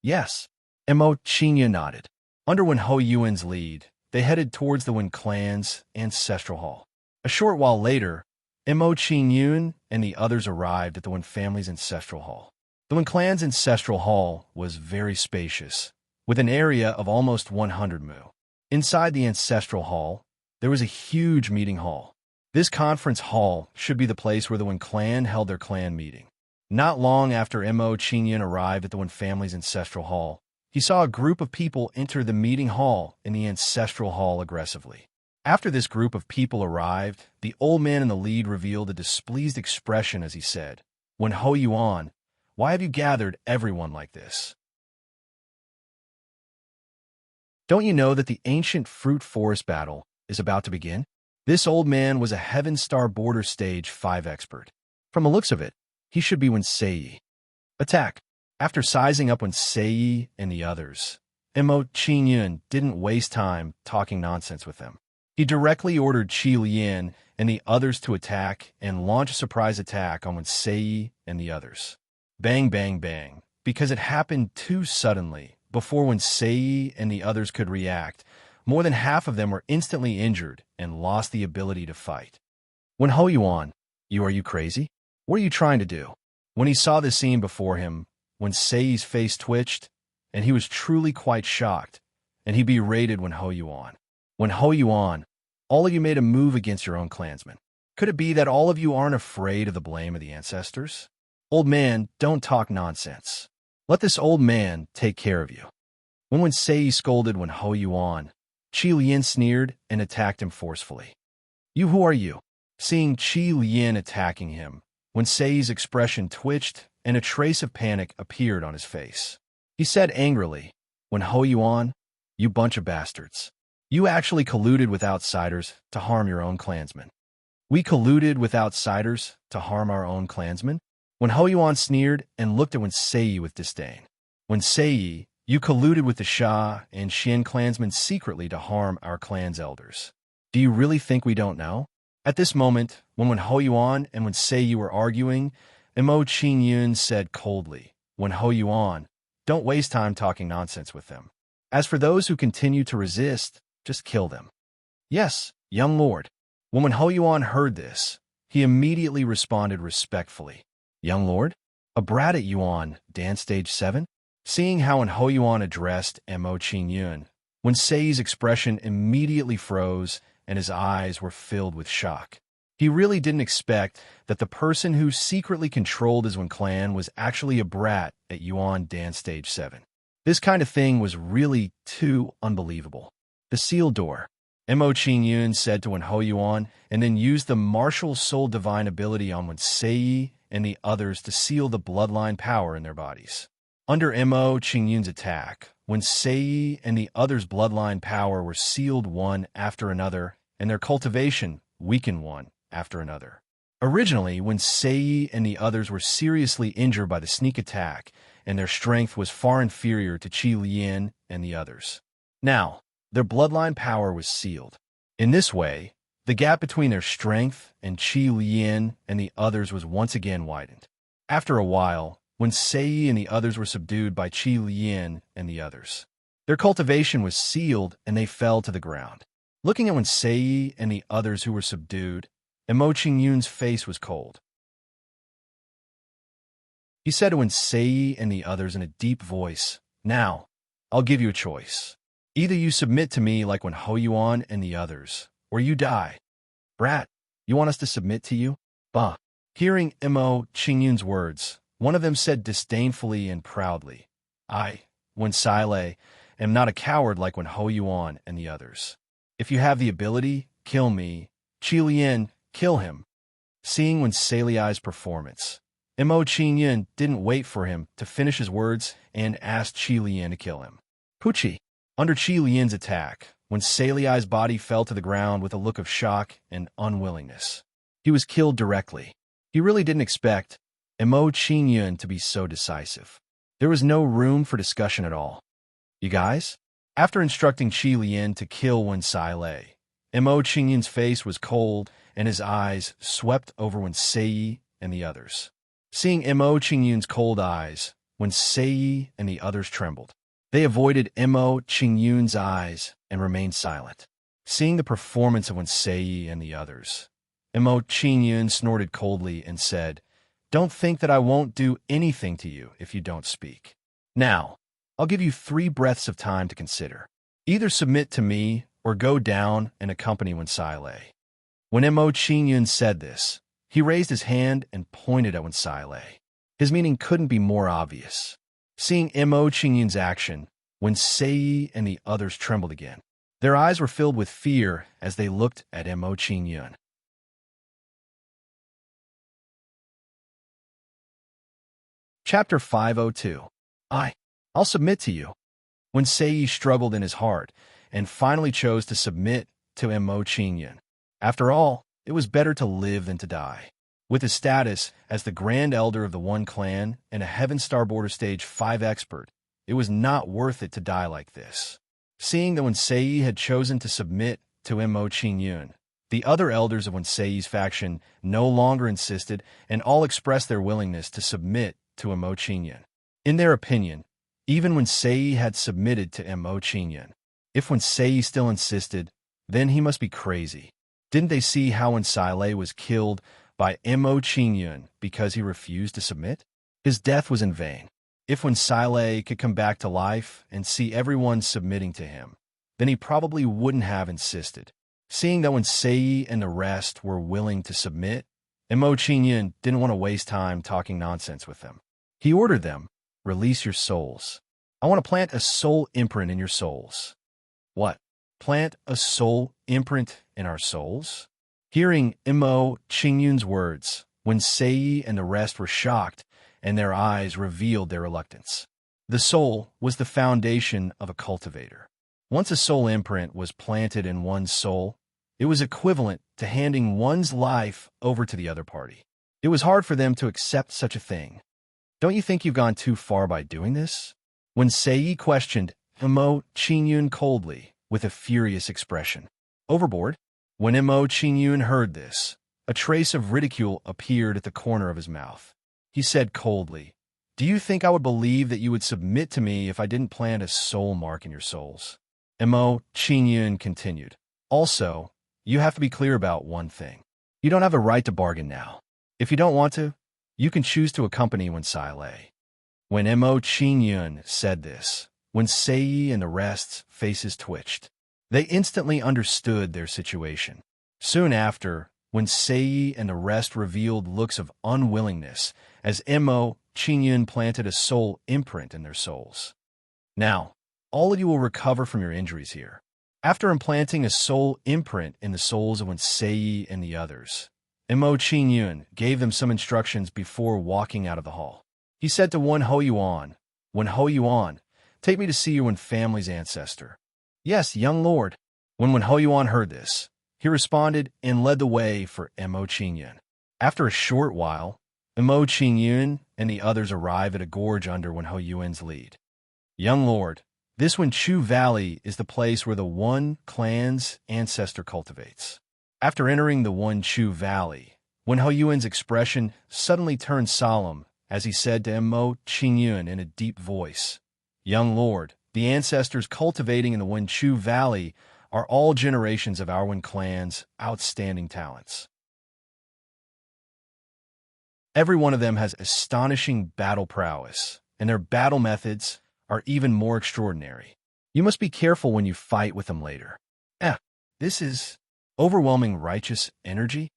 Yes. Mo Qingyun nodded. Under Wen Hoyuan's lead, they headed towards the Wen clan's ancestral hall. A short while later, Mo Qingyun and the others arrived at the Wen family's ancestral hall. The Wen clan's ancestral hall was very spacious, with an area of almost 100 mu. Inside the ancestral hall, there was a huge meeting hall. This conference hall should be the place where the Wen clan held their clan meeting. Not long after Mo Qingyun arrived at the Wen family's ancestral hall, he saw a group of people enter the meeting hall in the ancestral hall aggressively. After this group of people arrived, the old man in the lead revealed a displeased expression as he said, Wen Hoyuan, why have you gathered everyone like this? Don't you know that the ancient fruit forest battle is about to begin? This old man was a Heaven Star Border Stage 5 expert. From the looks of it, he should be Wen Sei. Attack. After sizing up Wen Sei and the others, Mo Qingyun didn't waste time talking nonsense with them. He directly ordered Qi Lian and the others to attack and launch a surprise attack on Wen Sei and the others. Bang, bang, bang. Because it happened too suddenly, before Wen Sei and the others could react, more than half of them were instantly injured and lost the ability to fight. Wen Hoyuan, are you crazy? What are you trying to do? When he saw this scene before him, Wen Sei's face twitched, and he was truly quite shocked, and he berated Wen Hoyuan. Wen Hoyuan, all of you made a move against your own clansmen. Could it be that all of you aren't afraid of the blame of the ancestors? Old man, don't talk nonsense. Let this old man take care of you. When Wen Sei scolded Wen Hoyuan, Qi Lian sneered and attacked him forcefully. Who are you? Seeing Qi Lian attacking him, Wen Sei's expression twitched and a trace of panic appeared on his face. He said angrily, Wen Hoyuan, you bunch of bastards. You actually colluded with outsiders to harm your own clansmen. We colluded with outsiders to harm our own clansmen? Wen Hoyuan sneered and looked at Wen Sei with disdain. Wen Sei, you colluded with the Sha and Xian clansmen secretly to harm our clan's elders. Do you really think we don't know? At this moment, when Ho Yuan and when Sei were arguing, Mo Qing Yun said coldly, "When Ho Yuan, don't waste time talking nonsense with them. As for those who continue to resist, just kill them." "Yes, young lord." When Ho Yuan heard this, he immediately responded respectfully. "Young lord? A brat at Yuan, dance stage 7? Seeing how Ho Yuan addressed Mo Qing Yun, when Sei's expression immediately froze and his eyes were filled with shock. He really didn't expect that the person who secretly controlled his Wen clan was actually a brat at Yuan dance stage 7. This kind of thing was really too unbelievable. "The sealed door," Mo Qing Yun said to Ho Yuan, and then used the martial soul divine ability on Wen Sei and the others to seal the bloodline power in their bodies. Under Mo Qing Yun's attack, Wen Sei and the others' bloodline power were sealed one after another, and their cultivation weakened one after another. Originally, Wen Sei and the others were seriously injured by the sneak attack, and their strength was far inferior to Qi Lian and the others. Now, their bloodline power was sealed. In this way, the gap between their strength and Qi Lian and the others was once again widened. After a while, Wen Sei and the others were subdued by Qi Lian and the others. Their cultivation was sealed and they fell to the ground. Looking at Wen Sei and the others who were subdued, Mo Qing Yun's face was cold. He said to Wen Sei and the others in a deep voice, "Now, I'll give you a choice. Either you submit to me like Ho Yuan and the others, or you die." "Brat, you want us to submit to you?" "Bah." Hearing Mo Qing Yun's words, one of them said disdainfully and proudly, "I, Wen Sai, am not a coward like Ho Yuan and the others. If you have the ability, kill me. Qi Lian, kill him." Seeing Wen Sai's performance, Mo Qing Yun didn't wait for him to finish his words and asked Qi Lian to kill him. "Puchi." Under Qi Lian's attack, Wen Sai's body fell to the ground with a look of shock and unwillingness. He was killed directly. He really didn't expect Mo Qing Yun to be so decisive. There was no room for discussion at all. "You guys?" After instructing Qi Lian to kill Wen Sai, Mo Qing Yun's face was cold and his eyes swept over Wen Sei and the others. Seeing Mo Qing Yun's cold eyes, Wen Sei and the others trembled. They avoided Mo Qing Yun's eyes and remained silent. Seeing the performance of Wen Sei and the others, Mo Qing Yun snorted coldly and said, "Don't think that I won't do anything to you if you don't speak. Now, I'll give you 3 breaths of time to consider. Either submit to me or go down and accompany Wen Sai." When Mo Qing Yun said this, he raised his hand and pointed at Wen Sai. His meaning couldn't be more obvious. Seeing Mo Qing Yun's action, Wen Sei and the others trembled again. Their eyes were filled with fear as they looked at Mo Qing Yun. Chapter 502. I'll submit to you. Wen Sei struggled in his heart and finally chose to submit to Mo Qing Yun. After all, it was better to live than to die. With his status as the Grand Elder of the One Clan and a Heaven Star Border Stage 5 expert, it was not worth it to die like this. Seeing that Wen Sei had chosen to submit to Mo Qing Yun, the other elders of Wen Sei's faction no longer insisted and all expressed their willingness to submit to Mo Qing Yun. In their opinion, even Wen Sei had submitted to Mo Qing Yun. If Wen Sei still insisted, then he must be crazy. Didn't they see how Wen Sai was killed by Mo Qing Yun because he refused to submit? His death was in vain. If Wen Sai could come back to life and see everyone submitting to him, then he probably wouldn't have insisted. Seeing that Wen Sei and the rest were willing to submit, Mo Qing Yun didn't want to waste time talking nonsense with them. He ordered them, "Release your souls. I want to plant a soul imprint in your souls." "What? Plant a soul imprint in our souls?" Hearing Mo Qing Yun's words, Wen Sei and the rest were shocked, and their eyes revealed their reluctance. The soul was the foundation of a cultivator. Once a soul imprint was planted in one's soul, it was equivalent to handing one's life over to the other party. It was hard for them to accept such a thing. "Don't you think you've gone too far by doing this?" Wen Sei questioned Mo Qing Yun coldly, with a furious expression. "Overboard?" When Mo Qingyun heard this, a trace of ridicule appeared at the corner of his mouth. He said coldly, "Do you think I would believe that you would submit to me if I didn't plant a soul mark in your souls?" Mo Qingyun continued, "Also, you have to be clear about one thing. You don't have a right to bargain now. If you don't want to, you can choose to accompany Wen Lei." When Mo Qingyun said this, Wen Sei and the rest's faces twitched. They instantly understood their situation. Soon after, Wen Sei and the rest revealed looks of unwillingness as Mo Qingyun planted a soul imprint in their souls. "Now, all of you will recover from your injuries here." After implanting a soul imprint in the souls of Wen Sei and the others, Mo Qingyun gave them some instructions before walking out of the hall. He said to Wen Hoyuan, "Wen Hoyuan, take me to see your Wen family's ancestor." "Yes, young lord." When Wen Hoyuan heard this, he responded and led the way for Mo Qingyun. After a short while, Mo Qingyun and the others arrive at a gorge under Wen Hoyuan's lead. "Young lord, this Wen Chu Valley is the place where the Wen clan's ancestor cultivates." After entering the Wen Chu Valley, Wen Hoyuan's expression suddenly turned solemn as he said to Mo Qingyun in a deep voice, "Young lord, the ancestors cultivating in the Wen Chu Valley are all generations of our Wen clan's outstanding talents. Every one of them has astonishing battle prowess, and their battle methods are even more extraordinary. You must be careful when you fight with them later." This is overwhelming righteous energy.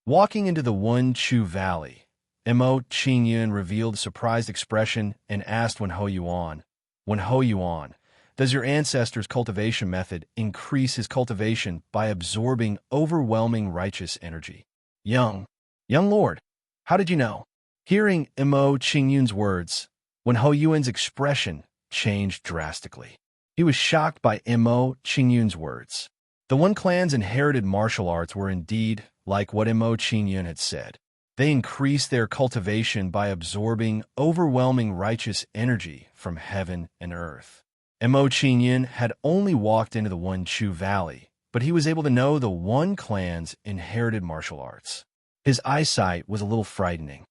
Walking into the Wen Chu Valley, Mo Qingyun revealed a surprised expression and asked Wen Hoyuan, "Wen Hoyuan, does your ancestor's cultivation method increase his cultivation by absorbing overwhelming righteous energy?" Young lord, how did you know?" Hearing Mo Qingyun's words, Wen Hoyuan's expression changed drastically. He was shocked by Mo Qingyun's words. The Wen clan's inherited martial arts were indeed like what Mo Qingyun had said. They increased their cultivation by absorbing overwhelming righteous energy from heaven and earth. Mo Qingyun had only walked into the Wen Chu Valley, but he was able to know the Wen clan's inherited martial arts. His eyesight was a little frightening.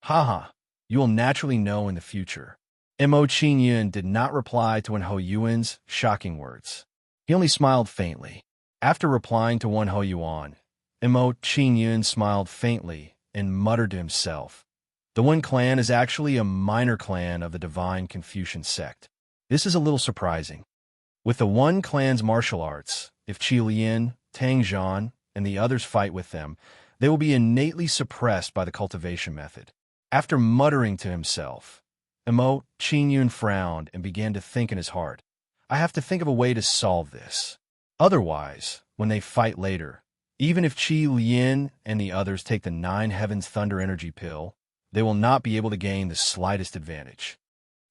"Haha, you will naturally know in the future." Mo Qingyun did not reply to Wen Hoyuan's shocking words. He only smiled faintly. After replying to Wen Hoyuan, Mo Qingyun smiled faintly and muttered to himself, "The Wen clan is actually a minor clan of the divine Confucian sect. This is a little surprising. With the Wen clan's martial arts, if Qi Lian, Tang Zhan, and the others fight with them, they will be innately suppressed by the cultivation method." After muttering to himself, Mo Qingyun frowned and began to think in his heart, "I have to think of a way to solve this. Otherwise, when they fight later, even if Qi Lian and the others take the 9 Heavens Thunder Energy Pill, they will not be able to gain the slightest advantage."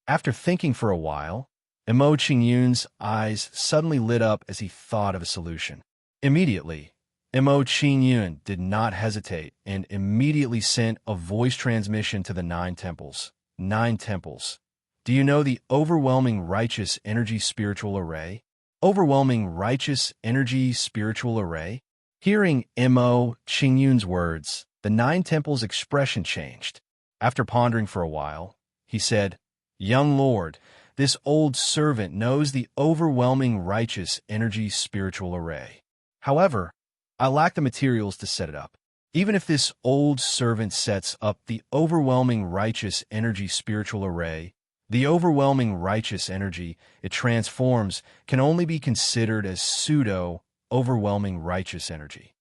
After thinking for a while, Mo Qingyun's eyes suddenly lit up as he thought of a solution. Immediately, Mo Qingyun did not hesitate and immediately sent a voice transmission to the 9 temples. 9 temples. Do you know the overwhelming righteous energy spiritual array? Overwhelming righteous energy spiritual array? Hearing Mo Qingyun's words, the 9 temples' expression changed. After pondering for a while, he said, "Young lord, this old servant knows the overwhelming righteous energy spiritual array. However, I lack the materials to set it up. Even if this old servant sets up the overwhelming righteous energy spiritual array, the overwhelming righteous energy it transforms can only be considered as pseudo-overwhelming righteous energy.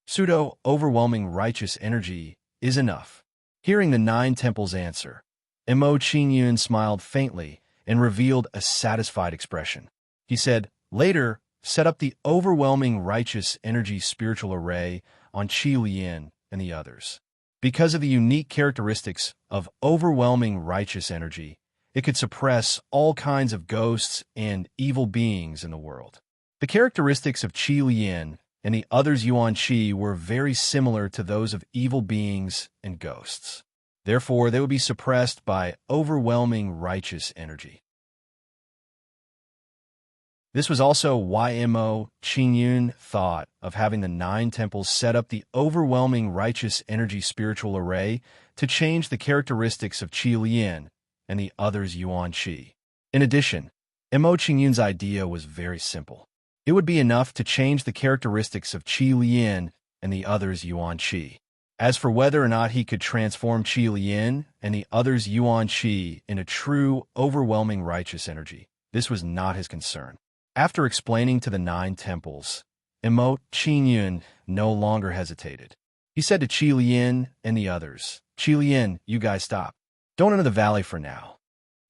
Pseudo-overwhelming righteous energy is enough." Hearing the 9 temples' answer, Mo Qingyun smiled faintly and revealed a satisfied expression. He said, "Later, set up the overwhelming righteous energy spiritual array on Qi Lian and the others. Because of the unique characteristics of overwhelming righteous energy, it could suppress all kinds of ghosts and evil beings in the world." The characteristics of Qi Lian and the others Yuan Qi were very similar to those of evil beings and ghosts. Therefore, they would be suppressed by overwhelming righteous energy. This was also why Mo Qingyun thought of having the nine temples set up the overwhelming righteous energy spiritual array to change the characteristics of Qi Lian and the others Yuan Qi. In addition, Mo Qingyun's idea was very simple. It would be enough to change the characteristics of Qi Lian and the others Yuan Qi. As for whether or not he could transform Qi Lian and the others Yuan Qi in a true, overwhelming righteous energy, this was not his concern. After explaining to the nine temples, Mo Qingyun no longer hesitated. He said to Qi Lian and the others, "Qi Lian, you guys stop. Don't enter the valley for now."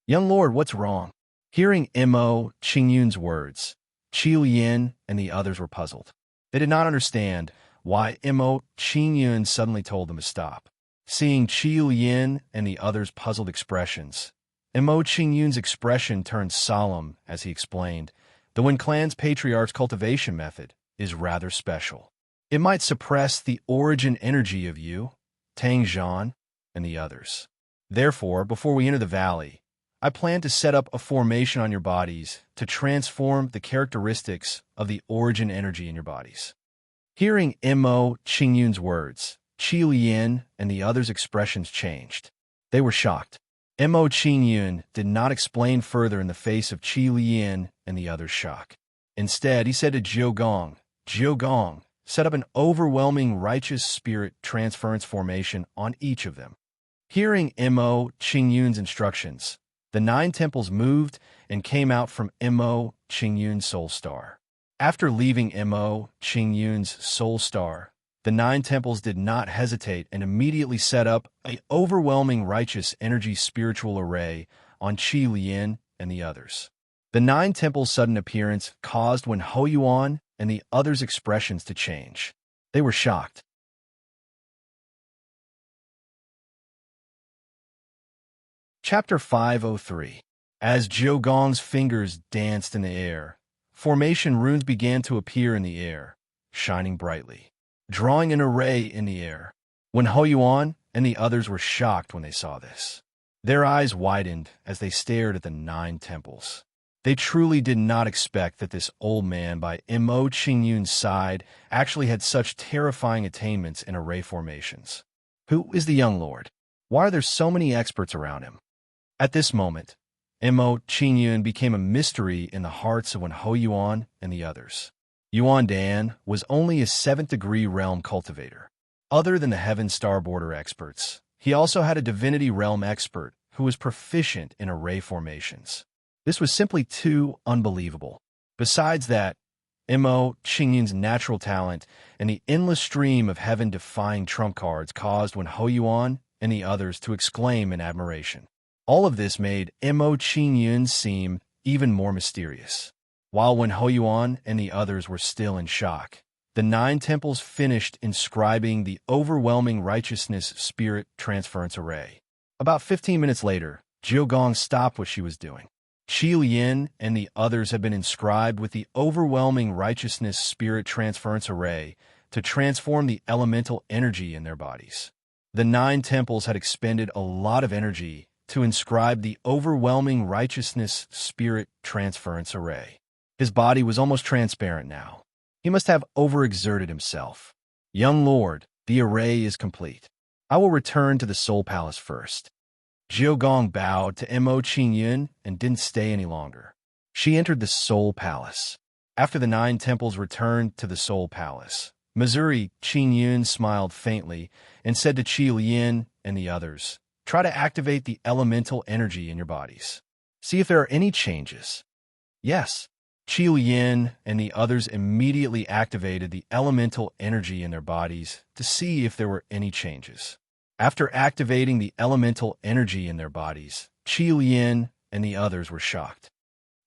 "Young lord, what's wrong?" Hearing Mo Qingyun's words, Qi Lian and the others were puzzled. They did not understand why Mo Qingyun suddenly told them to stop. Seeing Qi Lian and the others' puzzled expressions, Mo Qingyun's expression turned solemn as he explained, "The Wen Clan's patriarch's cultivation method is rather special. It might suppress the origin energy of you, Tang Zhan, and the others. Therefore, before we enter the valley, I plan to set up a formation on your bodies to transform the characteristics of the origin energy in your bodies." Hearing Mo Qingyun's words, Qi Lian and the others' expressions changed. They were shocked. Mo Qingyun did not explain further in the face of Qi Lian and the others' shock. Instead, he said to Jiu Gong, set up an overwhelming righteous spirit transference formation on each of them. Hearing Mo Qingyun's instructions, the nine temples moved and came out from Mo Qingyun's soul star. After leaving Mo Qingyun's soul star, the nine temples did not hesitate and immediately set up an overwhelming righteous energy spiritual array on Qi Lian and the others. The nine temples' sudden appearance caused Wen Hoyuan and the others' expressions to change. They were shocked. Chapter 503. As Jiu Gong's fingers danced in the air, formation runes began to appear in the air, shining brightly, drawing an array in the air. Wen Hoyuan and the others were shocked when they saw this. Their eyes widened as they stared at the nine temples. They truly did not expect that this old man by Mo Qingyun's side actually had such terrifying attainments in array formations. Who is the young lord? Why are there so many experts around him? At this moment, Mo Qingyun became a mystery in the hearts of Wen Hoyuan and the others. Yuan Dan was only a 7th degree realm cultivator. Other than the Heaven Star Border experts, he also had a Divinity Realm expert who was proficient in array formations. This was simply too unbelievable. Besides that, Mo Qingyun's natural talent and the endless stream of heaven-defying trump cards caused Wen Hoyuan and the others to exclaim in admiration. All of this made Mo Qingyun seem even more mysterious. While Wen Hoyuan and the others were still in shock, the nine temples finished inscribing the overwhelming righteousness spirit transference array. About 15 minutes later, Jiu Gong stopped what she was doing. Qi Lian and the others had been inscribed with the overwhelming righteousness spirit transference array to transform the elemental energy in their bodies. The nine temples had expended a lot of energy to inscribe the overwhelming righteousness spirit transference array. His body was almost transparent now. He must have overexerted himself. "Young lord, the array is complete. I will return to the Soul Palace first." Jiu Gong bowed to Mo Qingyun and didn't stay any longer. She entered the Soul Palace. After the nine temples returned to the Soul Palace, Missouri Qingyun smiled faintly and said to Qi Lian and the others, "Try to activate the elemental energy in your bodies. See if there are any changes." Yes. Qi Lian and the others immediately activated the elemental energy in their bodies to see if there were any changes. After activating the elemental energy in their bodies, Qi Lian and the others were shocked.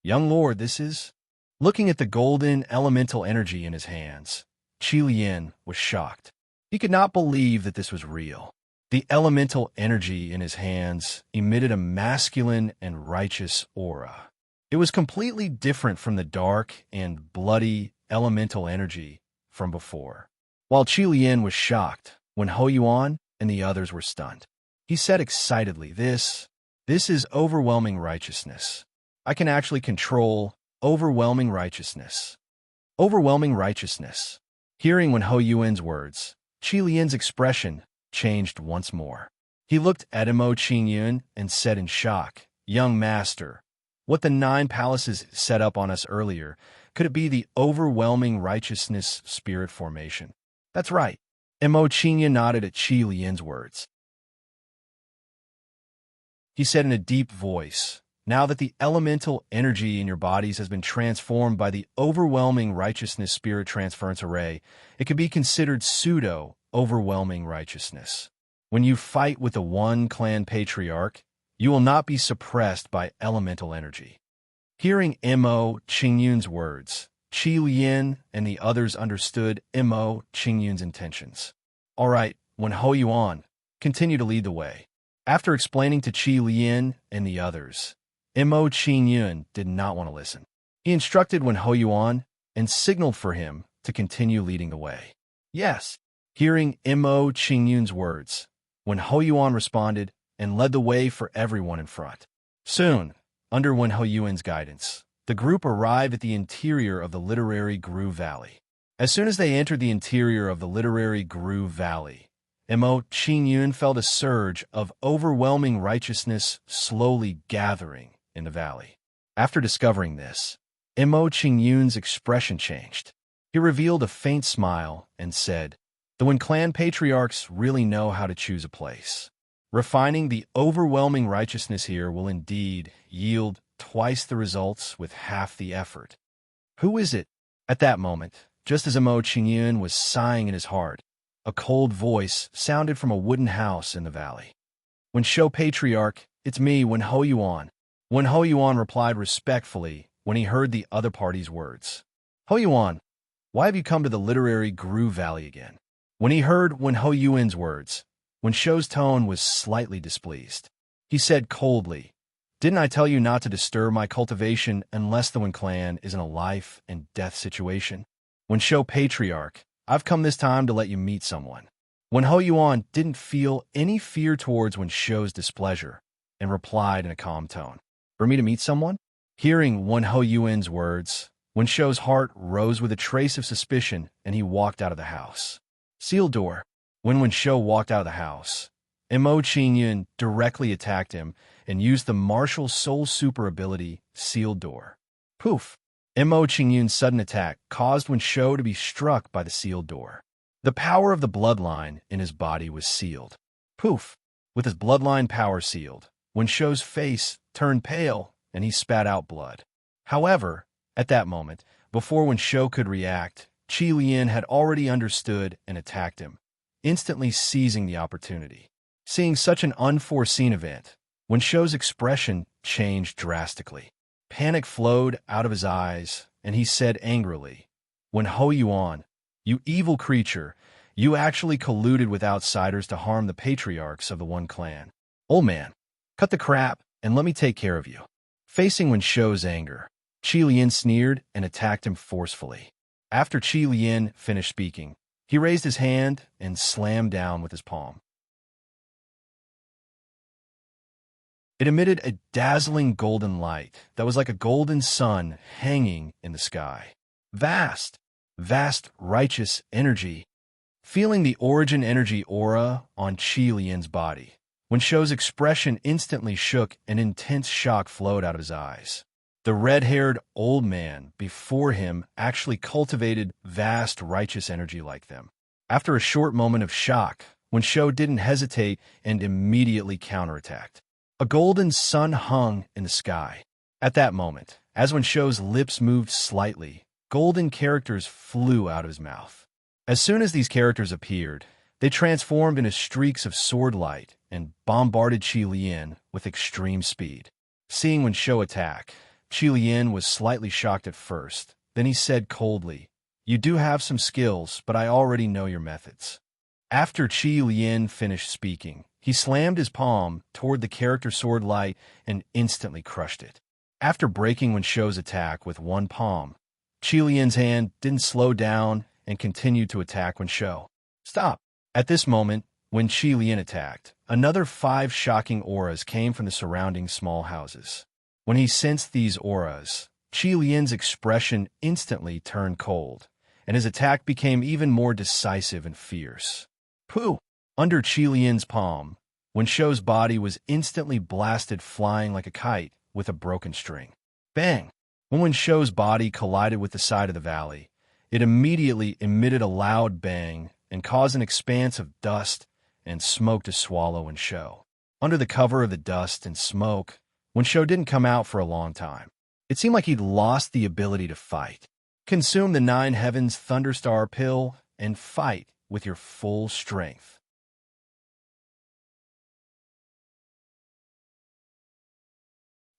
"Young lord, this is..." Looking at the golden elemental energy in his hands, Qi Lian was shocked. He could not believe that this was real. The elemental energy in his hands emitted a masculine and righteous aura. It was completely different from the dark and bloody elemental energy from before. While Qi Lian was shocked, Wen Hoyuan and the others were stunned. He said excitedly, This is overwhelming righteousness. I can actually control overwhelming righteousness. Overwhelming righteousness. Hearing Wen Ho Yuan's words, Qi Lian's expression changed once more. He looked at Mo Qingyun and said in shock, "Young master, what the 9 palaces set up on us earlier, could it be the overwhelming righteousness spirit formation?" "That's right." Mo Qingyun nodded at Qi Lian's words. He said in a deep voice, "Now that the elemental energy in your bodies has been transformed by the overwhelming righteousness spirit transference array, it can be considered pseudo-overwhelming righteousness. When you fight with the one clan patriarch, you will not be suppressed by elemental energy." Hearing Mo Qingyun's words, Qi Lian and the others understood Mo Qingyun's intentions. "All right, Wen Ho Yuan, continue to lead the way." After explaining to Qi Lian and the others, Mo Qingyun did not want to listen. He instructed Wen Ho Yuan and signaled for him to continue leading the way. "Yes." Hearing Mo Qingyun's words, Wen Ho Yuan responded and led the way for everyone in front. Soon, under Wen Ho Yuan's guidance, the group arrived at the interior of the Literary Groove Valley. As soon as they entered the interior of the Literary Groove Valley, Mo Qingyun felt a surge of overwhelming righteousness slowly gathering in the valley. After discovering this, Mo Qingyun's expression changed. He revealed a faint smile and said, "The Wen clan patriarchs really know how to choose a place. Refining the overwhelming righteousness here will indeed yield twice the results with half the effort." "Who is it?" At that moment, just as Mo Qingyun was sighing in his heart, a cold voice sounded from a wooden house in the valley. "Wen Shou Patriarch, it's me, Wen Ho Yuan." Wen Ho Yuan replied respectfully when he heard the other party's words. "Ho Yuan, why have you come to the Literary Groove Valley again?" When he heard Wen Ho Yuan's words, Wen Shou's tone was slightly displeased. He said coldly, "Didn't I tell you not to disturb my cultivation unless the Wen clan is in a life and death situation? Wen Shou Patriarch, I've come this time to let you meet someone." Wen Ho Yuan didn't feel any fear towards Wen Shou's displeasure and replied in a calm tone, "For me to meet someone?" Hearing Wen Ho Yuan's words, Wen Shou's heart rose with a trace of suspicion and he walked out of the house. Sealed door. When Wen Shou walked out of the house, Mo Qingyun directly attacked him and used the martial soul super ability, Sealed Door. Poof! Mo Qingyun's sudden attack caused Wen Shou to be struck by the sealed door. The power of the bloodline in his body was sealed. Poof! With his bloodline power sealed, Wen Shou's face turned pale and he spat out blood. However, at that moment, before Wen Shou could react, Qi Lian had already understood and attacked him, instantly seizing the opportunity. Seeing such an unforeseen event, Wen Shou's expression changed drastically. Panic flowed out of his eyes, and he said angrily, "Wen Ho Yuan, you evil creature, you actually colluded with outsiders to harm the patriarchs of the One Clan. Old man, cut the crap and let me take care of you." Facing Wen Shou's anger, Qi Lian sneered and attacked him forcefully. After Qi Lian finished speaking, he raised his hand and slammed down with his palm. It emitted a dazzling golden light that was like a golden sun hanging in the sky. Vast, vast righteous energy. Feeling the origin energy aura on Qi Lian's body, Wen Shou's expression instantly shook and intense shock flowed out of his eyes. The red-haired old man before him actually cultivated vast righteous energy like them. After a short moment of shock, Wen Shou didn't hesitate and immediately counterattacked. A golden sun hung in the sky. At that moment, as Wen Shou's lips moved slightly, golden characters flew out of his mouth. As soon as these characters appeared, they transformed into streaks of sword light and bombarded Qi Lian with extreme speed. Seeing Wen Shou attack, Qi Lian was slightly shocked at first. Then he said coldly, "You do have some skills, but I already know your methods." After Qi Lian finished speaking, he slammed his palm toward the character sword light and instantly crushed it. After breaking Wen Shou's attack with one palm, Qi Lian's hand didn't slow down and continued to attack Wen Shou. "Stop!" At this moment, when Qi Lian attacked, another 5 shocking auras came from the surrounding small houses. When he sensed these auras, Qi Lian's expression instantly turned cold, and his attack became even more decisive and fierce. Pooh! Under Qi Lian's palm, Wen Shou's body was instantly blasted flying like a kite with a broken string. Bang! When Wen Shou's body collided with the side of the valley, it immediately emitted a loud bang and caused an expanse of dust and smoke to swallow Wen Shou. Under the cover of the dust and smoke, Wen Shou didn't come out for a long time. It seemed like he'd lost the ability to fight. Consume the 9 Heavens Thunderstar pill and fight with your full strength.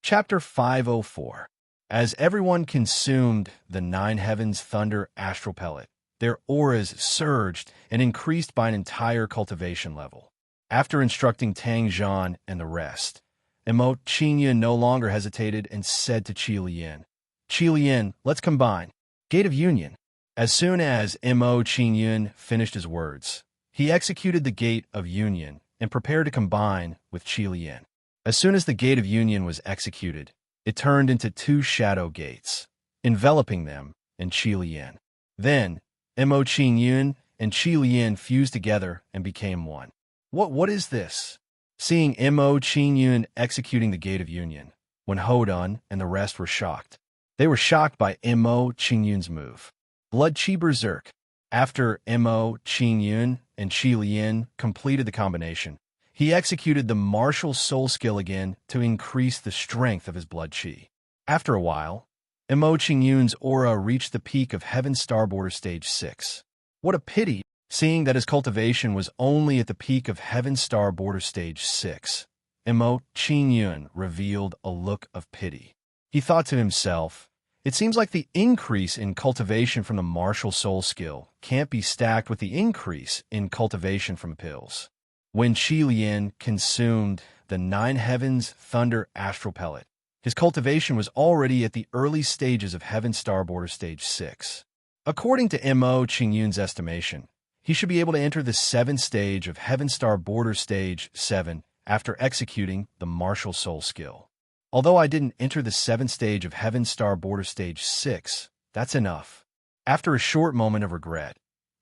Chapter 504. As everyone consumed the 9 Heavens Thunder Astral Pellet, their auras surged and increased by an entire cultivation level. After instructing Tang Zhan and the rest, Mo Qingyun no longer hesitated and said to Qi Lian, "Qi Lian, let's combine. Gate of Union." As soon as Mo Qingyun finished his words, he executed the Gate of Union and prepared to combine with Qi Lian. As soon as the Gate of Union was executed, it turned into 2 shadow gates, enveloping them and Qi Lian. Then, Mo Qingyun and Qi Lian fused together and became one. What is this? Seeing Mo Qingyun executing the Gate of Union, Wen Houdun and the rest were shocked. They were shocked by Mo Qingyun's move. Blood Qi Berserk. After Mo Qingyun and Qi Lian completed the combination, he executed the martial soul skill again to increase the strength of his blood qi. After a while, Mo Qingyun's aura reached the peak of Heaven Star Border Stage 6. What a pity, seeing that his cultivation was only at the peak of Heaven Star Border Stage 6. Mo Qingyun revealed a look of pity. He thought to himself, it seems like the increase in cultivation from the martial soul skill can't be stacked with the increase in cultivation from pills. When Qi Lian consumed the 9 Heavens Thunder Astral Pellet, his cultivation was already at the early stages of Heaven Star Border Stage 6. According to Mo Qingyun's estimation, he should be able to enter the 7th stage of Heaven Star Border Stage 7 after executing the Martial Soul skill. Although I didn't enter the 7th stage of Heaven Star Border Stage 6, that's enough. After a short moment of regret,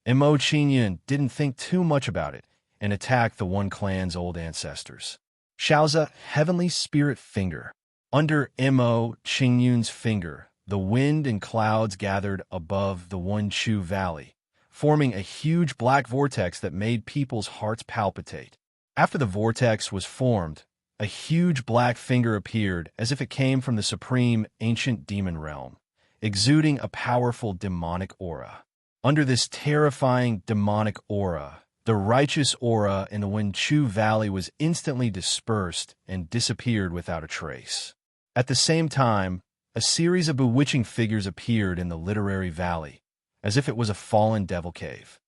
Mo Qingyun didn't think too much about it and attacked the One Clan's old ancestors. Shaoza, Heavenly Spirit Finger. Under Mo Qingyun's finger, the wind and clouds gathered above the One Chu Valley, forming a huge black vortex that made people's hearts palpitate. After the vortex was formed, a huge black finger appeared as if it came from the supreme ancient demon realm, exuding a powerful demonic aura. Under this terrifying demonic aura, the righteous aura in the Wenchu Valley was instantly dispersed and disappeared without a trace. At the same time, a series of bewitching figures appeared in the literary valley, as if it was a fallen devil cave.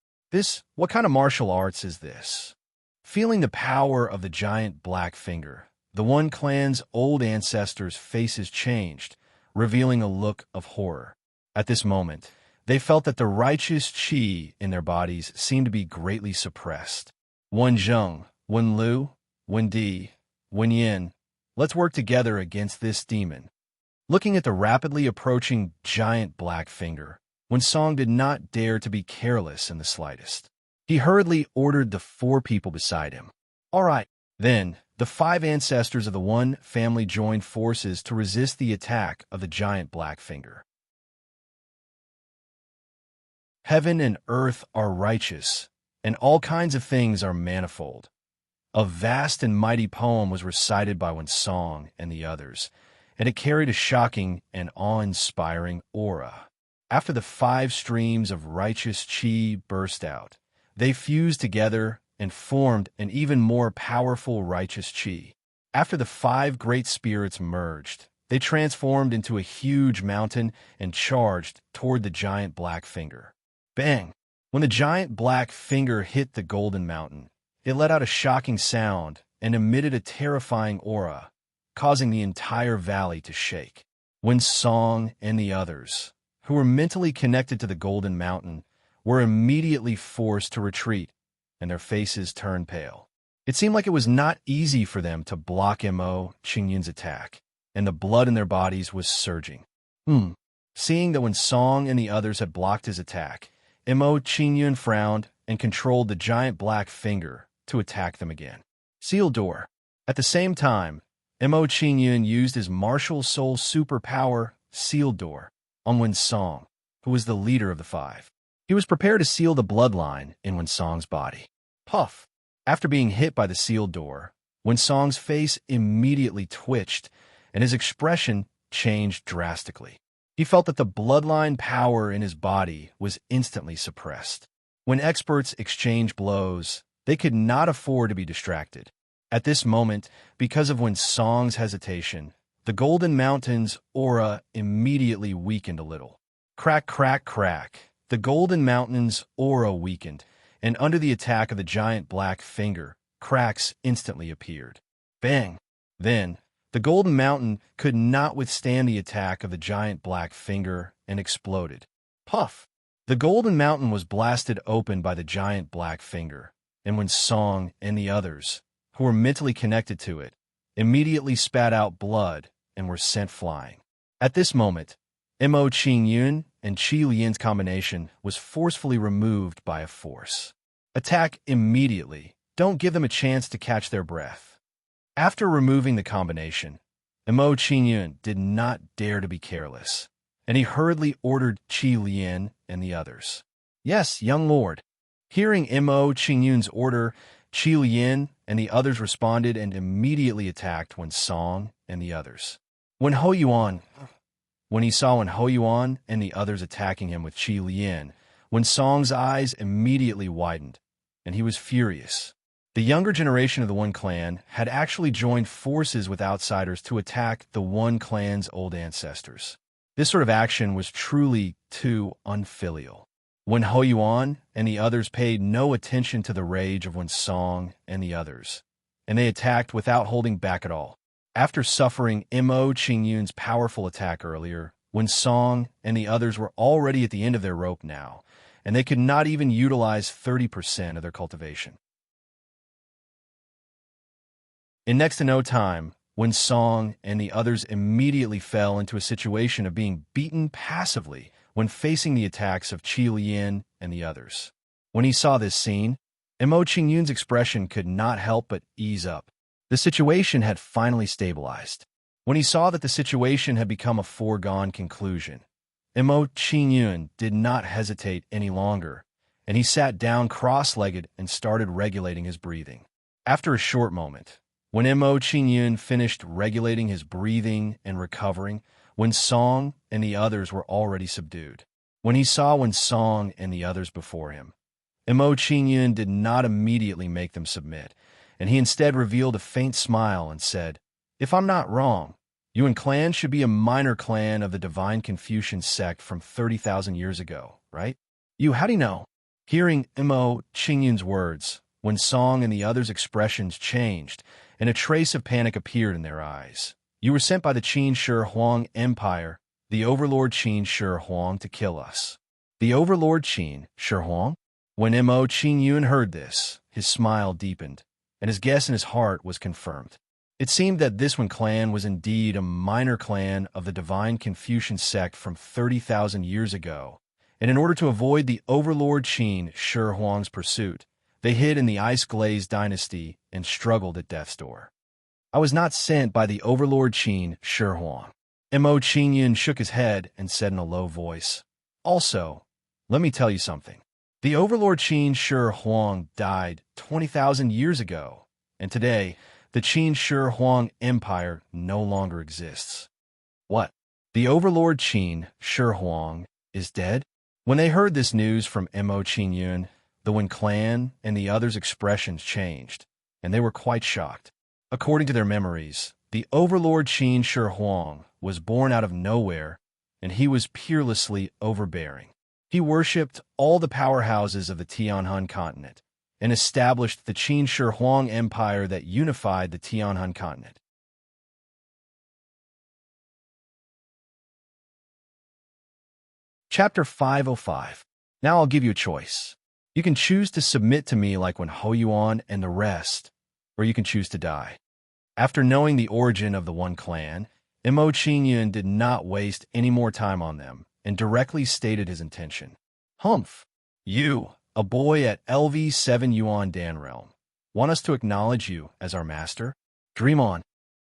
What kind of martial arts is this? Feeling the power of the giant black finger, the One Clan's old ancestors' faces changed, revealing a look of horror. At this moment, they felt that the righteous qi in their bodies seemed to be greatly suppressed. Wen Zheng, Wen Lu, Wen Di, Wen Yin, let's work together against this demon. Looking at the rapidly approaching giant black finger, Wen Song did not dare to be careless in the slightest. He hurriedly ordered the 4 people beside him. All right. Then, the 5 ancestors of the One family joined forces to resist the attack of the giant black finger. Heaven and earth are righteous, and all kinds of things are manifold. A vast and mighty poem was recited by Wen Song and the others, and it carried a shocking and awe-inspiring aura. After the 5 streams of righteous qi burst out, they fused together and formed an even more powerful righteous qi. After the 5 great spirits merged, they transformed into a huge mountain and charged toward the giant black finger. Bang! When the giant black finger hit the golden mountain, it let out a shocking sound and emitted a terrifying aura, causing the entire valley to shake. Wen Song and the others, who were mentally connected to the golden mountain, were immediately forced to retreat, and their faces turned pale. It seemed like it was not easy for them to block Mo Qingyun's attack, and the blood in their bodies was surging. Hmm. Seeing that when Song and the others had blocked his attack, Mo Qingyun frowned and controlled the giant black finger to attack them again. Sealed door. At the same time, Mo Qingyun used his martial soul superpower, Sealed Door, on Wen Song, who was the leader of the five. He was prepared to seal the bloodline in Wen Song's body. Puff! After being hit by the sealed door, Wen Song's face immediately twitched, and his expression changed drastically. He felt that the bloodline power in his body was instantly suppressed. When experts exchange blows, they could not afford to be distracted. At this moment, because of Wen Song's hesitation, the Golden Mountain's aura immediately weakened a little. Crack, crack, crack. The Golden Mountain's aura weakened, and under the attack of the giant black finger, cracks instantly appeared. Bang! Then, the Golden Mountain could not withstand the attack of the giant black finger and exploded. Puff! The Golden Mountain was blasted open by the giant black finger, and when Song and the others, who were mentally connected to it, immediately spat out blood and were sent flying. At this moment, Mo Qingyun and Qi Lian's combination was forcefully removed by a force. Attack immediately. Don't give them a chance to catch their breath. After removing the combination, Mo Qingyun did not dare to be careless, and he hurriedly ordered Qi Lian and the others. Yes, young lord. Hearing Mo Qingyun's order, Qi Lian and the others responded and immediately attacked Wen Song and the others. When he saw Wen Hoyuan and the others attacking him with Qi Lian, Wen Song's eyes immediately widened, and he was furious. The younger generation of the Wen clan had actually joined forces with outsiders to attack the Wen clan's old ancestors. This sort of action was truly too unfilial. Wen Hoyuan and the others paid no attention to the rage of Wen Song and the others, and they attacked without holding back at all. After suffering Mo Qingyun's powerful attack earlier, Wen Song and the others were already at the end of their rope now, and they could not even utilize 30% of their cultivation. In next to no time, Wen Song and the others immediately fell into a situation of being beaten passively when facing the attacks of Qi Lian and the others. When he saw this scene, Mo Qingyun's expression could not help but ease up. The situation had finally stabilized. When he saw that the situation had become a foregone conclusion, Mo Qingyun did not hesitate any longer, and he sat down cross-legged and started regulating his breathing. After a short moment, when Mo Qingyun finished regulating his breathing and recovering, Wen Song and the others were already subdued. When he saw Wen Song and the others before him, Mo Qingyun did not immediately make them submit, and he instead revealed a faint smile and said, "If I'm not wrong, Yuan clan should be a minor clan of the divine Confucian sect from 30,000 years ago, right? How do you know?" Hearing Mo Qingyun's words, Wen Song and the others' expressions changed, and a trace of panic appeared in their eyes. "You were sent by the Qin Shi Huang Empire, the overlord Qin Shi Huang, to kill us." The overlord Qin Shi Huang? When Mo Qingyun heard this, his smile deepened, and his guess in his heart was confirmed. It seemed that this Wen clan was indeed a minor clan of the divine Confucian sect from 30,000 years ago, and in order to avoid the overlord Qin Shi Huang's pursuit, they hid in the ice-glazed dynasty and struggled at death's door. "I was not sent by the overlord Qin Shi Huang." Mo Qingyun shook his head and said in a low voice, "Also, let me tell you something. The overlord Qin Shi Huang died 20,000 years ago, and today, the Qin Shi Huang Empire no longer exists." "What? The overlord Qin Shi Huang is dead?" When they heard this news from Mo Qingyun, the Wen clan and the others' expressions changed, and they were quite shocked. According to their memories, the overlord Qin Shi Huang was born out of nowhere, and he was peerlessly overbearing. He worshipped all the powerhouses of the Tianhan continent and established the Qin Shi Huang Empire that unified the Tianhan continent. Chapter 505. Now I'll give you a choice. You can choose to submit to me like Wen Hoyuan and the rest, or you can choose to die. After knowing the origin of the Wen clan, Mo Qingyun did not waste any more time on them and directly stated his intention. Humph! You, a boy at LV7 Yuan Dan Realm, want us to acknowledge you as our master? Dream on.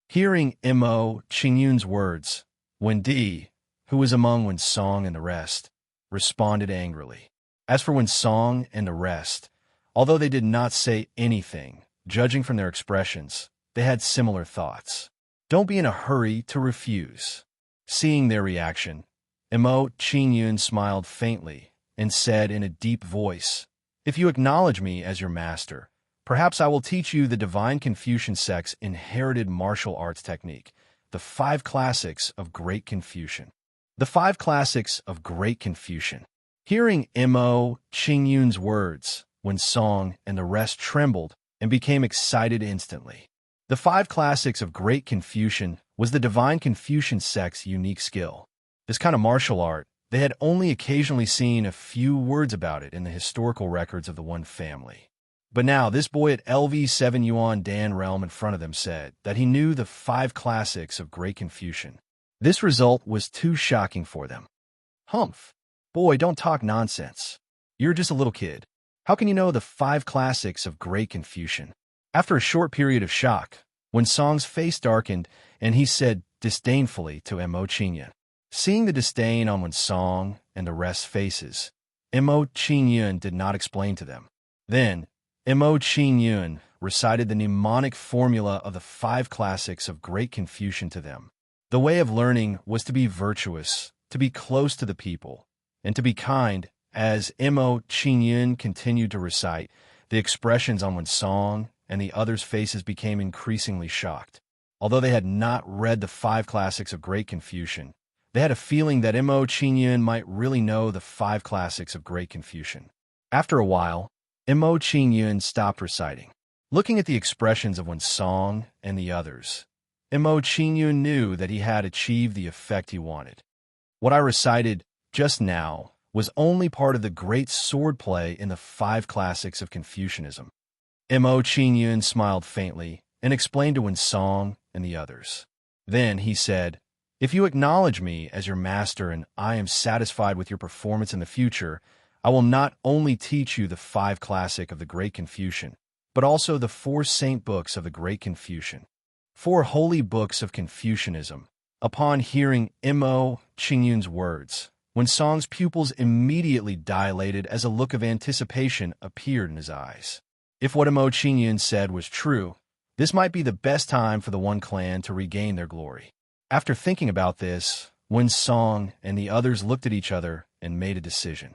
Hearing Mo Qingyun's words, Wen Di, who was among Wen Song and the rest, responded angrily. As for Wen Song and the rest, although they did not say anything, judging from their expressions, they had similar thoughts. Don't be in a hurry to refuse. Seeing their reaction, Mo Qingyun smiled faintly and said in a deep voice, If you acknowledge me as your master, perhaps I will teach you the divine Confucian sect's inherited martial arts technique, the 5 classics of Great Confucian. The 5 classics of Great Confucian. Hearing Mo Qingyun's words, Wen Song and the rest trembled and became excited instantly. The 5 classics of Great Confucian was the divine Confucian sect's unique skill. This kind of martial art, they had only occasionally seen a few words about it in the historical records of the One family. But now this boy at LV7 Yuan Dan Realm in front of them said that he knew the 5 classics of Great Confucian. This result was too shocking for them. Humph! Boy, don't talk nonsense. You're just a little kid. How can you know the 5 classics of Great Confucian? After a short period of shock, Wen Song's face darkened and he said disdainfully to Mo Qingyun. Seeing the disdain on Wen Song and the rest's faces, Mo Qingyun did not explain to them. Then, Mo Qingyun recited the mnemonic formula of the 5 classics of Great Confucian to them. The way of learning was to be virtuous, to be close to the people, and to be kind. As Mo Qingyun continued to recite, the expressions on Wen Song and the others' faces became increasingly shocked. Although they had not read the 5 classics of Great Confucian, they had a feeling that Mo Qingyun might really know the 5 classics of Great Confucian. After a while, Mo Qingyun stopped reciting. Looking at the expressions of Wen Song and the others, Mo Qingyun knew that he had achieved the effect he wanted. What I recited just now was only part of the great swordplay in the 5 classics of Confucianism. Mo Qingyun smiled faintly and explained to Wen Song and the others. Then he said, If you acknowledge me as your master and I am satisfied with your performance in the future, I will not only teach you the 5 classic of the Great Confucian, but also the 4 saint books of the Great Confucian, 4 holy books of Confucianism. Upon hearing Mo Qingyun's words, Wen Song's pupils immediately dilated as a look of anticipation appeared in his eyes. If what Mo Qingyun said was true, this might be the best time for the One clan to regain their glory. After thinking about this, Wen Song and the others looked at each other and made a decision.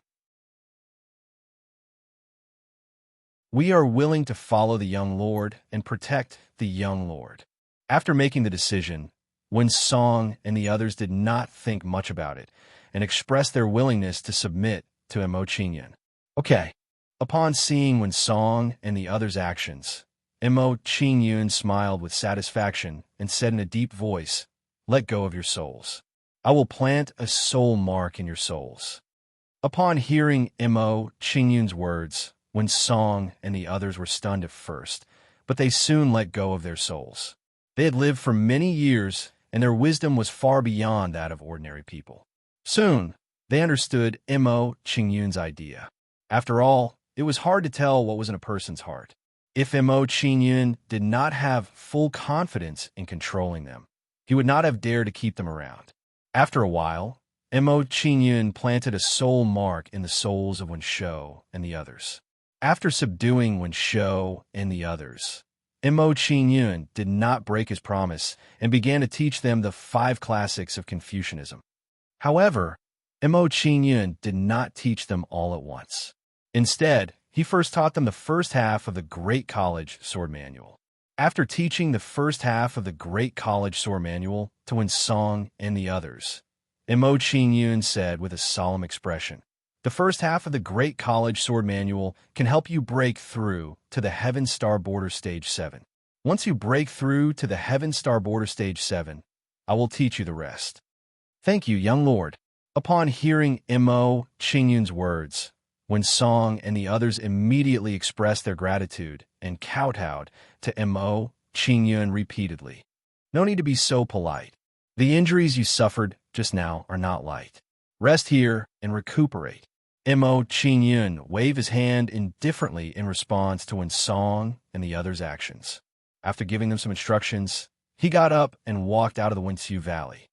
We are willing to follow the young lord and protect the young lord. After making the decision, Wen Song and the others did not think much about it and expressed their willingness to submit to Mo Qingyun. Okay. Upon seeing Wen Song and the others' actions, Mo Qingyun smiled with satisfaction and said in a deep voice, Let go of your souls. I will plant a soul mark in your souls. Upon hearing Mo Qingyun's words, Wen Song and the others were stunned at first, but they soon let go of their souls. They had lived for many years, and their wisdom was far beyond that of ordinary people. Soon, they understood Mo Qingyun's idea. After all, it was hard to tell what was in a person's heart. If Mo Qingyun did not have full confidence in controlling them, he would not have dared to keep them around. After a while, Mo Qingyun planted a soul mark in the souls of Wen Shou and the others. After subduing Wen Shou and the others, Mo Qingyun did not break his promise and began to teach them the 5 classics of Confucianism. However, Mo Qingyun did not teach them all at once. Instead, he first taught them the first half of the Great College Sword Manual. After teaching the first half of the Great College Sword Manual to Wen Song and the others, Mo Qingyun said with a solemn expression, The first half of the Great College Sword Manual can help you break through to the Heaven Star Border Stage 7. Once you break through to the Heaven Star Border Stage 7, I will teach you the rest. Thank you, young lord. Upon hearing Mo Qingyun's words, Wen Song and the others immediately expressed their gratitude and kowtowed to Mo Qingyun repeatedly. No need to be so polite. The injuries you suffered just now are not light. Rest here and recuperate. Mo Qingyun waved his hand indifferently in response to Wen Song and the others' actions. After giving them some instructions, he got up and walked out of the Wenxiu Valley.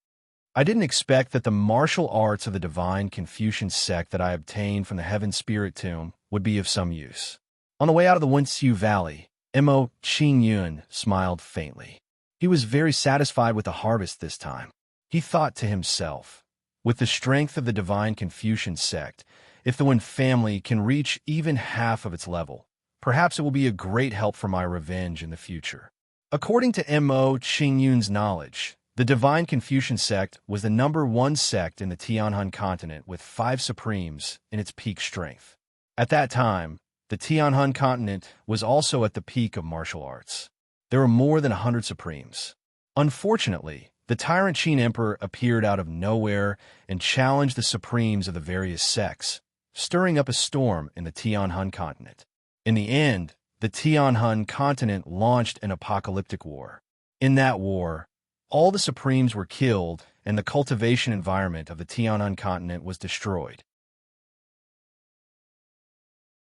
I didn't expect that the martial arts of the divine Confucian sect that I obtained from the Heaven Spirit Tomb would be of some use. On the way out of the Wenxiu Valley, Mo Qingyun smiled faintly. He was very satisfied with the harvest this time. He thought to himself, with the strength of the divine Confucian sect, if the Wen family can reach even half of its level, perhaps it will be a great help for my revenge in the future. According to Mo Qingyun's knowledge, the divine Confucian sect was the #1 sect in the Tianhan continent with 5 supremes in its peak strength. At that time, the Tianhan continent was also at the peak of martial arts. There were more than 100 supremes. Unfortunately, the tyrant Qin emperor appeared out of nowhere and challenged the supremes of the various sects, stirring up a storm in the Tianhan continent. In the end, the Tianhan continent launched an apocalyptic war. In that war, all the supremes were killed and the cultivation environment of the Tianhan continent was destroyed.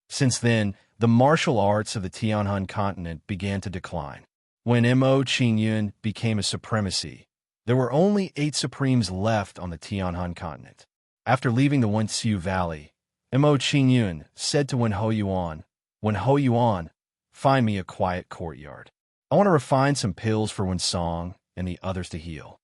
Since then, the martial arts of the Tianhan continent began to decline. When Mo Qingyun became a supremacy, there were only 8 supremes left on the Tianhan continent. After leaving the Wenxiu Valley, Mo Qingyun said to Wen Hoyuan, "Wen Hoyuan, find me a quiet courtyard. I want to refine some pills for Wen Song and the others to heal.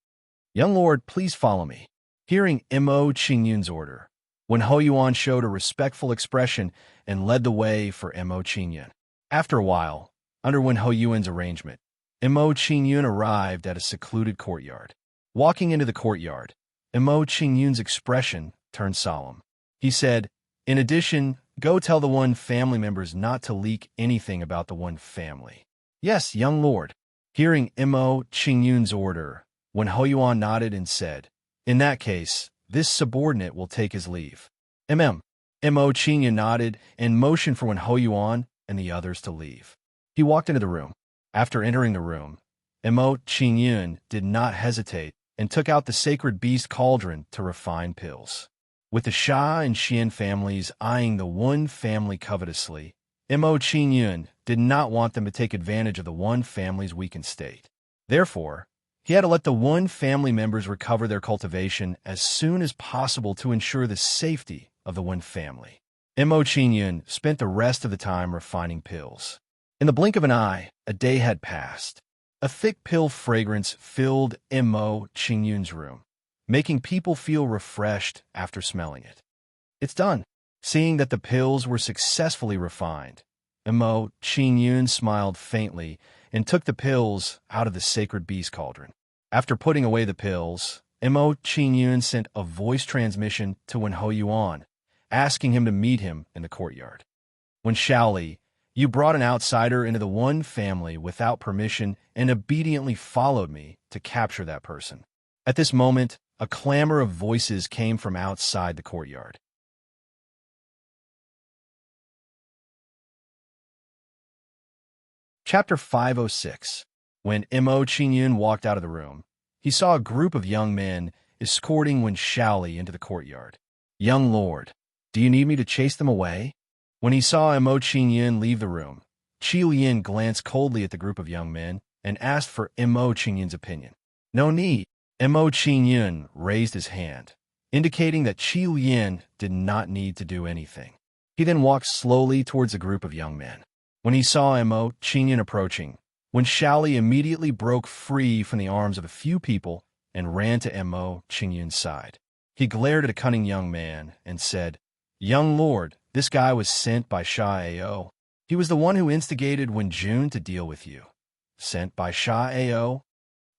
Young lord, please follow me." Hearing Mo Qingyun's order, Wen Hoyuan showed a respectful expression and led the way for Mo Qingyun. After a while, under Wen Hoyuan's arrangement, Mo Qingyun arrived at a secluded courtyard. Walking into the courtyard, Mo Qingyun's expression turned solemn. He said, "In addition, go tell the Wen family members not to leak anything about the Wen family." "Yes, young lord." Hearing Mo Qingyun's order, Wen Hoyuan nodded and said, "In that case, this subordinate will take his leave." Mo Qingyun nodded and motioned for Wen Hoyuan and the others to leave. He walked into the room. After entering the room, Mo Qingyun did not hesitate and took out the sacred beast cauldron to refine pills. With the Xia and Xian families eyeing the Wen family covetously, Mo Qingyun did not want them to take advantage of the Wen family's weakened state. Therefore, he had to let the Wen family members recover their cultivation as soon as possible to ensure the safety of the Wen family. Mo Qingyun spent the rest of the time refining pills. In the blink of an eye, a day had passed. A thick pill fragrance filled Mo Qingyun's room, making people feel refreshed after smelling it. "It's done." Seeing that the pills were successfully refined, Mo Qingyun smiled faintly and took the pills out of the sacred beast cauldron. After putting away the pills, Mo Qingyun sent a voice transmission to Wen Hoyuan, asking him to meet him in the courtyard. "When Shaoli, you brought an outsider into the Wen family without permission and obediently followed me to capture that person." At this moment, a clamor of voices came from outside the courtyard. Chapter 506. When Mo Qingyun walked out of the room, he saw a group of young men escorting Wen Shaoli into the courtyard. "Young lord, do you need me to chase them away?" When he saw Mo Qingyun leave the room, Qiu Yin glanced coldly at the group of young men and asked for Mo Qingyun's opinion. "No need." Mo Qingyun raised his hand, indicating that Qiu Yin did not need to do anything. He then walked slowly towards a group of young men. When he saw Mo Qingyun approaching, Wen Shaoli immediately broke free from the arms of a few people and ran to Mo Qingyun's side. He glared at a cunning young man and said, "Young lord, this guy was sent by Sha Ao. He was the one who instigated Wen Jun to deal with you." "Sent by Sha Ao?"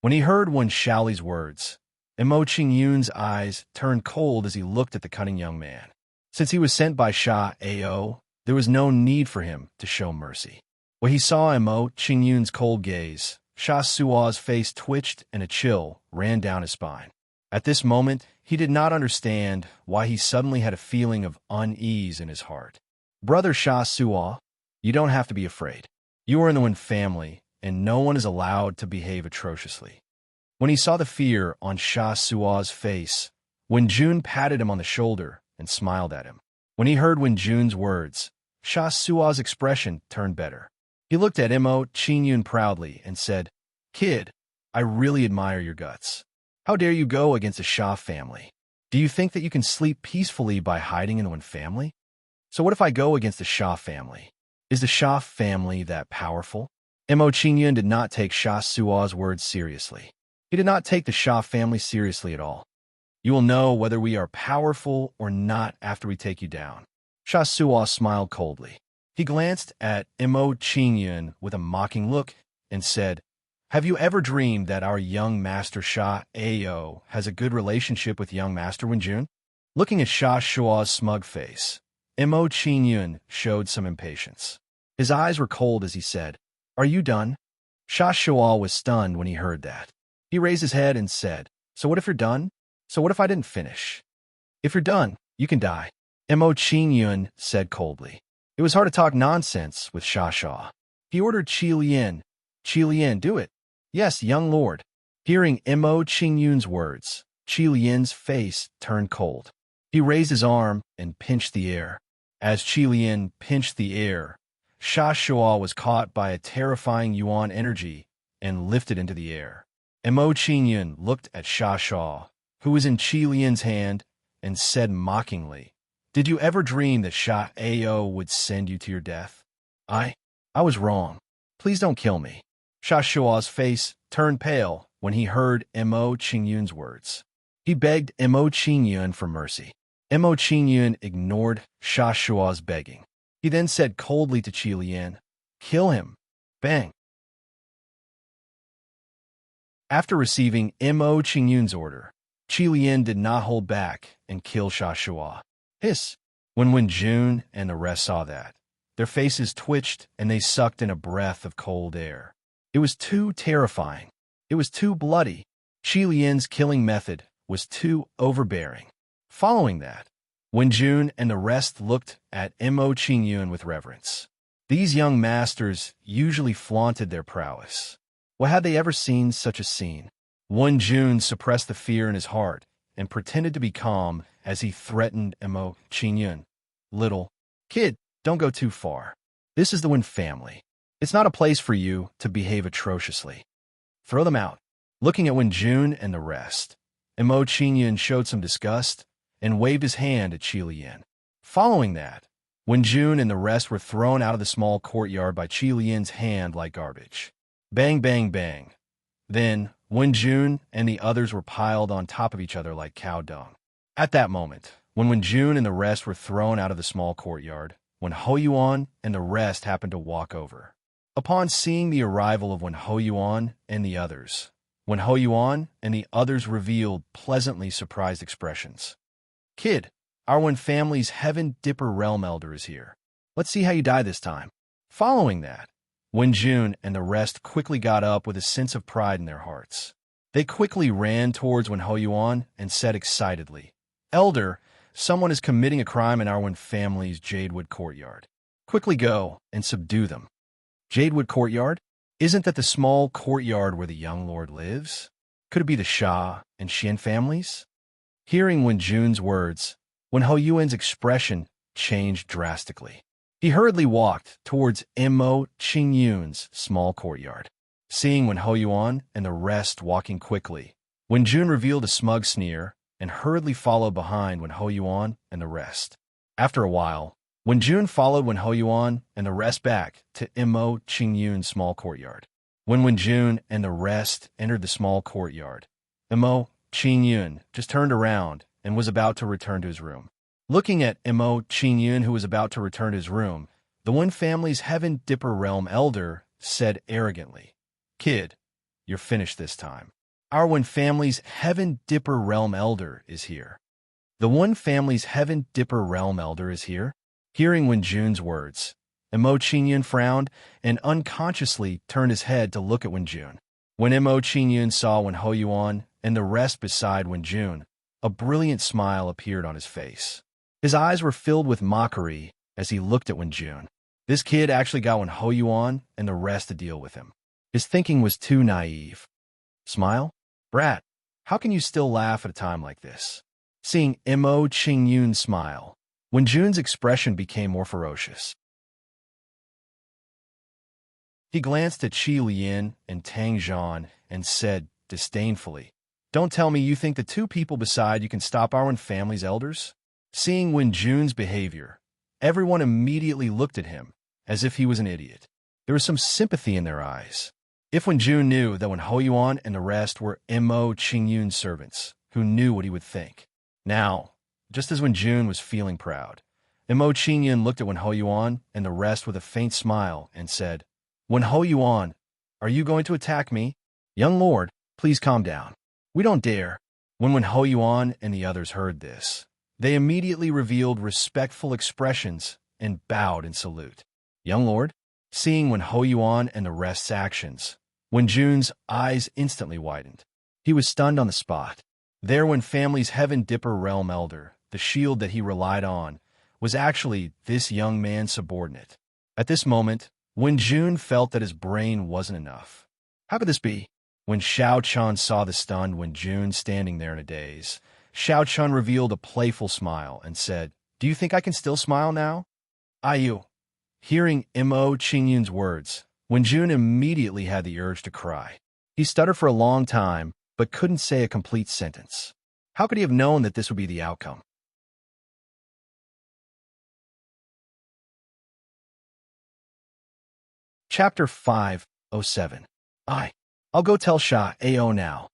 When he heard Wen Shaoli's words, Mo Qingyun's eyes turned cold as he looked at the cunning young man. Since he was sent by Sha Ao, there was no need for him to show mercy. When he saw Mo Qingyun's cold gaze, Sha Sua's face twitched and a chill ran down his spine. At this moment, he did not understand why he suddenly had a feeling of unease in his heart. "Brother Sha Sua, you don't have to be afraid. You are in the Wen family, and no one is allowed to behave atrociously." When he saw the fear on Sha Sua's face, Wen Jun patted him on the shoulder and smiled at him. When he heard Wen Jun's words, Sha Sua's expression turned better. He looked at Mo Qingyun proudly and said, "Kid, I really admire your guts. How dare you go against the Sha family? Do you think that you can sleep peacefully by hiding in one family? So what if I go against the Sha family? Is the Sha family that powerful?" Mo Qingyun did not take Sha Sua's words seriously. He did not take the Sha family seriously at all. "You will know whether we are powerful or not after we take you down." Sha Sua smiled coldly. He glanced at Mo Qingyun with a mocking look and said, "Have you ever dreamed that our young master Sha Ao has a good relationship with young master Wen Jun?" Looking at Sha Sua's smug face, Mo Qingyun showed some impatience. His eyes were cold as he said, "Are you done?" Sha Sua was stunned when he heard that. He raised his head and said, "So what if you're done? So what if I didn't finish?" "If you're done, you can die," Mo Qingyun said coldly. It was hard to talk nonsense with Sha Sha. He ordered Qi Lian, "Qi Lian, do it." "Yes, young lord." Hearing Mo Qingyun's words, Qi Lian's face turned cold. He raised his arm and pinched the air. As Qi Lian pinched the air, Sha Sha was caught by a terrifying yuan energy and lifted into the air. Mo Qingyun looked at Sha Sha, who was in Qi Lian's hand, and said mockingly, "Did you ever dream that Sha Ao would send you to your death?" I was wrong. Please don't kill me." Sha Shua's face turned pale when he heard Mo Qingyun's words. He begged Mo Qingyun for mercy. Mo Qingyun ignored Sha Shua's begging. He then said coldly to Qi Lian, "Kill him." Bang. After receiving Mo Qingyun's order, Qi Lian did not hold back and killed Sha Shua. Hiss! When Wen Jun and the rest saw that, their faces twitched and they sucked in a breath of cold air. It was too terrifying. It was too bloody. Qi Lian's killing method was too overbearing. Following that, Wen Jun and the rest looked at Mo Qingyun with reverence. These young masters usually flaunted their prowess. Well, had they ever seen such a scene? Wen Jun suppressed the fear in his heart and pretended to be calm as he threatened Mo Qingyun. "Little kid, don't go too far. This is the Wen family. It's not a place for you to behave atrociously. Throw them out." Looking at Wen Jun and the rest, Mo Qingyun showed some disgust and waved his hand at Qi Lian. Following that, Wen Jun and the rest were thrown out of the small courtyard by Qi Lian's hand like garbage. Bang, bang, bang. Then, Wen Jun and the others were piled on top of each other like cow dung. At that moment, when Wen Jun and the rest were thrown out of the small courtyard, Wen Hoyuan and the rest happened to walk over. Upon seeing the arrival of Wen Hoyuan and the others, Wen Hoyuan and the others revealed pleasantly surprised expressions. "Kid, our Wen family's Heaven Dipper Realm Elder is here. Let's see how you die this time." Following that, Wen Jun and the rest quickly got up with a sense of pride in their hearts. They quickly ran towards Wen Hoyuan and said excitedly, "Elder, someone is committing a crime in our Wen family's Jadewood courtyard. Quickly go and subdue them." Jadewood courtyard? Isn't that the small courtyard where the young lord lives? Could it be the Sha and Xian families? Hearing Wen Jun's words, Wen Hoyuan's expression changed drastically. He hurriedly walked towards Mo Qingyun's small courtyard. Seeing Wen Hoyuan and the rest walking quickly, Wen Jun revealed a smug sneer and hurriedly followed behind Wen Hoyuan and the rest. After a while, Wen Jun followed Wen Hoyuan and the rest back to Mo Qingyun's small courtyard. When Wen Jun and the rest entered the small courtyard, Mo Qingyun just turned around and was about to return to his room. Looking at Mo Qingyun, who was about to return to his room, the Wen family's Heaven Dipper Realm Elder said arrogantly, "Kid, you're finished this time. Our Wen family's Heaven Dipper Realm Elder is here." The Wen family's Heaven Dipper Realm Elder is here? Hearing Wen Jun's words, Mo Qingyun frowned and unconsciously turned his head to look at Wen Jun. When Mo Qingyun saw Wen Hoyuan and the rest beside Wen Jun, a brilliant smile appeared on his face. His eyes were filled with mockery as he looked at Wen Jun. This kid actually got Wen Hoyuan and the rest to deal with him. His thinking was too naive. Smile? Brat, how can you still laugh at a time like this? Seeing Mo Qingyun smile, when Jun's expression became more ferocious. He glanced at Qi Lian and Tang Zhan and said disdainfully, "Don't tell me you think the two people beside you can stop our own family's elders?" Seeing Wen Jun's behavior, everyone immediately looked at him as if he was an idiot. There was some sympathy in their eyes. If Wen Jun knew that Wen Hoyuan and the rest were Mo Qingyun's servants, who knew what he would think. Now, just as Wen Jun was feeling proud, Mo Qingyun looked at Wen Hoyuan and the rest with a faint smile and said, "Wen Hoyuan, are you going to attack me? Young lord, please calm down. We don't dare." When Wen Hoyuan and the others heard this, they immediately revealed respectful expressions and bowed in salute. Young lord, seeing Wen Hoyuan and the rest's actions, Wen Jun's eyes instantly widened. He was stunned on the spot. There, Wen family's Heaven Dipper realm elder, the shield that he relied on, was actually this young man's subordinate. At this moment, Wen Jun felt that his brain wasn't enough. How could this be? When Xiao Chun saw the stunned Wen Jun standing there in a daze, Xiao Chun revealed a playful smile and said, "Do you think I can still smile now?" "Ayu." Hearing Mo Qingyun's words, Wen Jun immediately had the urge to cry. He stuttered for a long time, but couldn't say a complete sentence. How could he have known that this would be the outcome? Chapter 507. I'll go tell Sha Ao now.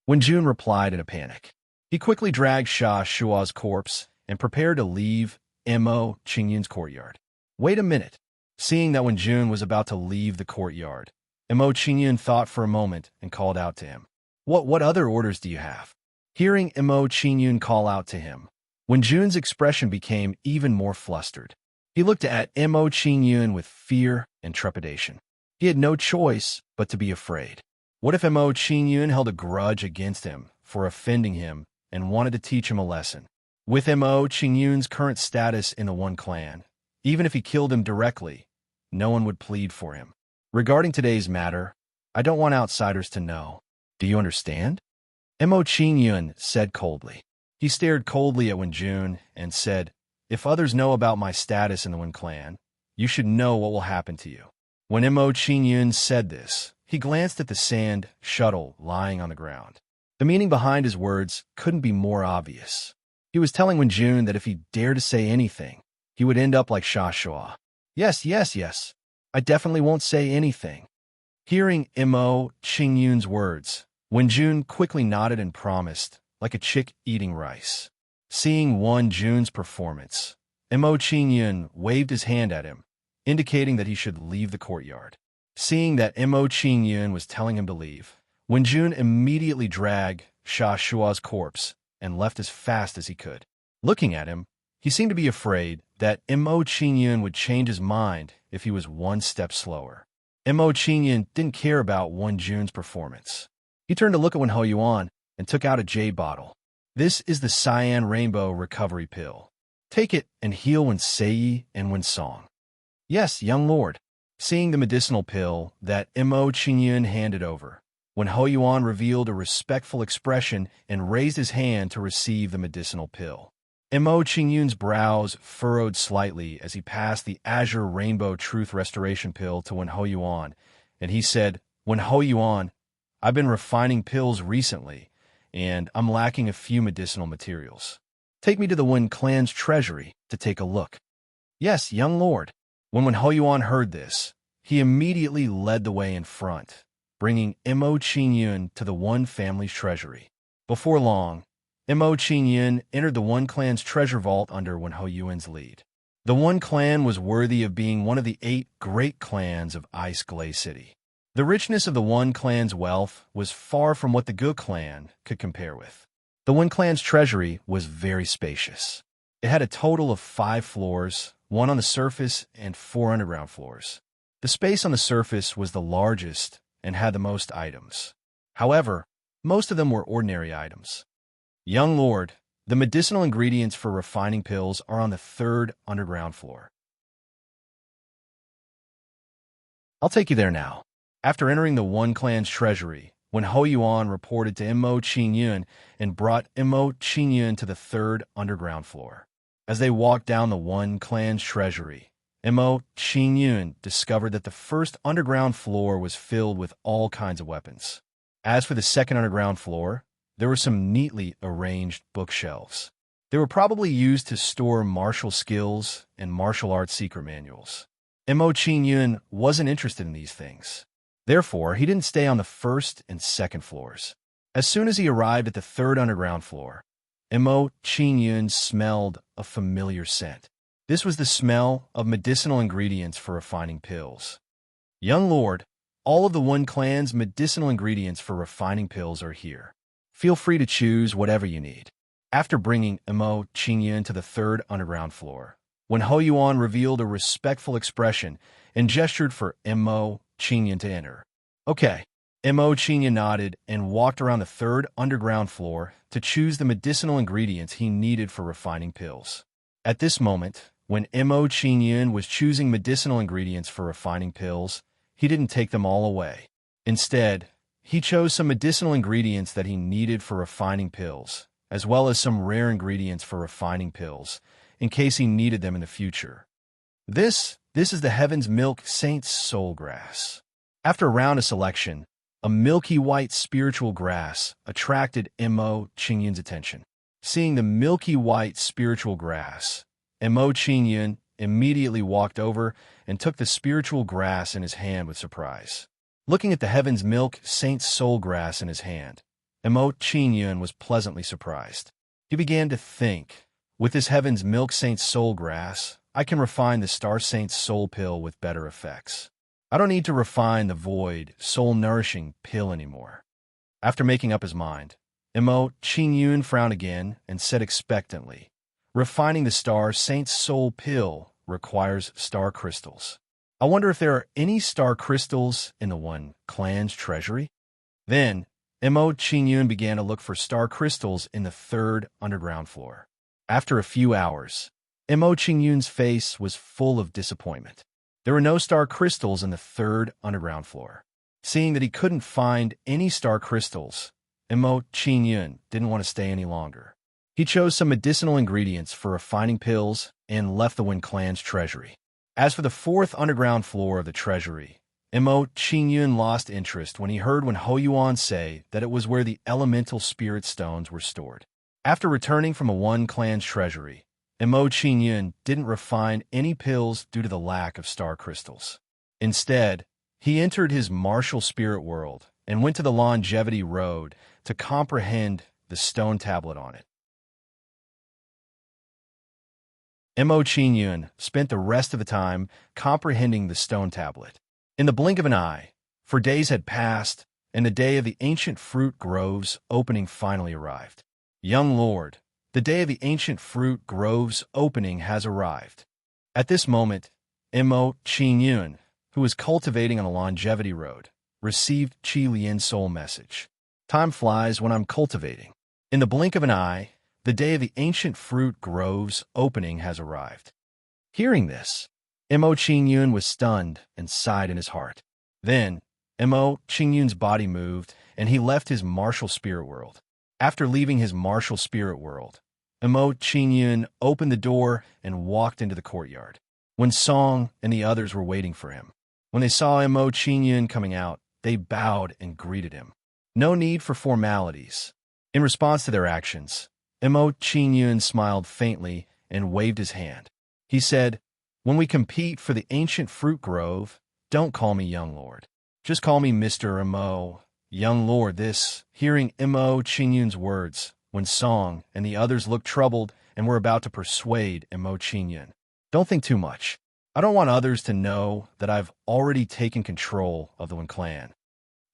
Wen Jun replied in a panic. He quickly dragged Sha Shua's corpse and prepared to leave Mo Qingyun's courtyard. Wait a minute. Seeing that Wen Jun was about to leave the courtyard, Mo Qingyun thought for a moment and called out to him. What other orders do you have?" Hearing Mo Qingyun call out to him, Wen Jun's expression became even more flustered. He looked at Mo Qingyun with fear and trepidation. He had no choice but to be afraid. What if Mo Qingyun held a grudge against him for offending him and wanted to teach him a lesson? With Mo Qingyun's current status in the One Clan, even if he killed him directly, no one would plead for him. Regarding today's matter, I don't want outsiders to know. Do you understand? Mo Qingyun said coldly. He stared coldly at Wen Jun and said, "If others know about my status in the Wen Clan, you should know what will happen to you." When Mo Qingyun said this, he glanced at the sand shuttle lying on the ground. The meaning behind his words couldn't be more obvious. He was telling Wen Jun that if he dared to say anything, he would end up like Sha Shua. Yes. I definitely won't say anything." Hearing Mo Qingyun's words, Wen Jun quickly nodded and promised, like a chick eating rice. Seeing Wen Jun's performance, Mo Qingyun waved his hand at him, indicating that he should leave the courtyard. Seeing that Mo Qingyun was telling him to leave, Wen Jun immediately dragged Sha Shua's corpse and left as fast as he could. Looking at him, he seemed to be afraid that Mo Qingyun would change his mind if he was one step slower. Mo Qingyun didn't care about Wen Jun's performance. He turned to look at Wen Hoyuan and took out a jade bottle. "This is the Cyan Rainbow Recovery Pill. Take it and heal Wen Sei and Wen Song." "Yes, young lord." Seeing the medicinal pill that Mo Qingyun handed over, Wen Hoyuan revealed a respectful expression and raised his hand to receive the medicinal pill. Mo Qingyun's brows furrowed slightly as he passed the Azure Rainbow Truth Restoration Pill to Wen Hoyuan, and he said, "Wen Hoyuan, I've been refining pills recently, and I'm lacking a few medicinal materials. Take me to the Wen clan's treasury to take a look." "Yes, young lord." When Wen Hoyuan heard this, he immediately led the way in front, bringing Mo Qingyun to the Wen family's treasury. Before long, Mo Qingyun entered the Wen clan's treasure vault under Wen Hoyuan's lead. The Wen clan was worthy of being one of the 8 great clans of Ice Glade City. The richness of the Wen clan's wealth was far from what the Ge clan could compare with. The Wen clan's treasury was very spacious. It had a total of 5 floors, 1 on the surface and 4 underground floors. The space on the surface was the largest and had the most items. However, most of them were ordinary items. "Young lord, the medicinal ingredients for refining pills are on the 3rd underground floor." "I'll take you there now." After entering the Wen clan's treasury, when Ho Yuan reported to Mo Qingyun and brought Mo Qingyun to the third underground floor. As they walked down the One Clan's treasury, Mo Qingyun discovered that the first underground floor was filled with all kinds of weapons. As for the second underground floor, there were some neatly arranged bookshelves. They were probably used to store martial skills and martial arts secret manuals. Mo Qingyun wasn't interested in these things. Therefore, he didn't stay on the first and second floors. As soon as he arrived at the third underground floor, Mo Qingyun smelled a familiar scent. This was the smell of medicinal ingredients for refining pills. Young Lord, all of the One Clan's medicinal ingredients for refining pills are here. Feel free to choose whatever you need. After bringing Mo Qingyun to the third underground floor, when Ho Yuan revealed a respectful expression and gestured for Mo Qingyun to enter. Okay. Mo Qingyun nodded and walked around the third underground floor to choose the medicinal ingredients he needed for refining pills. At this moment, when Mo Qingyun was choosing medicinal ingredients for refining pills, he didn't take them all away. Instead, he chose some medicinal ingredients that he needed for refining pills, as well as some rare ingredients for refining pills, in case he needed them in the future. This is the Heaven's Milk Saint's Soul Grass. After a round of selection, a milky white spiritual grass attracted Mo Qingyun's attention. Seeing the milky white spiritual grass, Mo Qingyun immediately walked over and took the spiritual grass in his hand with surprise. Looking at the Heaven's Milk Saint's Soul Grass in his hand, Mo Qingyun was pleasantly surprised. He began to think, with this Heaven's Milk Saint's Soul Grass, I can refine the Star Saint's Soul Pill with better effects. I don't need to refine the void, soul-nourishing pill anymore. After making up his mind, Mo Qingyun frowned again and said expectantly, refining the Star Saint's Soul Pill requires star crystals. I wonder if there are any star crystals in the One Clan's treasury? Then, Mo Qingyun began to look for star crystals in the third underground floor. After a few hours, Mo Qingyun's face was full of disappointment. There were no star crystals in the third underground floor. Seeing that he couldn't find any star crystals, Mo Qingyun didn't want to stay any longer. He chose some medicinal ingredients for refining pills and left the One Clan's treasury. As for the fourth underground floor of the treasury, Mo Qingyun lost interest when he heard Ho Yuan say that it was where the elemental spirit stones were stored. After returning from a One Clan's treasury, Mo Qingyun didn't refine any pills due to the lack of star crystals. Instead, he entered his martial spirit world and went to the longevity road to comprehend the stone tablet on it. Mo Qingyun spent the rest of the time comprehending the stone tablet. In the blink of an eye, for days had passed, and the day of the ancient fruit grove's opening finally arrived. Young Lord, the day of the ancient fruit grove's opening has arrived. At this moment, Mo Qingyun, who was cultivating on the longevity road, received Qi Lian's soul message. Time flies when I'm cultivating. In the blink of an eye, the day of the ancient fruit grove's opening has arrived. Hearing this, Mo Qingyun was stunned and sighed in his heart. Then, Mo Qingyun's body moved, and he left his martial spirit world. After leaving his martial spirit world, Mo Qingyun opened the door and walked into the courtyard. When Song and the others were waiting for him, when they saw Mo Qingyun coming out, they bowed and greeted him. No need for formalities. In response to their actions, Mo Qingyun smiled faintly and waved his hand. He said, "When we compete for the ancient fruit grove, don't call me Young Lord. Just call me Mr. Mo. Young Lord." Hearing Mo Qingyun's words, when Song and the others looked troubled and were about to persuade Mo Qingyun, "Don't think too much. I don't want others to know that I've already taken control of the One Clan."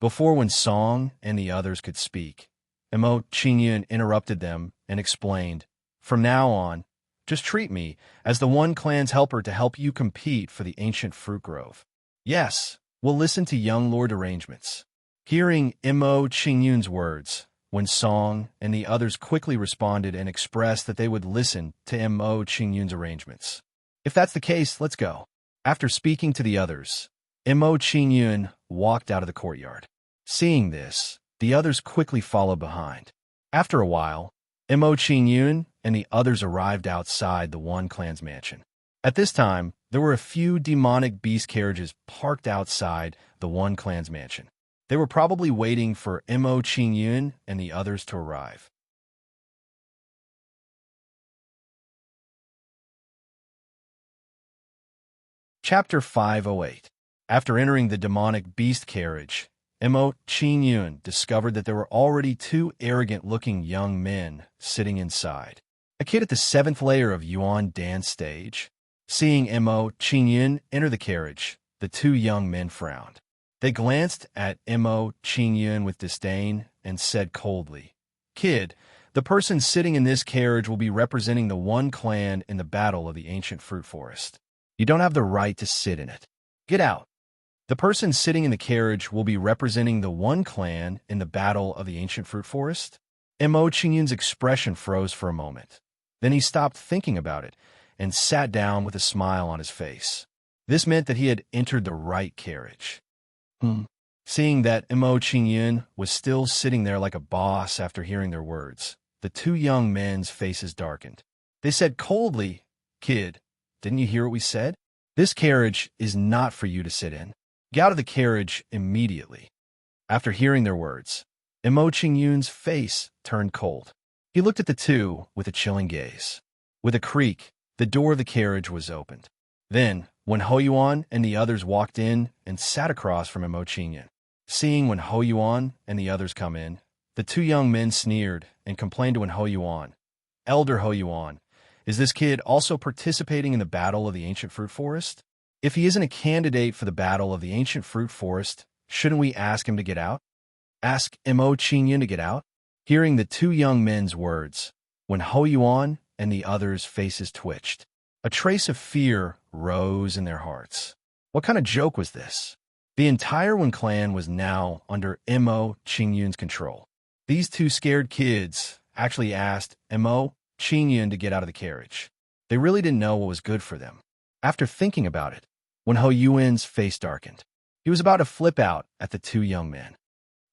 Before when Song and the others could speak, Mo Qingyun interrupted them and explained, "From now on, just treat me as the One Clan's helper to help you compete for the ancient fruit grove. Yes, we'll listen to Young Lord arrangements." Hearing Mo Qingyun's words, when Song and the others quickly responded and expressed that they would listen to Mo Qingyun's arrangements. "If that's the case, let's go." After speaking to the others, Mo Qingyun walked out of the courtyard. Seeing this, The others quickly followed behind. After a while, Mo Qing and the others arrived outside the One Clan's mansion. At this time, there were a few demonic beast carriages parked outside the One Clan's mansion. They were probably waiting for Mo Qing and the others to arrive. Chapter 508. After entering the demonic beast carriage, Mo Qing discovered that there were already two arrogant-looking young men sitting inside. A kid at the 7th layer of Yuan Dan's stage. Seeing Mo Qing enter the carriage, the two young men frowned. They glanced at Mo Qing with disdain and said coldly, "Kid, the person sitting in this carriage will be representing the One Clan in the battle of the ancient fruit forest. You don't have the right to sit in it. Get out." The person sitting in the carriage will be representing the One Clan in the battle of the ancient fruit forest? Mo Qing's expression froze for a moment. Then he stopped thinking about it and sat down with a smile on his face. This meant that he had entered the right carriage. Seeing that Mo Qing was still sitting there like a boss after hearing their words, the two young men's faces darkened. They said coldly, "Kid, didn't you hear what we said? This carriage is not for you to sit in. Get out of the carriage immediately." After hearing their words, Mo Qing's face turned cold. He looked at the two with a chilling gaze. With a creak, the door of the carriage was opened. Then, when Ho Yuan and the others walked in and sat across from Mo Qing, seeing when Ho Yuan and the others come in, the two young men sneered and complained to Ho Yuan, "Elder Ho Yuan, is this kid also participating in the battle of the ancient fruit forest? If he isn't a candidate for the battle of the ancient fruit forest, shouldn't we ask him to get out? Ask Mo Qing to get out?" Hearing the two young men's words, when Ho Yuan and the others' faces twitched, a trace of fear rose in their hearts. What kind of joke was this? The entire Wen clan was now under Mo Qing's control. These two scared kids actually asked Mo Qing to get out of the carriage. They really didn't know what was good for them. After thinking about it, when Ho Yuan's face darkened, he was about to flip out at the two young men.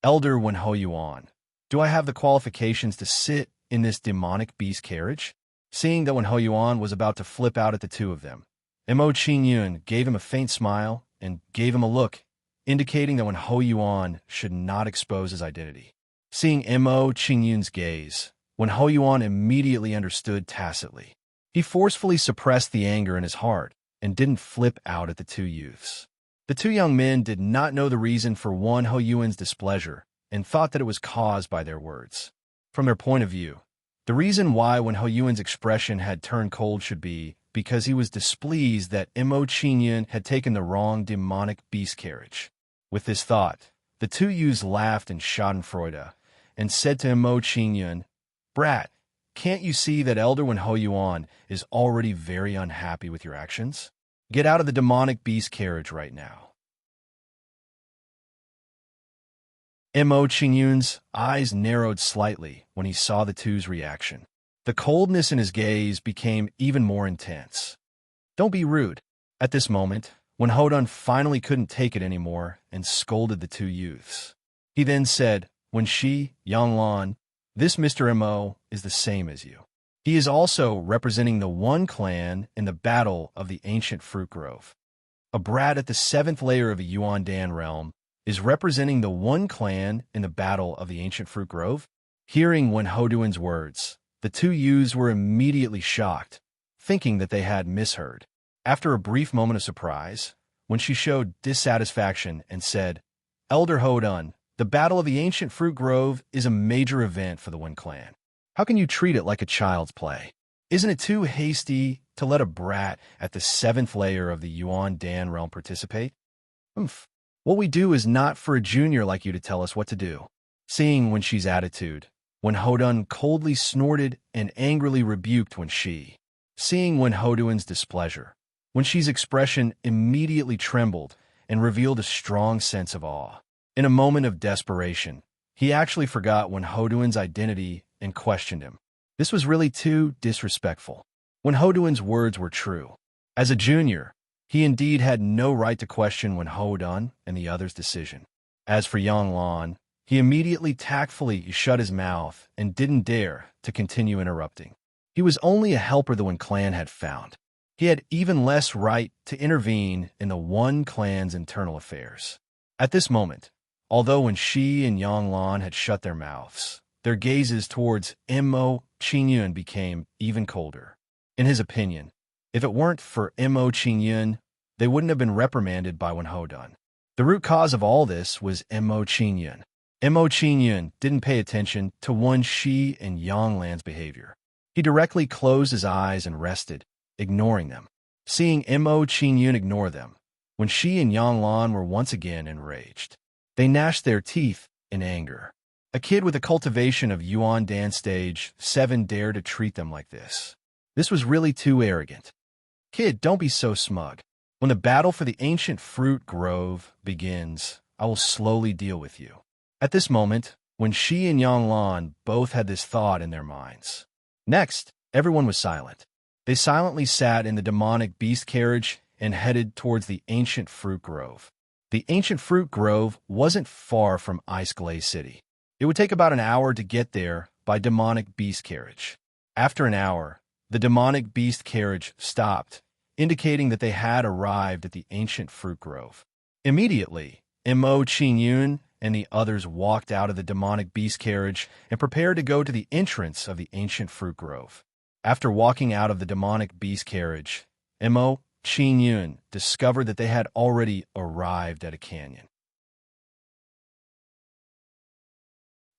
"Elder Wen Ho Yuan, do I have the qualifications to sit in this demonic beast carriage?" Seeing that when Ho Yuan was about to flip out at the two of them, Mo Qing gave him a faint smile and gave him a look, indicating that when Ho Yuan should not expose his identity. Seeing Mo Qing's gaze, when Ho Yuan immediately understood tacitly. He forcefully suppressed the anger in his heart and didn't flip out at the two youths. The two young men did not know the reason for Ho Yuan's displeasure and thought that it was caused by their words. From their point of view, the reason why Ho Yuan's expression had turned cold should be because he was displeased that Mo Qing had taken the wrong demonic beast carriage. With this thought, the two youths laughed in schadenfreude and said to Mo Qing, "Brat, can't you see that Elder Ho Yuan is already very unhappy with your actions? Get out of the demonic beast carriage right now." Mo Qing's eyes narrowed slightly when he saw the two's reaction. The coldness in his gaze became even more intense. "Don't be rude." At this moment, when Hodun finally couldn't take it anymore and scolded the two youths, he then said, "When she, Yanglan, this Mr. Mo is the same as you. He is also representing the One Clan in the battle of the ancient fruit grove. A brat at the 7th layer of the Yuan Dan realm is representing the One Clan in the battle of the ancient fruit grove." Hearing Wen Hoduin's words, the two youths were immediately shocked, thinking that they had misheard. After a brief moment of surprise, when she showed dissatisfaction and said, "Elder Hodun, the battle of the ancient fruit grove is a major event for the Wen clan. How can you treat it like a child's play? Isn't it too hasty to let a brat at the 7th layer of the Yuan Dan realm participate? What we do is not for a junior like you to tell us what to do." Seeing Wen Shi's attitude, Wen Hodun coldly snorted and angrily rebuked Wen Shi. Seeing Wen Hoduin's displeasure, Wen Shi's expression immediately trembled and revealed a strong sense of awe. In a moment of desperation, he actually forgot Wen Hoduin's identity and questioned him. This was really too disrespectful. Wen Hoduin's words were true. As a junior, he indeed had no right to question Wen Hodun and the others' decision. As for Yanglan, He immediately tactfully shut his mouth and didn't dare to continue interrupting. He was only a helper the one clan had found. He had even less right to intervene in the one clan's internal affairs. At this moment, although when Shi and Yanglan had shut their mouths, their gazes towards Mo Qingyun became even colder. In his opinion, if it weren't for Mo Qingyun, they wouldn't have been reprimanded by Wen Hodun. The root cause of all this was Mo Qingyun. Mo Qingyun didn't pay attention to Wen Shi and Yanglan's behavior. He directly closed his eyes and rested, ignoring them. Seeing Mo Qingyun ignore them, Wen Shi and Yanglan were once again enraged. They gnashed their teeth in anger. A kid with a cultivation of Yuan Dan stage 7 dared to treat them like this. This was really too arrogant. Kid, don't be so smug. When the battle for the ancient fruit grove begins, I will slowly deal with you. At this moment, Wen Shi and Yanglan both had this thought in their minds. Next, everyone was silent. They silently sat in the demonic beast carriage and headed towards the ancient fruit grove. The ancient fruit grove wasn't far from Ice Glaze City. It would take about an hour to get there by demonic beast carriage. After an hour, the demonic beast carriage stopped, indicating that they had arrived at the ancient fruit grove. Immediately, Mo Qingyun and the others walked out of the demonic beast carriage and prepared to go to the entrance of the ancient fruit grove. After walking out of the demonic beast carriage, Mo Qingyun discovered that they had already arrived at a canyon.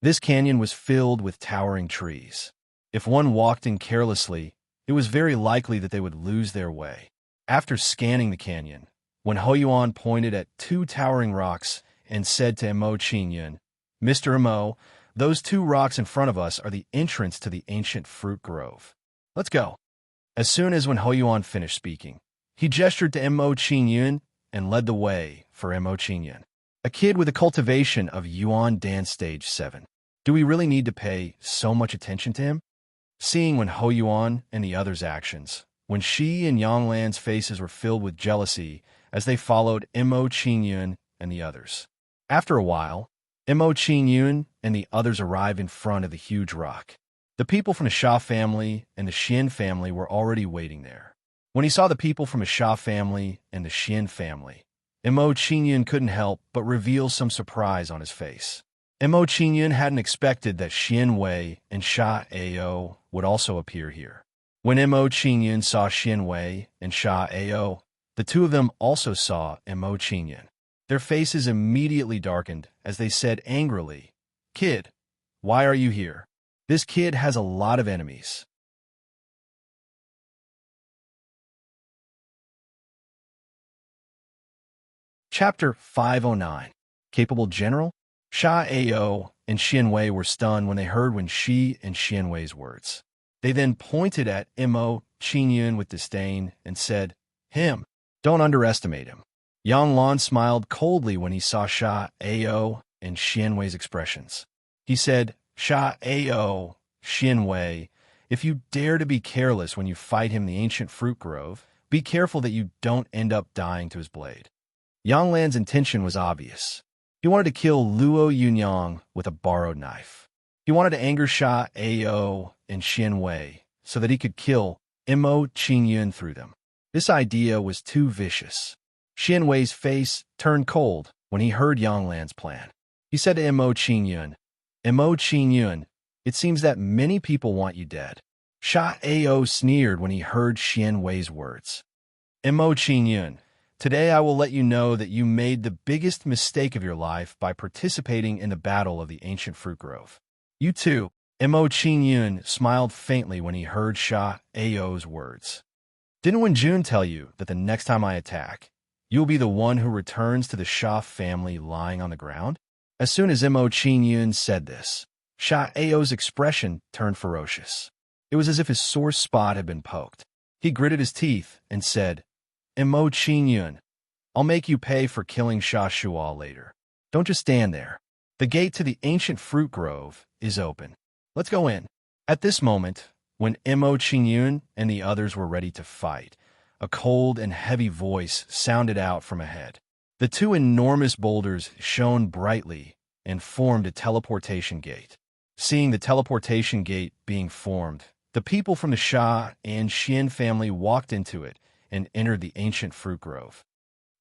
This canyon was filled with towering trees. If one walked in carelessly, it was very likely that they would lose their way. After scanning the canyon, when Hoyuan pointed at 2 towering rocks and said to Mo Qingyun, "Mr. Mo, those 2 rocks in front of us are the entrance to the ancient fruit grove. Let's go." As soon as when Hoyuan finished speaking, he gestured to Mo Qingyun and led the way for Mo Qingyun, a kid with a cultivation of Yuan Dan stage 7. Do we really need to pay so much attention to him? Seeing when Hoyuan and the others' actions, when Shi and Yanglan's faces were filled with jealousy as they followed Mo Qingyun and the others. After a while, Mo Qingyun and the others arrived in front of the huge rock. The people from the Sha family and the Xian family were already waiting there. When he saw the people from the Sha family and the Xian family, Mo Qingyun couldn't help but reveal some surprise on his face. Mo Qingyun hadn't expected that Xian Wei and Sha Ao would also appear here. When Mo Qingyun saw Xian Wei and Sha Ao, the 2 of them also saw Mo Qingyun. Their faces immediately darkened as they said angrily, "Kid, why are you here? This kid has a lot of enemies." Chapter 509. Capable General? Sha Ao and Xian Wei were stunned when they heard Wen Shi and Xian Wei's words. They then pointed at Mo Qingyun with disdain and said, "Him, don't underestimate him." Yang Lan smiled coldly when he saw Sha Ao and Xian Wei's expressions. He said, "Sha Ao, Xian Wei, if you dare to be careless when you fight him in the ancient fruit grove, be careful that you don't end up dying to his blade." Yang Lan's intention was obvious. He wanted to kill Luo Yunyang with a borrowed knife. He wanted to anger Sha Ao and Xian Wei so that he could kill Mo Qingyun through them. This idea was too vicious. Xian Wei's face turned cold when he heard Yang Lan's plan. He said to Mo Qingyun, "Mo Qingyun, it seems that many people want you dead." Sha Ao sneered when he heard Xian Wei's words. "Mo Qingyun, today I will let you know that you made the biggest mistake of your life by participating in the battle of the ancient fruit grove. You too." Mo Qingyun smiled faintly when he heard Sha Ao's words. "Didn't Wen Jun tell you that the next time I attack, you'll be the one who returns to the Sha family lying on the ground?" As soon as Mo Qingyun said this, Sha Ao's expression turned ferocious. It was as if his sore spot had been poked. He gritted his teeth and said, "Mo Qingyun, I'll make you pay for killing Sha Shual later. Don't just stand there. The gate to the ancient fruit grove is open. Let's go in." At this moment, when Mo Qingyun and the others were ready to fight, a cold and heavy voice sounded out from ahead. The 2 enormous boulders shone brightly and formed a teleportation gate. Seeing the teleportation gate being formed, the people from the Sha and Xian family walked into it and entered the ancient fruit grove.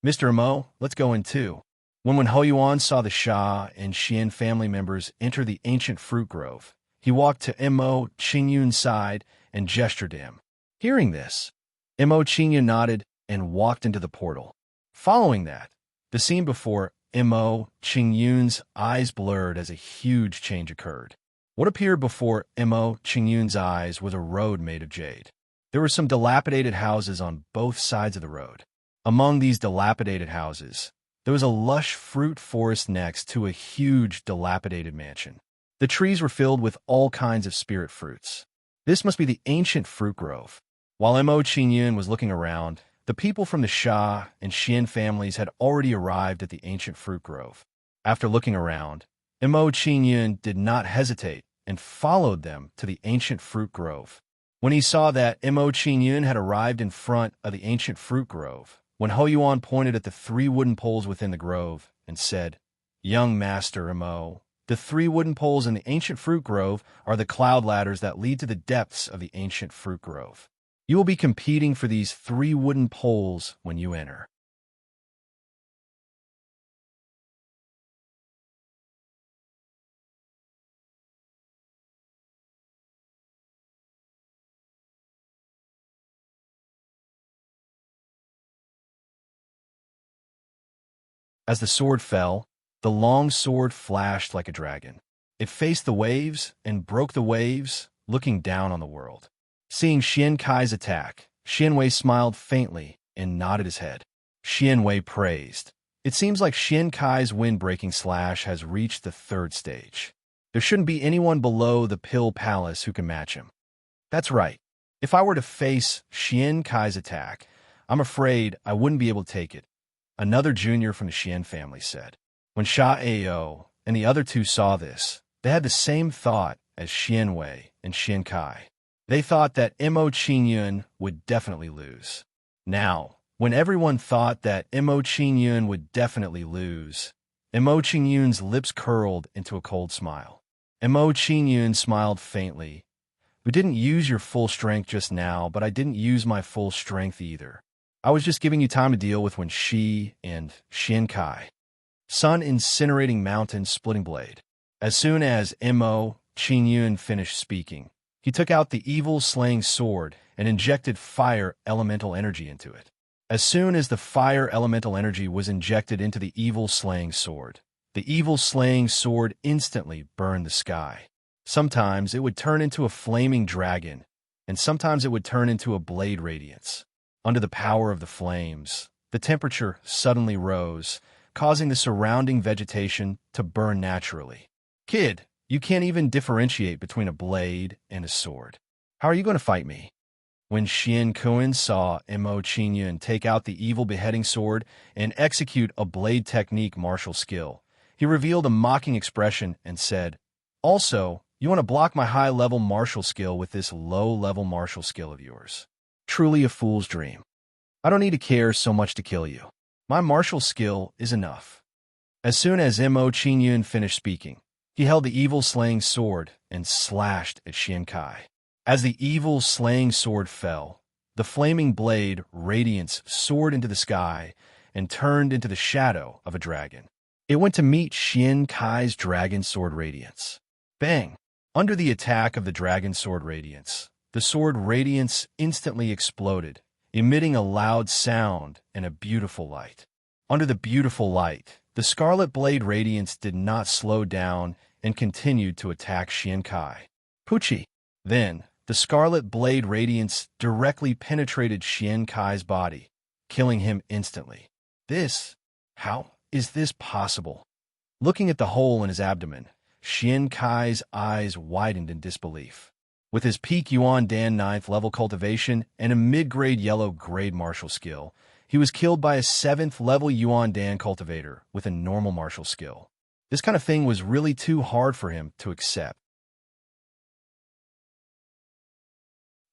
Mr. Mo, let's go in too. When Ho Yuan saw the Sha and Xian family members enter the ancient fruit grove, he walked to Mo Qingyun's side and gestured to him. Hearing this, Mo Qingyun nodded and walked into the portal. Following that, the scene before Mo Qingyun's eyes blurred as a huge change occurred. What appeared before Mo Qingyun's eyes was a road made of jade. There were some dilapidated houses on both sides of the road. Among these dilapidated houses, there was a lush fruit forest next to a huge dilapidated mansion. The trees were filled with all kinds of spirit fruits. This must be the ancient fruit grove. While Mo Qingyun was looking around, the people from the Sha and Xian families had already arrived at the ancient fruit grove. After looking around, Mo Qingyun did not hesitate and followed them to the ancient fruit grove. When he saw that Mo Qingyun had arrived in front of the ancient fruit grove, when Ho Yuan pointed at the 3 wooden poles within the grove and said, "Young Master Mo, the 3 wooden poles in the ancient fruit grove are the cloud ladders that lead to the depths of the ancient fruit grove. You will be competing for these 3 wooden poles when you enter." As the sword fell, the long sword flashed like a dragon. It faced the waves and broke the waves, looking down on the world. Seeing Xian Kai's attack, Xian Wei smiled faintly and nodded his head. Xian Wei praised. It seems like Xian Kai's wind-breaking slash has reached the 3rd stage. There shouldn't be anyone below the Pill Palace who can match him. That's right. If I were to face Xian Kai's attack, I'm afraid I wouldn't be able to take it, another junior from the Xian family said. When Sha Ao and the other 2 saw this, they had the same thought as Xian Wei and Xian Kai. They thought that Mo Qingyun would definitely lose. Now, when everyone thought that Mo Qingyun would definitely lose, Mo Qingyun's lips curled into a cold smile. Mo Qingyun smiled faintly. "We didn't use your full strength just now, but I didn't use my full strength either. I was just giving you time to deal with when Shi and Xian Kai." Sun incinerating mountain splitting blade. As soon as Mo Qingyun finished speaking, he took out the evil slaying sword and injected fire elemental energy into it. As soon as the fire elemental energy was injected into the evil slaying sword, the evil slaying sword instantly burned the sky. Sometimes it would turn into a flaming dragon, and sometimes it would turn into a blade radiance. Under the power of the flames, the temperature suddenly rose, causing the surrounding vegetation to burn naturally. "Kid, you can't even differentiate between a blade and a sword. How are you going to fight me?" When Xian Kuan saw Mo Qingyun take out the evil beheading sword and execute a blade technique martial skill, he revealed a mocking expression and said, "Also, you want to block my high-level martial skill with this low-level martial skill of yours. Truly a fool's dream. I don't need to care so much to kill you. My martial skill is enough." As soon as Mo Qingyun finished speaking, he held the evil slaying sword and slashed at Xian Kai. As the evil slaying sword fell, the flaming blade radiance soared into the sky and turned into the shadow of a dragon. It went to meet Xian Kai's dragon sword radiance. Bang! Under the attack of the dragon sword radiance, the sword radiance instantly exploded, emitting a loud sound and a beautiful light. Under the beautiful light, the scarlet blade radiance did not slow down and continued to attack Xian Kai. Pucci! Then, the scarlet blade radiance directly penetrated Xian Kai's body, killing him instantly. How is this possible? Looking at the hole in his abdomen, Xian Kai's eyes widened in disbelief. With his peak Yuan Dan 9th level cultivation and a mid-grade yellow-grade martial skill, he was killed by a 7th level Yuan Dan cultivator with a normal martial skill. This kind of thing was really too hard for him to accept.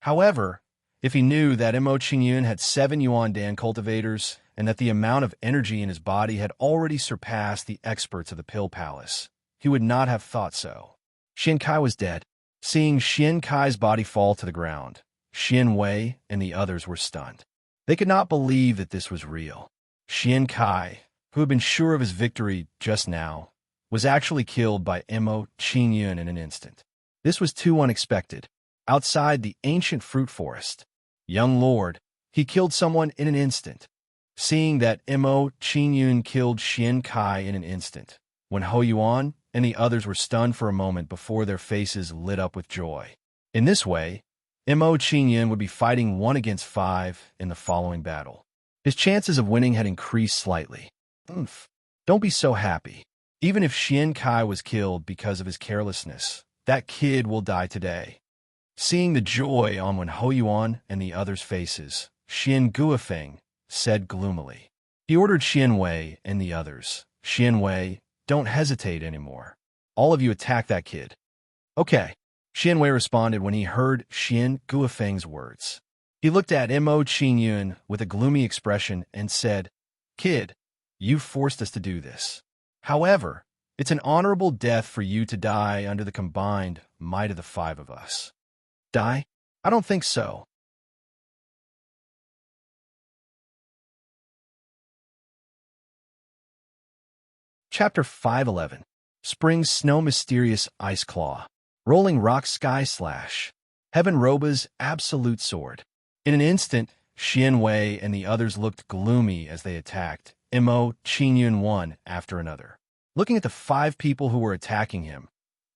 However, if he knew that Mo Qingyun had 7 Yuan Dan cultivators and that the amount of energy in his body had already surpassed the experts of the Pill Palace, he would not have thought so. Xian Kai was dead. Seeing Xian Kai's body fall to the ground, Xian Wei and the others were stunned. They could not believe that this was real. Xian Kai, who had been sure of his victory just now, was actually killed by Mo Qingyun in an instant. This was too unexpected. Outside the ancient fruit forest, young lord, he killed someone in an instant. Seeing that Mo Qingyun killed Xian Kai in an instant, when Hou Yuan and the others were stunned for a moment before their faces lit up with joy. In this way, Mo Qingyun would be fighting 1 against 5 in the following battle. His chances of winning had increased slightly. Don't be so happy. Even if Xian Kai was killed because of his carelessness, that kid will die today. Seeing the joy on Wen Hou Yuan and the others' faces, Xian Guofeng said gloomily. He ordered Xian Wei and the others, Xian Wei, don't hesitate anymore. All of you attack that kid. Okay, Xian Wei responded when he heard Xian Guofeng's words. He looked at Mo Qingyun with a gloomy expression and said, Kid, you forced us to do this. However, it's an honorable death for you to die under the combined might of the 5 of us. Die? I don't think so. Chapter 511. Spring Snow Mysterious Ice Claw. Rolling Rock Sky Slash. Heaven Roba's Absolute Sword. In an instant, Xian Wei and the others looked gloomy as they attacked Mo Qingyun one after another. Looking at the 5 people who were attacking him,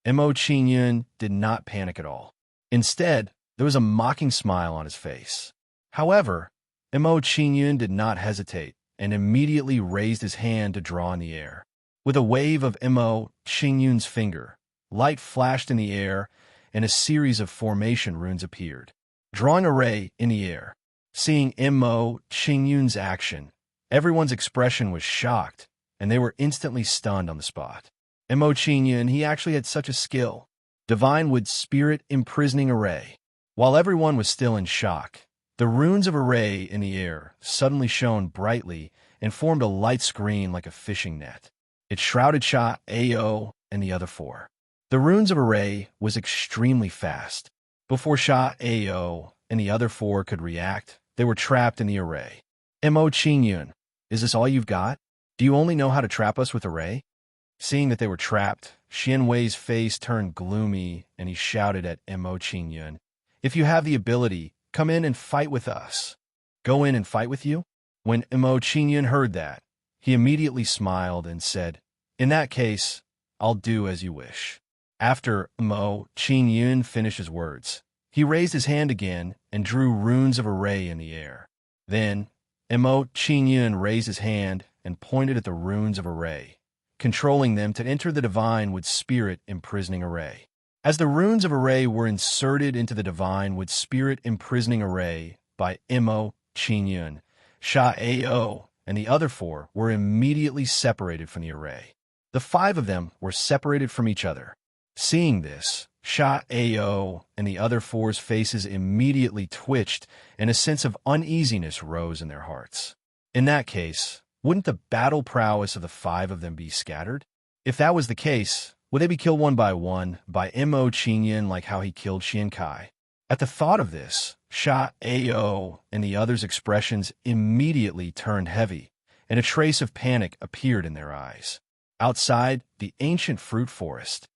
Mo Qingyun did not panic at all. Instead, there was a mocking smile on his face. However, Mo Qingyun did not hesitate and immediately raised his hand to draw in the air. With a wave of Mo Qingyun's finger, light flashed in the air and a series of formation runes appeared, drawing a ray in the air. Seeing Mo Qingyun's action, everyone's expression was shocked, and they were instantly stunned on the spot. Mo Qingyun, he actually had such a skill. Divine Wood Spirit Imprisoning Array. While everyone was still in shock, the runes of array in the air suddenly shone brightly and formed a light screen like a fishing net. It shrouded Sha Ao and the other 4. The runes of array was extremely fast. Before Sha Ao and the other 4 could react, they were trapped in the array. Mo Qingyun, is this all you've got? Do you only know how to trap us with array? Seeing that they were trapped, Xian Wei's face turned gloomy and he shouted at Mo Qingyun, If you have the ability, come in and fight with us. Go in and fight with you? When Mo Qingyun heard that, he immediately smiled and said, In that case, I'll do as you wish. After Mo Qingyun finished his words, he raised his hand again and drew runes of array in the air. Then, Mo Qingyun raised his hand and pointed at the runes of array, controlling them to enter the Divine Wood Spirit Imprisoning Array. As the runes of array were inserted into the Divine Wood Spirit Imprisoning Array by Mo Qingyun, Sha Ao and the other 4 were immediately separated from the array. The 5 of them were separated from each other. Seeing this, Sha Ao and the other 4's faces immediately twitched and a sense of uneasiness rose in their hearts. In that case, wouldn't the battle prowess of the 5 of them be scattered? If that was the case, would they be killed one by Mo Qingyun like how he killed Xian Kai? At the thought of this, Sha Ao and the others' expressions immediately turned heavy, and a trace of panic appeared in their eyes. Outside the ancient fruit forest.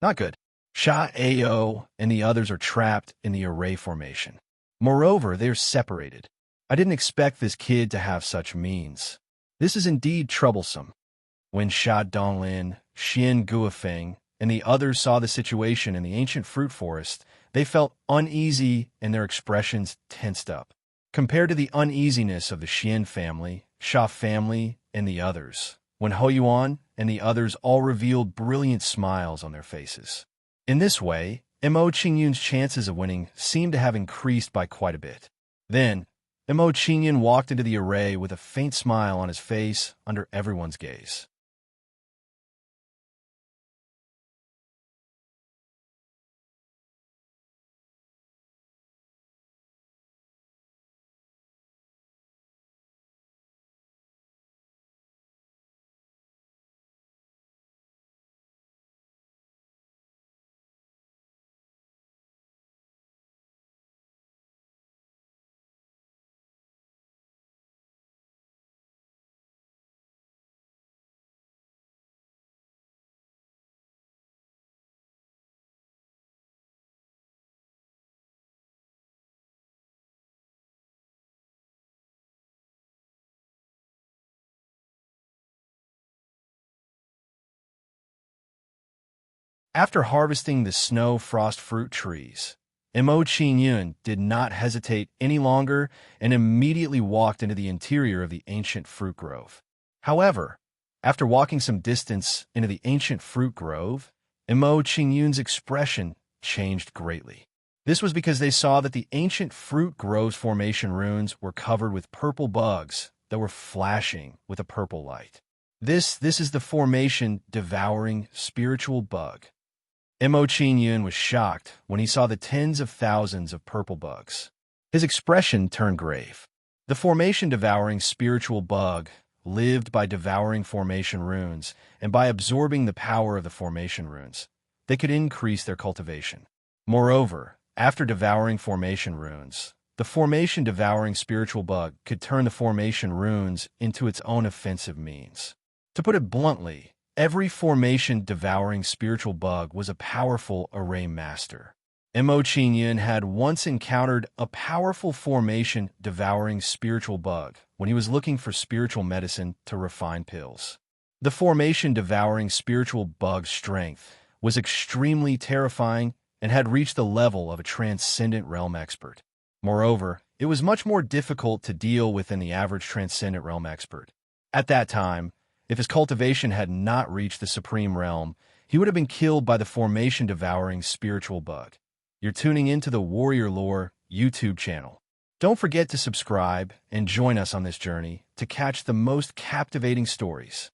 Not good. Sha Ao and the others are trapped in the array formation. Moreover, they are separated. I didn't expect this kid to have such means. This is indeed troublesome. When Sha Donglin, Xian Guofeng, and the others saw the situation in the ancient fruit forest, they felt uneasy and their expressions tensed up. Compared to the uneasiness of the Xian family, Sha family, and the others, when Hou Yuan and the others all revealed brilliant smiles on their faces. In this way, Mo Qingyun's chances of winning seemed to have increased by quite a bit. Then, Mo Qingyun walked into the array with a faint smile on his face under everyone's gaze. After harvesting the snow frost fruit trees, Mo Qingyun did not hesitate any longer and immediately walked into the interior of the ancient fruit grove. However, after walking some distance into the ancient fruit grove, Mo Qingyun's expression changed greatly. This was because they saw that the ancient fruit grove's formation runes were covered with purple bugs that were flashing with a purple light. This is the formation devouring spiritual bug. Mo Qingyun was shocked when he saw the tens of thousands of purple bugs. His expression turned grave. The formation-devouring spiritual bug lived by devouring formation runes, and by absorbing the power of the formation runes, they could increase their cultivation. Moreover, after devouring formation runes, the formation-devouring spiritual bug could turn the formation runes into its own offensive means. To put it bluntly, every formation-devouring spiritual bug was a powerful array master. Mo Qingyun had once encountered a powerful formation-devouring spiritual bug when he was looking for spiritual medicine to refine pills. The formation-devouring spiritual bug's strength was extremely terrifying and had reached the level of a transcendent realm expert. Moreover, it was much more difficult to deal with than the average transcendent realm expert. At that time, if his cultivation had not reached the supreme realm, he would have been killed by the formation-devouring spiritual bug. You're tuning into the Warrior Lore YouTube channel. Don't forget to subscribe and join us on this journey to catch the most captivating stories.